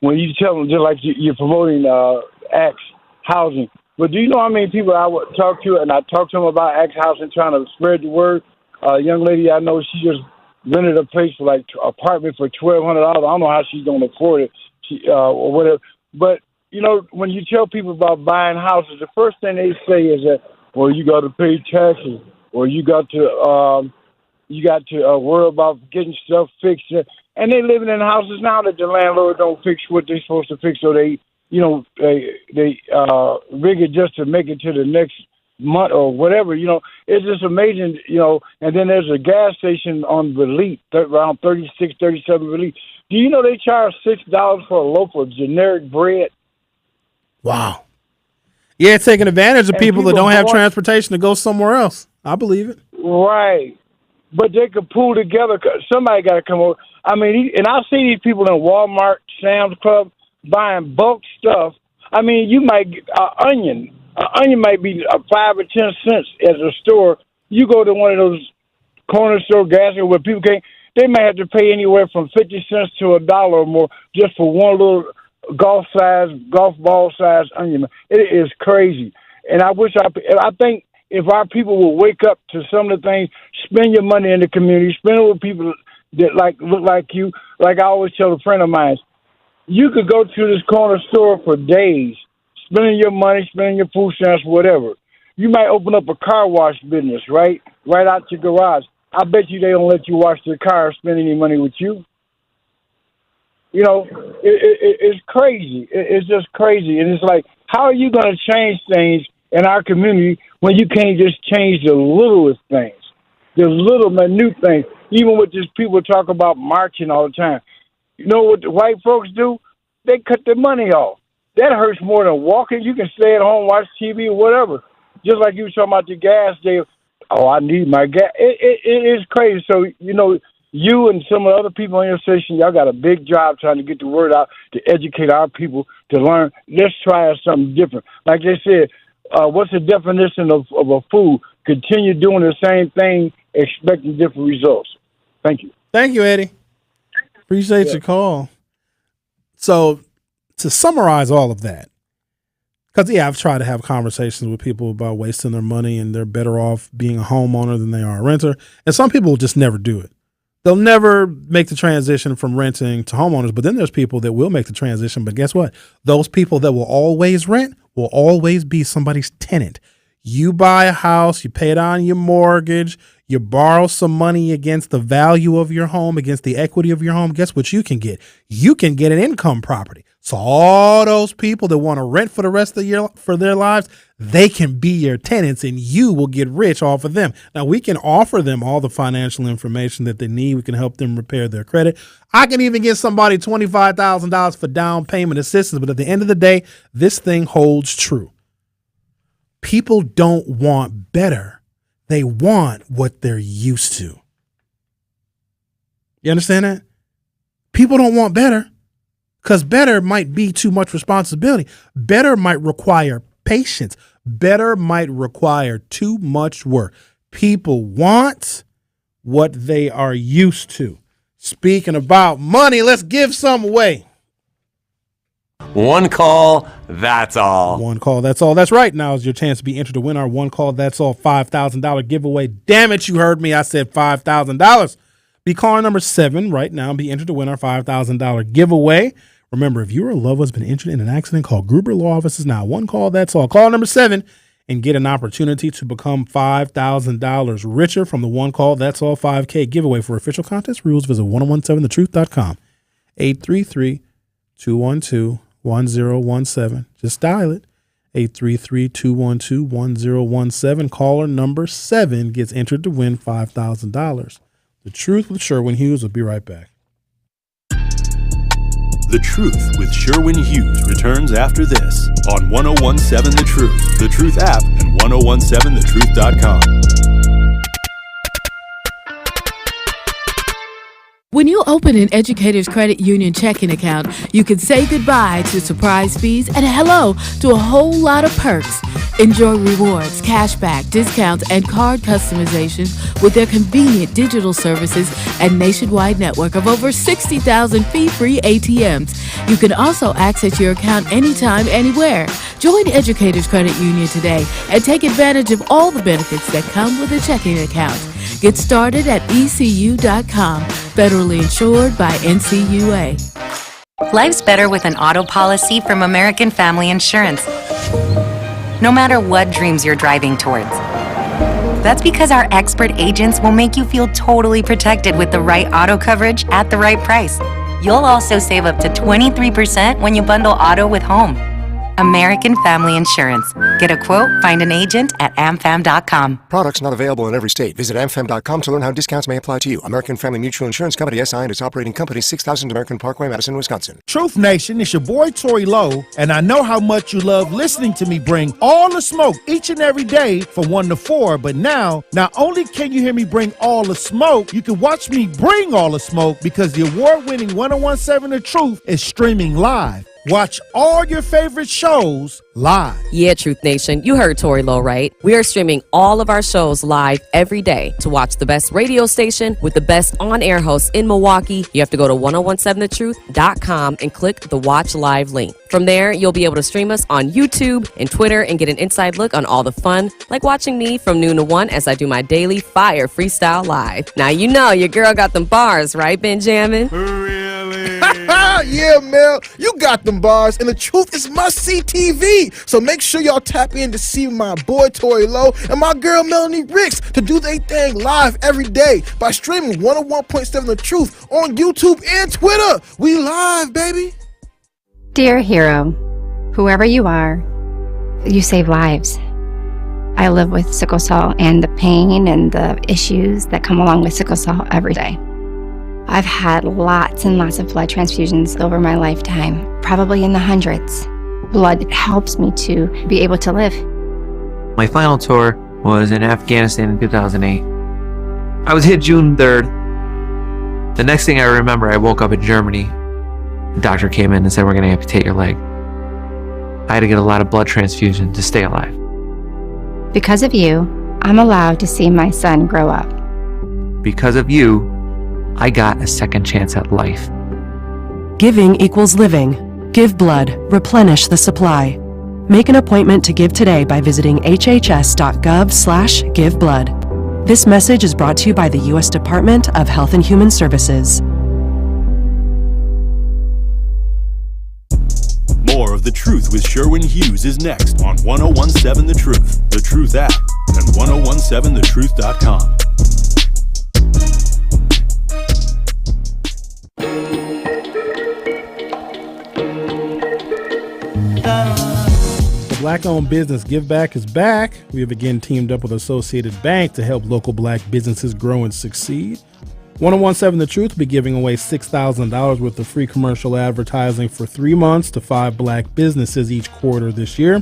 when you tell them, just like you're promoting Axe Housing, but do you know how many people I would talk to, and I talk to them about Axe Housing, trying to spread the word? A young lady I know, she just rented a place for apartment for $1,200. I don't know how she's going to afford it, or whatever. But when you tell people about buying houses, the first thing they say is that, well, you got to pay taxes, or you got to worry about getting stuff fixed. And they living in houses now that the landlord don't fix what they're supposed to fix, so they rig it just to make it to the next month or whatever. It's just amazing. And then there's a gas station on Relief, around 36, 37 Relief. Do you know they charge $6 for a loaf of generic bread? Wow. Yeah, taking advantage of people that don't have transportation to go somewhere else. I believe it. Right. But they could pull together. Somebody got to come over. I mean, and I see these people in Walmart, Sam's Club, buying bulk stuff. I mean, you might get an onion. An onion might be 5 or 10 cents at a store. You go to one of those corner store gas stations where people can't, they might have to pay anywhere from 50 cents to $1 or more just for one little golf ball size onion. It is crazy. And I think if our people will wake up to some of the things, spend your money in the community, spend it with people that look like you. Like I always tell a friend of mine, you could go to this corner store for days, spending your money, spending your food stamps, whatever. You might open up a car wash business, right out your garage. I bet you they don't let you wash their car or spend any money with you. It's crazy. It's just crazy. And it's like, how are you going to change things in our community when you can't just change the littlest things, the little minute things? Even with just people talk about marching all the time. You know what the white folks do? they cut their money off. That hurts more than walking. You can stay at home, watch TV or whatever. Just like you were talking about your gas, Dave. Oh, I need my gas. It is crazy. So, you know, you and some of the other people on your station, y'all got a big job trying to get the word out to educate our people to learn. Let's try something different. Like they said, what's the definition of a fool? Continue doing the same thing, expecting different results. Thank you. Thank you, Eddie. Appreciate your call. So to summarize all of that, because, I've tried to have conversations with people about wasting their money and they're better off being a homeowner than they are a renter. And some people will just never do it. They'll never make the transition from renting to homeowners. But then there's people that will make the transition. But guess what? Those people that will always rent will always be somebody's tenant. You buy a house, you pay down your mortgage, you borrow some money against the value of your home, against the equity of your home. Guess what you can get? You can get an income property. So all those people that want to rent for the rest of the year for their lives, they can be your tenants and you will get rich off of them. Now, we can offer them all the financial information that they need. We can help them repair their credit. I can even get somebody $25,000 for down payment assistance. But at the end of the day, this thing holds true. People don't want better. They want what they're used to. You understand that? People don't want better because better might be too much responsibility. Better might require patience. Better might require too much work. People want what they are used to. Speaking about money, let's give some away. One call, that's all. One call, that's all. That's right. Now is your chance to be entered to win our One Call, That's All $5,000 giveaway. Damn it, you heard me. I said $5,000. Be caller number 7 right now and be entered to win our $5,000 giveaway. Remember, if you or a loved one's been injured in an accident, call Gruber Law Offices now. One call, that's all. Call number 7 and get an opportunity to become $5,000 richer from the One Call, That's All 5K giveaway. For official contest rules, visit 1017thetruth.com. 833-212-1017. Just dial it. 833-212-1017. Caller number 7 gets entered to win $5,000. The Truth with Sherwin Hughes. Will be right back. The Truth with Sherwin Hughes returns after this on 1017 The Truth, The Truth app, and 1017thetruth.com. When you open an Educators Credit Union checking account, you can say goodbye to surprise fees and hello to a whole lot of perks. Enjoy rewards, cashback, discounts, and card customizations with their convenient digital services and nationwide network of over 60,000 fee-free ATMs. You can also access your account anytime, anywhere. Join Educators Credit Union today and take advantage of all the benefits that come with a checking account. Get started at ECU.com. Federally insured by NCUA. Life's better with an auto policy from American Family Insurance. No matter what dreams you're driving towards. That's because our expert agents will make you feel totally protected with the right auto coverage at the right price. You'll also save up to 23% when you bundle auto with home. American Family Insurance. Get a quote, find an agent at amfam.com. Products not available in every state. Visit amfam.com to learn how discounts may apply to you. American Family Mutual Insurance Company, SI, and its operating company, 6000 American Parkway, Madison, Wisconsin. Truth Nation, it's your boy Tory Lowe, and I know how much you love listening to me bring all the smoke each and every day from 1 to 4. But now, not only can you hear me bring all the smoke, you can watch me bring all the smoke because the award-winning 1017 The Truth is streaming live. Watch all your favorite shows live. Yeah, Truth Nation, you heard Tory Lowe, right? We are streaming all of our shows live every day. To watch the best radio station with the best on-air hosts in Milwaukee, you have to go to 1017thetruth.com and click the Watch Live link. From there, you'll be able to stream us on YouTube and Twitter and get an inside look on all the fun, like watching me from noon to 1 as I do my daily Fire Freestyle Live. Now, you know your girl got them bars, right, Benjamin? Yeah, Mel, you got them bars, and the truth is must-see TV. So make sure y'all tap in to see my boy Tory Lowe and my girl Melanie Ricks to do their thing live every day by streaming 101.7 The Truth on YouTube and Twitter. We live, baby. Dear hero, whoever you are, you save lives. I live with sickle cell and the pain and the issues that come along with sickle cell every day. I've had lots and lots of blood transfusions over my lifetime, probably in the hundreds. Blood helps me to be able to live. My final tour was in Afghanistan in 2008. I was hit June 3rd. The next thing I remember, I woke up in Germany. The doctor came in and said, we're going to amputate your leg. I had to get a lot of blood transfusion to stay alive. Because of you, I'm allowed to see my son grow up. Because of you, I got a second chance at life. Giving equals living. Give blood. Replenish the supply. Make an appointment to give today by visiting hhs.gov/giveblood. This message is brought to you by the U.S. Department of Health and Human Services. More of The Truth with Sherwin Hughes is next on 1017 The Truth, The Truth app, and 1017thetruth.com. The Black-owned business Give Back is back. We have again teamed up with Associated Bank to help local Black businesses grow and succeed. 1017 The Truth will be giving away $6,000 worth of free commercial advertising for 3 months to 5 Black businesses each quarter this year.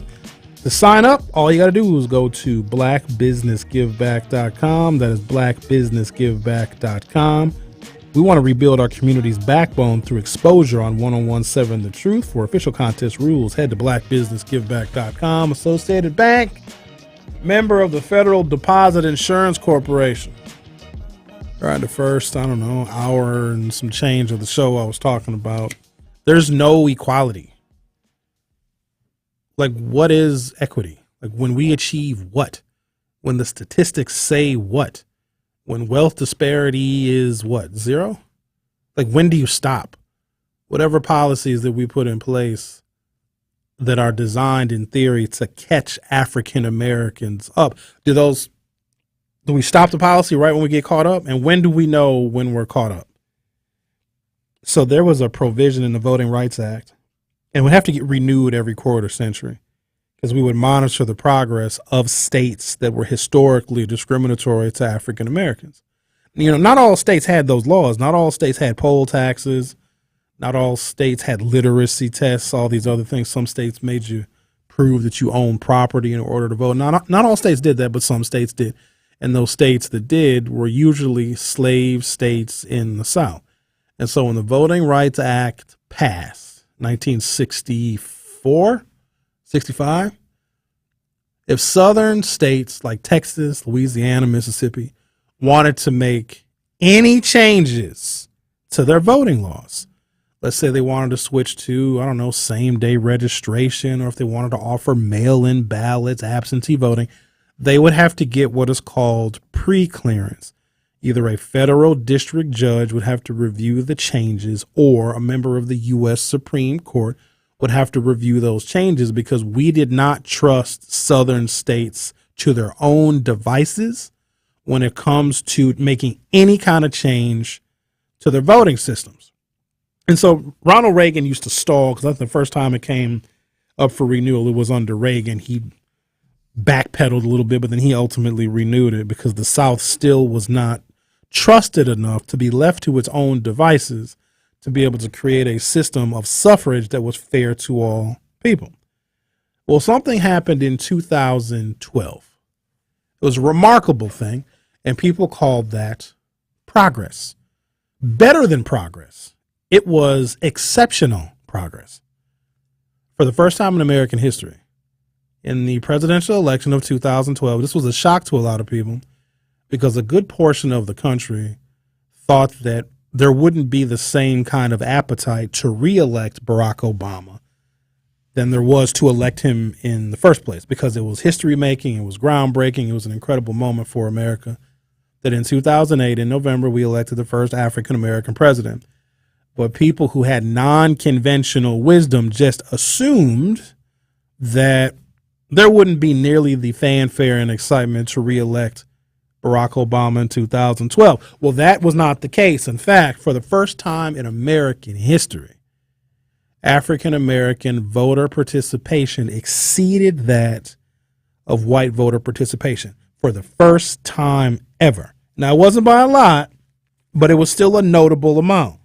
To sign up, all you got to do is go to blackbusinessgiveback.com. That is blackbusinessgiveback.com. We want to rebuild our community's backbone through exposure on 1017 The Truth. For official contest rules, head to blackbusinessgiveback.com. Associated Bank, member of the Federal Deposit Insurance Corporation. Right, the first, hour and some change of the show I was talking about. There's no equality. Like, what is equity? Like, when we achieve what? When the statistics say what? When wealth disparity is what? 0? Like, when do you stop? Whatever policies that we put in place that are designed in theory to catch African Americans up, do we stop the policy right when we get caught up? And when do we know when we're caught up? So there was a provision in the Voting Rights Act, and it would have to get renewed every quarter century, because we would monitor the progress of states that were historically discriminatory to African Americans. Not all states had those laws. Not all states had poll taxes. Not all states had literacy tests, all these other things. Some states made you prove that you own property in order to vote. Not all states did that, but some states did. And those states that did were usually slave states in the South. And so when the Voting Rights Act passed, 1964, 65, if Southern states like Texas, Louisiana, Mississippi wanted to make any changes to their voting laws, let's say they wanted to switch to, same-day registration, or if they wanted to offer mail-in ballots, absentee voting, they would have to get what is called pre-clearance. Either a federal district judge would have to review the changes, or a member of the U.S. Supreme Court would have to review those changes, because we did not trust Southern states to their own devices when it comes to making any kind of change to their voting systems. And so Ronald Reagan used to stall, because that's the first time it came up for renewal. It was under Reagan. He backpedaled a little bit, but then he ultimately renewed it because the South still was not trusted enough to be left to its own devices to be able to create a system of suffrage that was fair to all people. Well, something happened in 2012. It was a remarkable thing, and people called that progress. Better than progress. It was exceptional progress. For the first time in American history, in the presidential election of 2012, this was a shock to a lot of people, because a good portion of the country thought that there wouldn't be the same kind of appetite to reelect Barack Obama than there was to elect him in the first place, because it was history making, it was groundbreaking, it was an incredible moment for America that in 2008, in November, we elected the first African American president. But people who had non-conventional wisdom just assumed that there wouldn't be nearly the fanfare and excitement to reelect Barack Obama in 2012. Well, that was not the case. In fact, for the first time in American history, African American voter participation exceeded that of white voter participation for the first time ever. Now, it wasn't by a lot, but it was still a notable amount.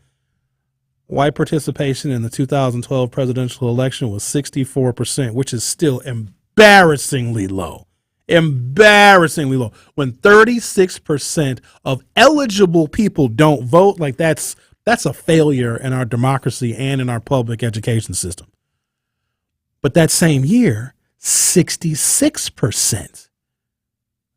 White participation in the 2012 presidential election was 64%, which is still embarrassingly low. Embarrassingly low. When 36% of eligible people don't vote, like that's a failure in our democracy and in our public education system. But that same year, 66%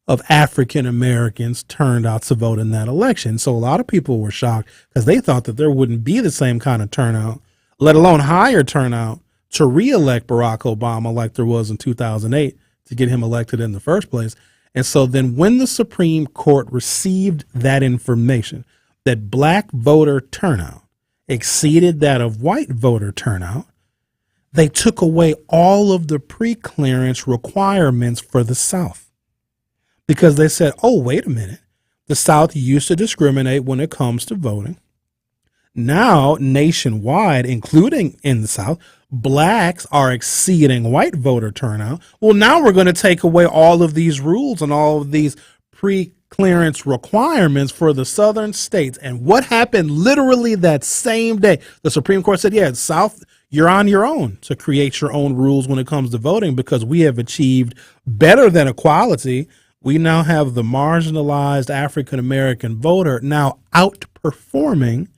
of African Americans turned out to vote in that election. So a lot of people were shocked because they thought that there wouldn't be the same kind of turnout, let alone higher turnout, to reelect Barack Obama like there was in 2008 to get him elected in the first place. And so then when the Supreme Court received that information, that black voter turnout exceeded that of white voter turnout, they took away all of the pre-clearance requirements for the South. Because they said, oh, wait a minute, the South used to discriminate when it comes to voting. Now, nationwide, including in the South, blacks are exceeding white voter turnout. Well, now we're going to take away all of these rules and all of these pre-clearance requirements for the southern states. And what happened literally that same day? The Supreme Court said, yeah, South, you're on your own to create your own rules when it comes to voting because we have achieved better than equality. We now have the marginalized African-American voter now outperforming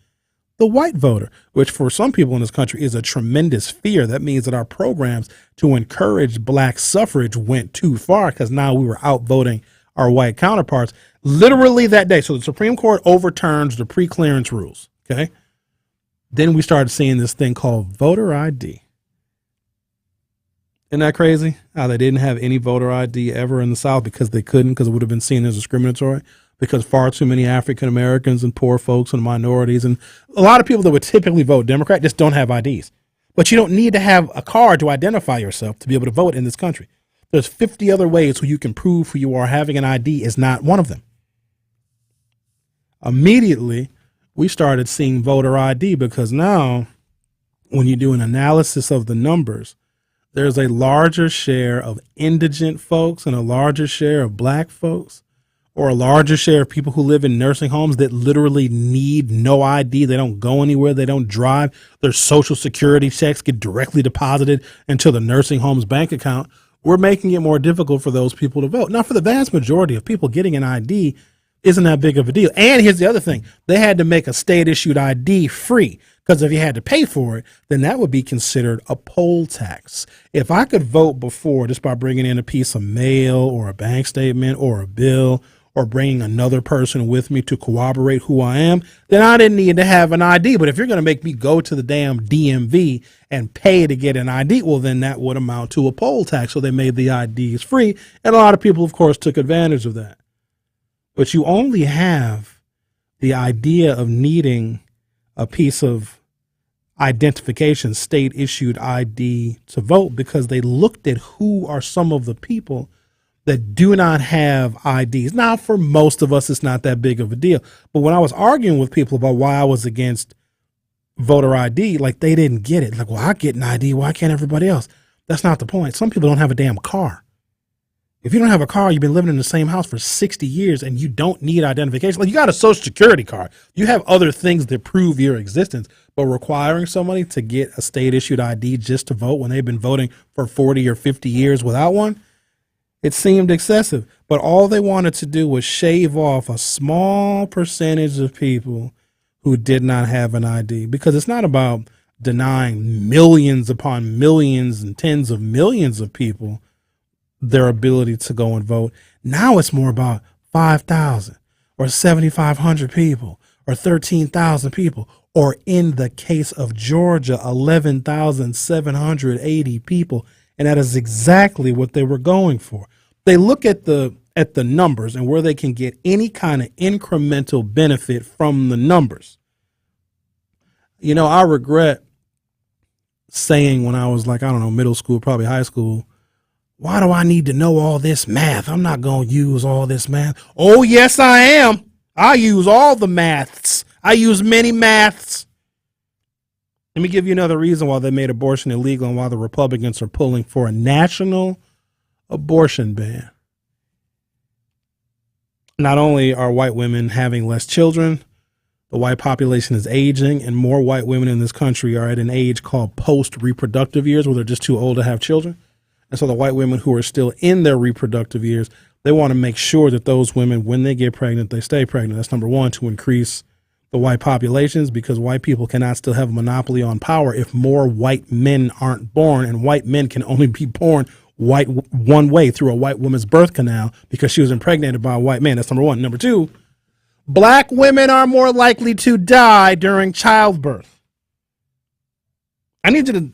the white voter, which for some people in this country is a tremendous fear. That means that our programs to encourage black suffrage went too far because now we were outvoting our white counterparts literally that day. So the Supreme Court overturns the pre-clearance rules, okay? Then we started seeing this thing called voter ID. Isn't that crazy? How they didn't have any voter ID ever in the South because they couldn't, because it would have been seen as discriminatory, because far too many African Americans and poor folks and minorities and a lot of people that would typically vote Democrat just don't have IDs. But you don't need to have a card to identify yourself to be able to vote in this country. There's 50 other ways where you can prove who you are. Having an ID is not one of them. Immediately, we started seeing voter ID because now when you do an analysis of the numbers, there's a larger share of indigent folks and a larger share of black folks, or a larger share of people who live in nursing homes that literally need no ID. They don't go anywhere. They don't drive. Their Social Security checks get directly deposited into the nursing home's bank account. We're making it more difficult for those people to vote. Now, for the vast majority of people, getting an ID isn't that big of a deal. And here's the other thing. They had to make a state-issued ID free, because if you had to pay for it, then that would be considered a poll tax. If I could vote before just by bringing in a piece of mail or a bank statement or a bill or bringing another person with me to corroborate who I am, then I didn't need to have an ID. But if you're going to make me go to the damn DMV and pay to get an ID, well, then that would amount to a poll tax. So they made the IDs free. And a lot of people, of course, took advantage of that. But you only have the idea of needing a piece of identification, state-issued ID to vote, because they looked at who are some of the people that do not have IDs. Now, for most of us, it's not that big of a deal. But when I was arguing with people about why I was against voter ID, like, they didn't get it. Like, well, I get an ID. Why can't everybody else? That's not the point. Some people don't have a damn car. If you don't have a car, you've been living in the same house for 60 years and you don't need identification. Like, you got a Social Security card. You have other things that prove your existence, but requiring somebody to get a state-issued ID just to vote when they've been voting for 40 or 50 years without one, it seemed excessive. But all they wanted to do was shave off a small percentage of people who did not have an ID, because it's not about denying millions upon millions and tens of millions of people their ability to go and vote. Now it's more about 5,000 or 7,500 people or 13,000 people, or in the case of Georgia, 11,780 people. And that is exactly what they were going for. They look at the numbers and where they can get any kind of incremental benefit from the numbers. You know, I regret saying when I was like, I don't know, middle school, probably high school, why do I need to know all this math? I'm not going to use all this math. Oh, yes, I am. I use all the maths. I use many maths. Let me give you another reason why they made abortion illegal and why the Republicans are pulling for a national abortion ban. Not only are white women having less children, The white population is aging, and more white women in this country are at an age called post-reproductive years, where they're just too old to have children. And so the white women who are still in their reproductive years, they want to make sure that those women, when they get pregnant, they stay pregnant. That's number one, to increase the white populations, because white people cannot still have a monopoly on power if more white men aren't born, and white men can only be born white one way, through a white woman's birth canal, because she was impregnated by a white man. That's number one. Number two, black women are more likely to die during childbirth. I need you to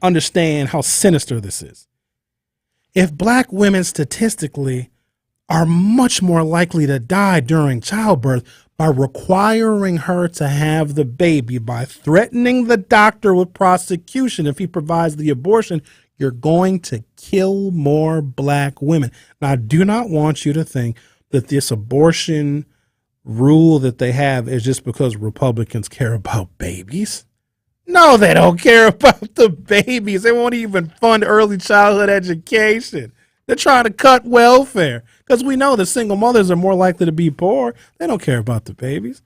understand how sinister this is. If black women statistically are much more likely to die during childbirth, by requiring her to have the baby, by threatening the doctor with prosecution if he provides the abortion, you're going to kill more black women. Now, I do not want you to think that this abortion rule that they have is just because Republicans care about babies. No, they don't care about the babies. They won't even fund early childhood education. They're trying to cut welfare, because we know that single mothers are more likely to be poor. They don't care about the babies.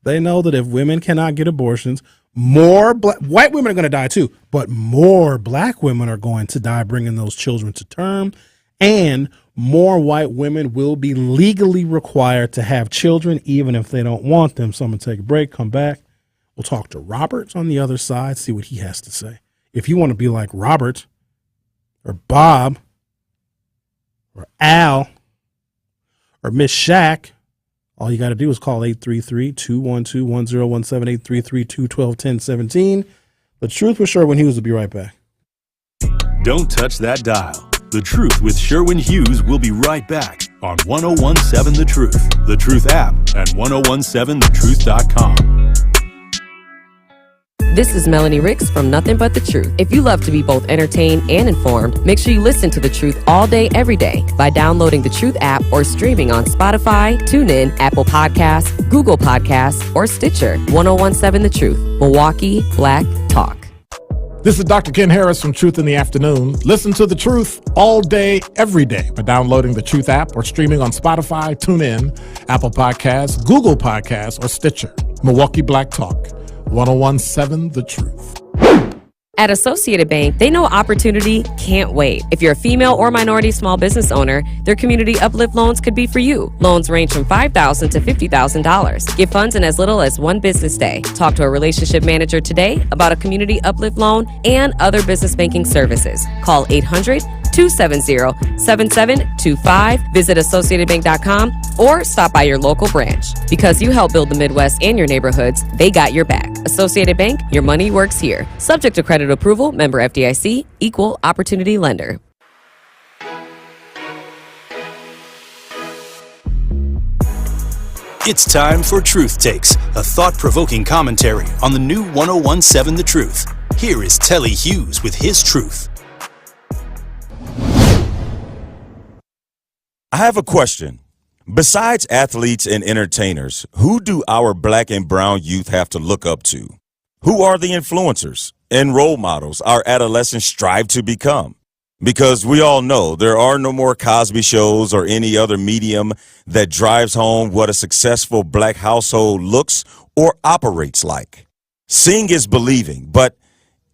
They know that if women cannot get abortions, more white women are going to die too, but more black women are going to die bringing those children to term, and more white women will be legally required to have children even if they don't want them. So I'm going to take a break, come back. We'll talk to Robert on the other side, see what he has to say. If you want to be like Robert or Bob or Al or Miss Shaq, all you got to do is call 833-212-1017, 833-212-1017. The Truth with Sherwin Hughes will be right back. Don't touch that dial. The Truth with Sherwin Hughes will be right back on 1017 The Truth, The Truth app, and 1017thetruth.com. This is Melanie Ricks from Nothing But the Truth. If you love to be both entertained and informed, make sure you listen to The Truth all day, every day by downloading the Truth app or streaming on Spotify, TuneIn, Apple Podcasts, Google Podcasts, or Stitcher. 1017 The Truth, Milwaukee Black Talk. This is Dr. Ken Harris from Truth in the Afternoon. Listen to The Truth all day, every day by downloading the Truth app or streaming on Spotify, TuneIn, Apple Podcasts, Google Podcasts, or Stitcher. Milwaukee Black Talk. 1017 The Truth. At Associated Bank, they know opportunity can't wait. If you're a female or minority small business owner, their Community Uplift loans could be for you. Loans range from $5,000 to $50,000. Get funds in as little as one business day. Talk to a relationship manager today about a Community Uplift loan and other business banking services. Call 800-270-7725. Visit AssociatedBank.com or stop by your local branch. Because you help build the Midwest and your neighborhoods, they got your back. Associated Bank, your money works here. Subject to credit approval, member FDIC, equal opportunity lender. It's time for Truth Takes, a thought-provoking commentary on the new 1017 The Truth. Here is Telly Hughes with his truth. I have a question. Besides athletes and entertainers, who do our black and brown youth have to look up to? Who are the influencers and role models our adolescents strive to become? Because we all know there are no more Cosby shows or any other medium that drives home what a successful black household looks or operates like. Seeing is believing, but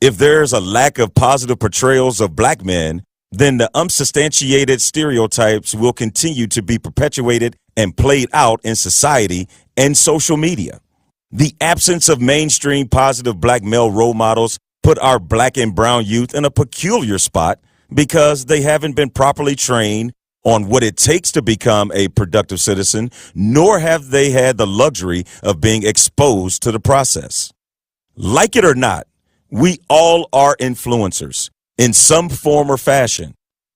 if there's a lack of positive portrayals of black men, then the unsubstantiated stereotypes will continue to be perpetuated and played out in society and social media. The absence of mainstream positive black male role models put our black and brown youth in a peculiar spot because they haven't been properly trained on what it takes to become a productive citizen, nor have they had the luxury of being exposed to the process. Like it or not, we all are influencers in some form or fashion,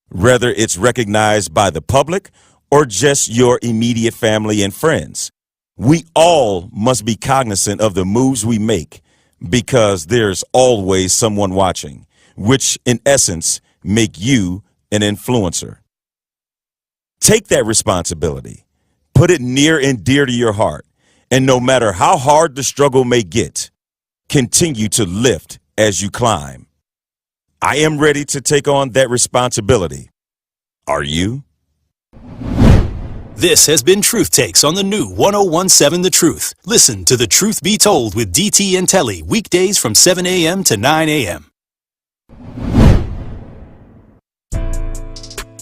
whether it's recognized by the public or just your immediate family and friends. We all must be cognizant of the moves we make because there's always someone watching, which in essence make you an influencer. Take that responsibility, put it near and dear to your heart, and no matter how hard the struggle may get, continue to lift as you climb. I am ready to take on that responsibility. Are you? This has been Truth Takes on the new 1017 The Truth. Listen to The Truth Be Told with DT and Telly weekdays from 7 a.m. to 9 a.m.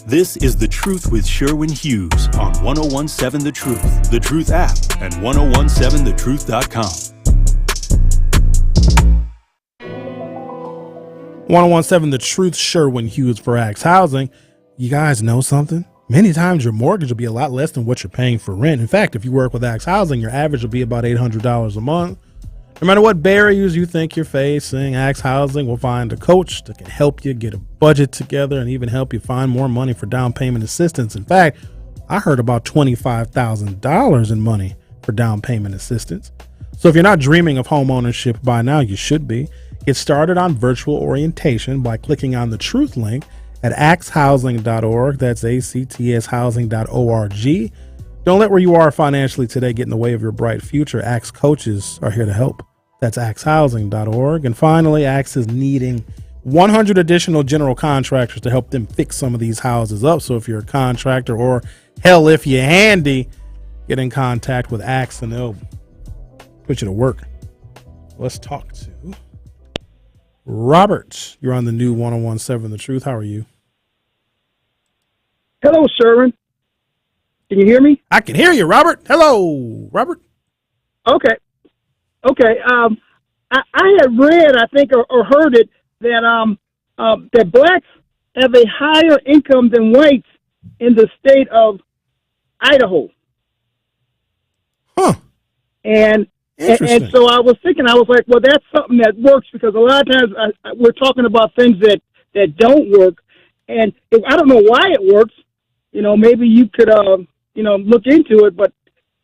This is The Truth with Sherwin Hughes on 1017 The Truth, The Truth app, and 1017thetruth.com. 1017 The Truth, Sherwin Hughes for Axe Housing. You guys know something? Many times your mortgage will be a lot less than what you're paying for rent. In fact, if you work with Axe Housing, your average will be about $800 a month. No matter what barriers you think you're facing, Axe Housing will find a coach that can help you get a budget together and even help you find more money for down payment assistance. In fact, I heard about $25,000 in money for down payment assistance. So if you're not dreaming of home ownership by now, you should be. Get started on virtual orientation by clicking on the Truth link at axhousing.org. That's ACTShousing.org. Don't let where you are financially today get in the way of your bright future. Axe coaches are here to help. That's axhousing.org. And finally, Axe is needing 100 additional general contractors to help them fix some of these houses up. So if you're a contractor, or hell, if you're handy, get in contact with Axe and they'll put you to work. Let's talk to Robert. You're on the new 1017 The Truth. How are you? Hello, Sherwin. Can you hear me? I can hear you, Robert. Hello, Robert. Okay. I had read, I think, or heard it that that blacks have a higher income than whites in the state of Idaho. Huh. And so I was thinking, I was like, well, that's something that works, because a lot of times we're talking about things that don't work, and I don't know why it works. You know, maybe you could look into it, but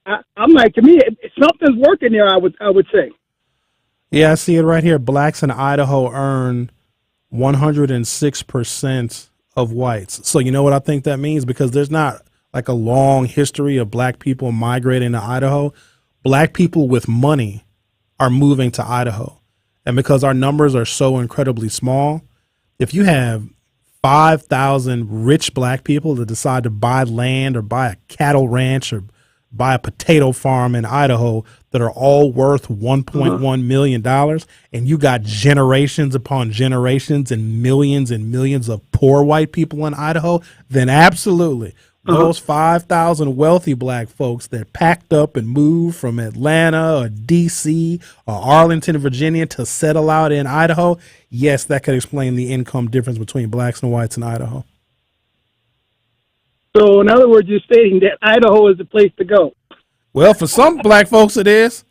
I'm like, to me, something's working there. I would say. Yeah, I see it right here. Blacks in Idaho earn 106% of whites. So you know what I think that means? Because there's not like a long history of black people migrating to Idaho. Black people with money are moving to Idaho. And because our numbers are so incredibly small, if you have 5,000 rich black people that decide to buy land or buy a cattle ranch or buy a potato farm in Idaho that are all worth $1.1 million, and you got generations upon generations and millions of poor white people in Idaho, then absolutely. Those 5,000 wealthy black folks that packed up and moved from Atlanta or D.C. or Arlington, Virginia to settle out in Idaho, yes, that could explain the income difference between blacks and whites in Idaho. So, in other words, you're stating that Idaho is the place to go. Well, for some black folks, it is.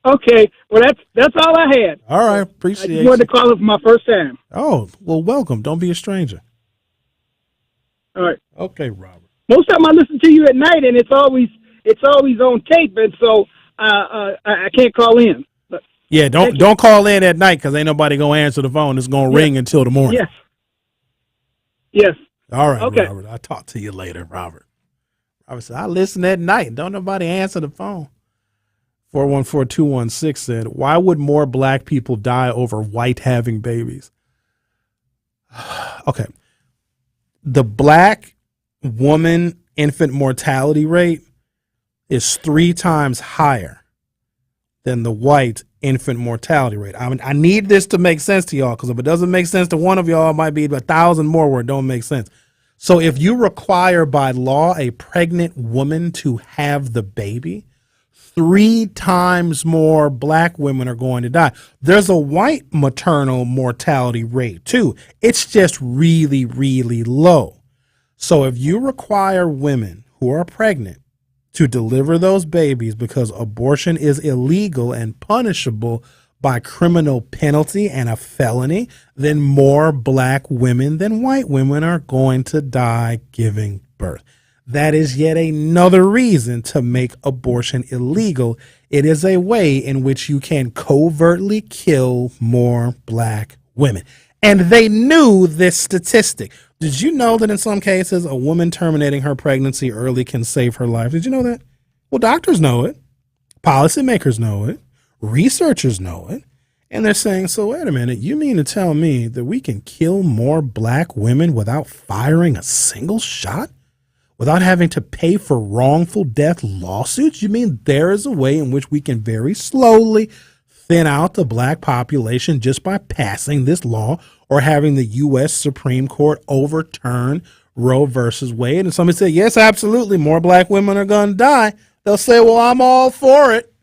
Okay, well, that's all I had. All right, appreciate it. I just wanted to call it for my first time. Oh, well, welcome. Don't be a stranger. All right. Okay, Robert. Most of the time I listen to you at night, and it's always on tape, and so I can't call in. But yeah, don't call in at night, because ain't nobody gonna answer the phone. It's gonna ring until the morning. Yes. All right, okay. Robert. I'll talk to you later, Robert. Robert said, I listen at night. Don't nobody answer the phone. 414216 said, why would more black people die over white having babies? Okay. The black woman infant mortality rate is 3 times higher than the white infant mortality rate. I need this to make sense to y'all, because if it doesn't make sense to one of y'all, it might be 1,000 more where it don't make sense. So if you require by law a pregnant woman to have the baby, 3 times more black women are going to die. There's a white maternal mortality rate too. It's just really, really low. So if you require women who are pregnant to deliver those babies because abortion is illegal and punishable by criminal penalty and a felony, then more black women than white women are going to die giving birth. That is yet another reason to make abortion illegal. It is a way in which you can covertly kill more black women. And they knew this statistic. Did you know that in some cases, a woman terminating her pregnancy early can save her life? Did you know that? Well, doctors know it. Policymakers know it. Researchers know it. And they're saying, so wait a minute, you mean to tell me that we can kill more black women without firing a single shot? without having to pay for wrongful death lawsuits? You mean there is a way in which we can very slowly thin out the black population just by passing this law or having the U.S. Supreme Court overturn Roe versus Wade? And somebody said, yes, absolutely, more black women are going to die. They'll say, well, I'm all for it.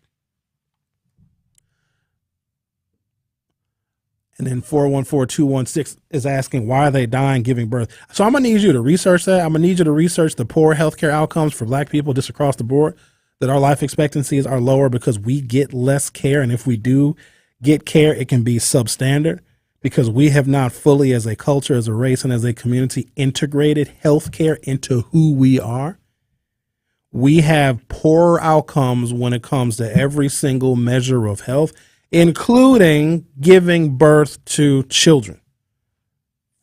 And then 414-216 is asking, why are they dying giving birth? So I'm going to need you to research that. I'm going to need you to research the poor healthcare outcomes for black people just across the board, that our life expectancies are lower because we get less care. And if we do get care, it can be substandard because we have not fully, as a culture, as a race, and as a community, integrated healthcare into who we are. We have poorer outcomes when it comes to every single measure of health, including giving birth to children.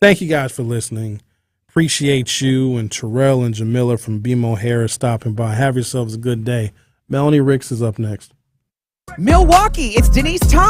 Thank you guys for listening. Appreciate you and Terrell and Jamila from BMO Harris stopping by. Have yourselves a good day. Melanie Ricks is up next. Milwaukee, it's Denise Thomas.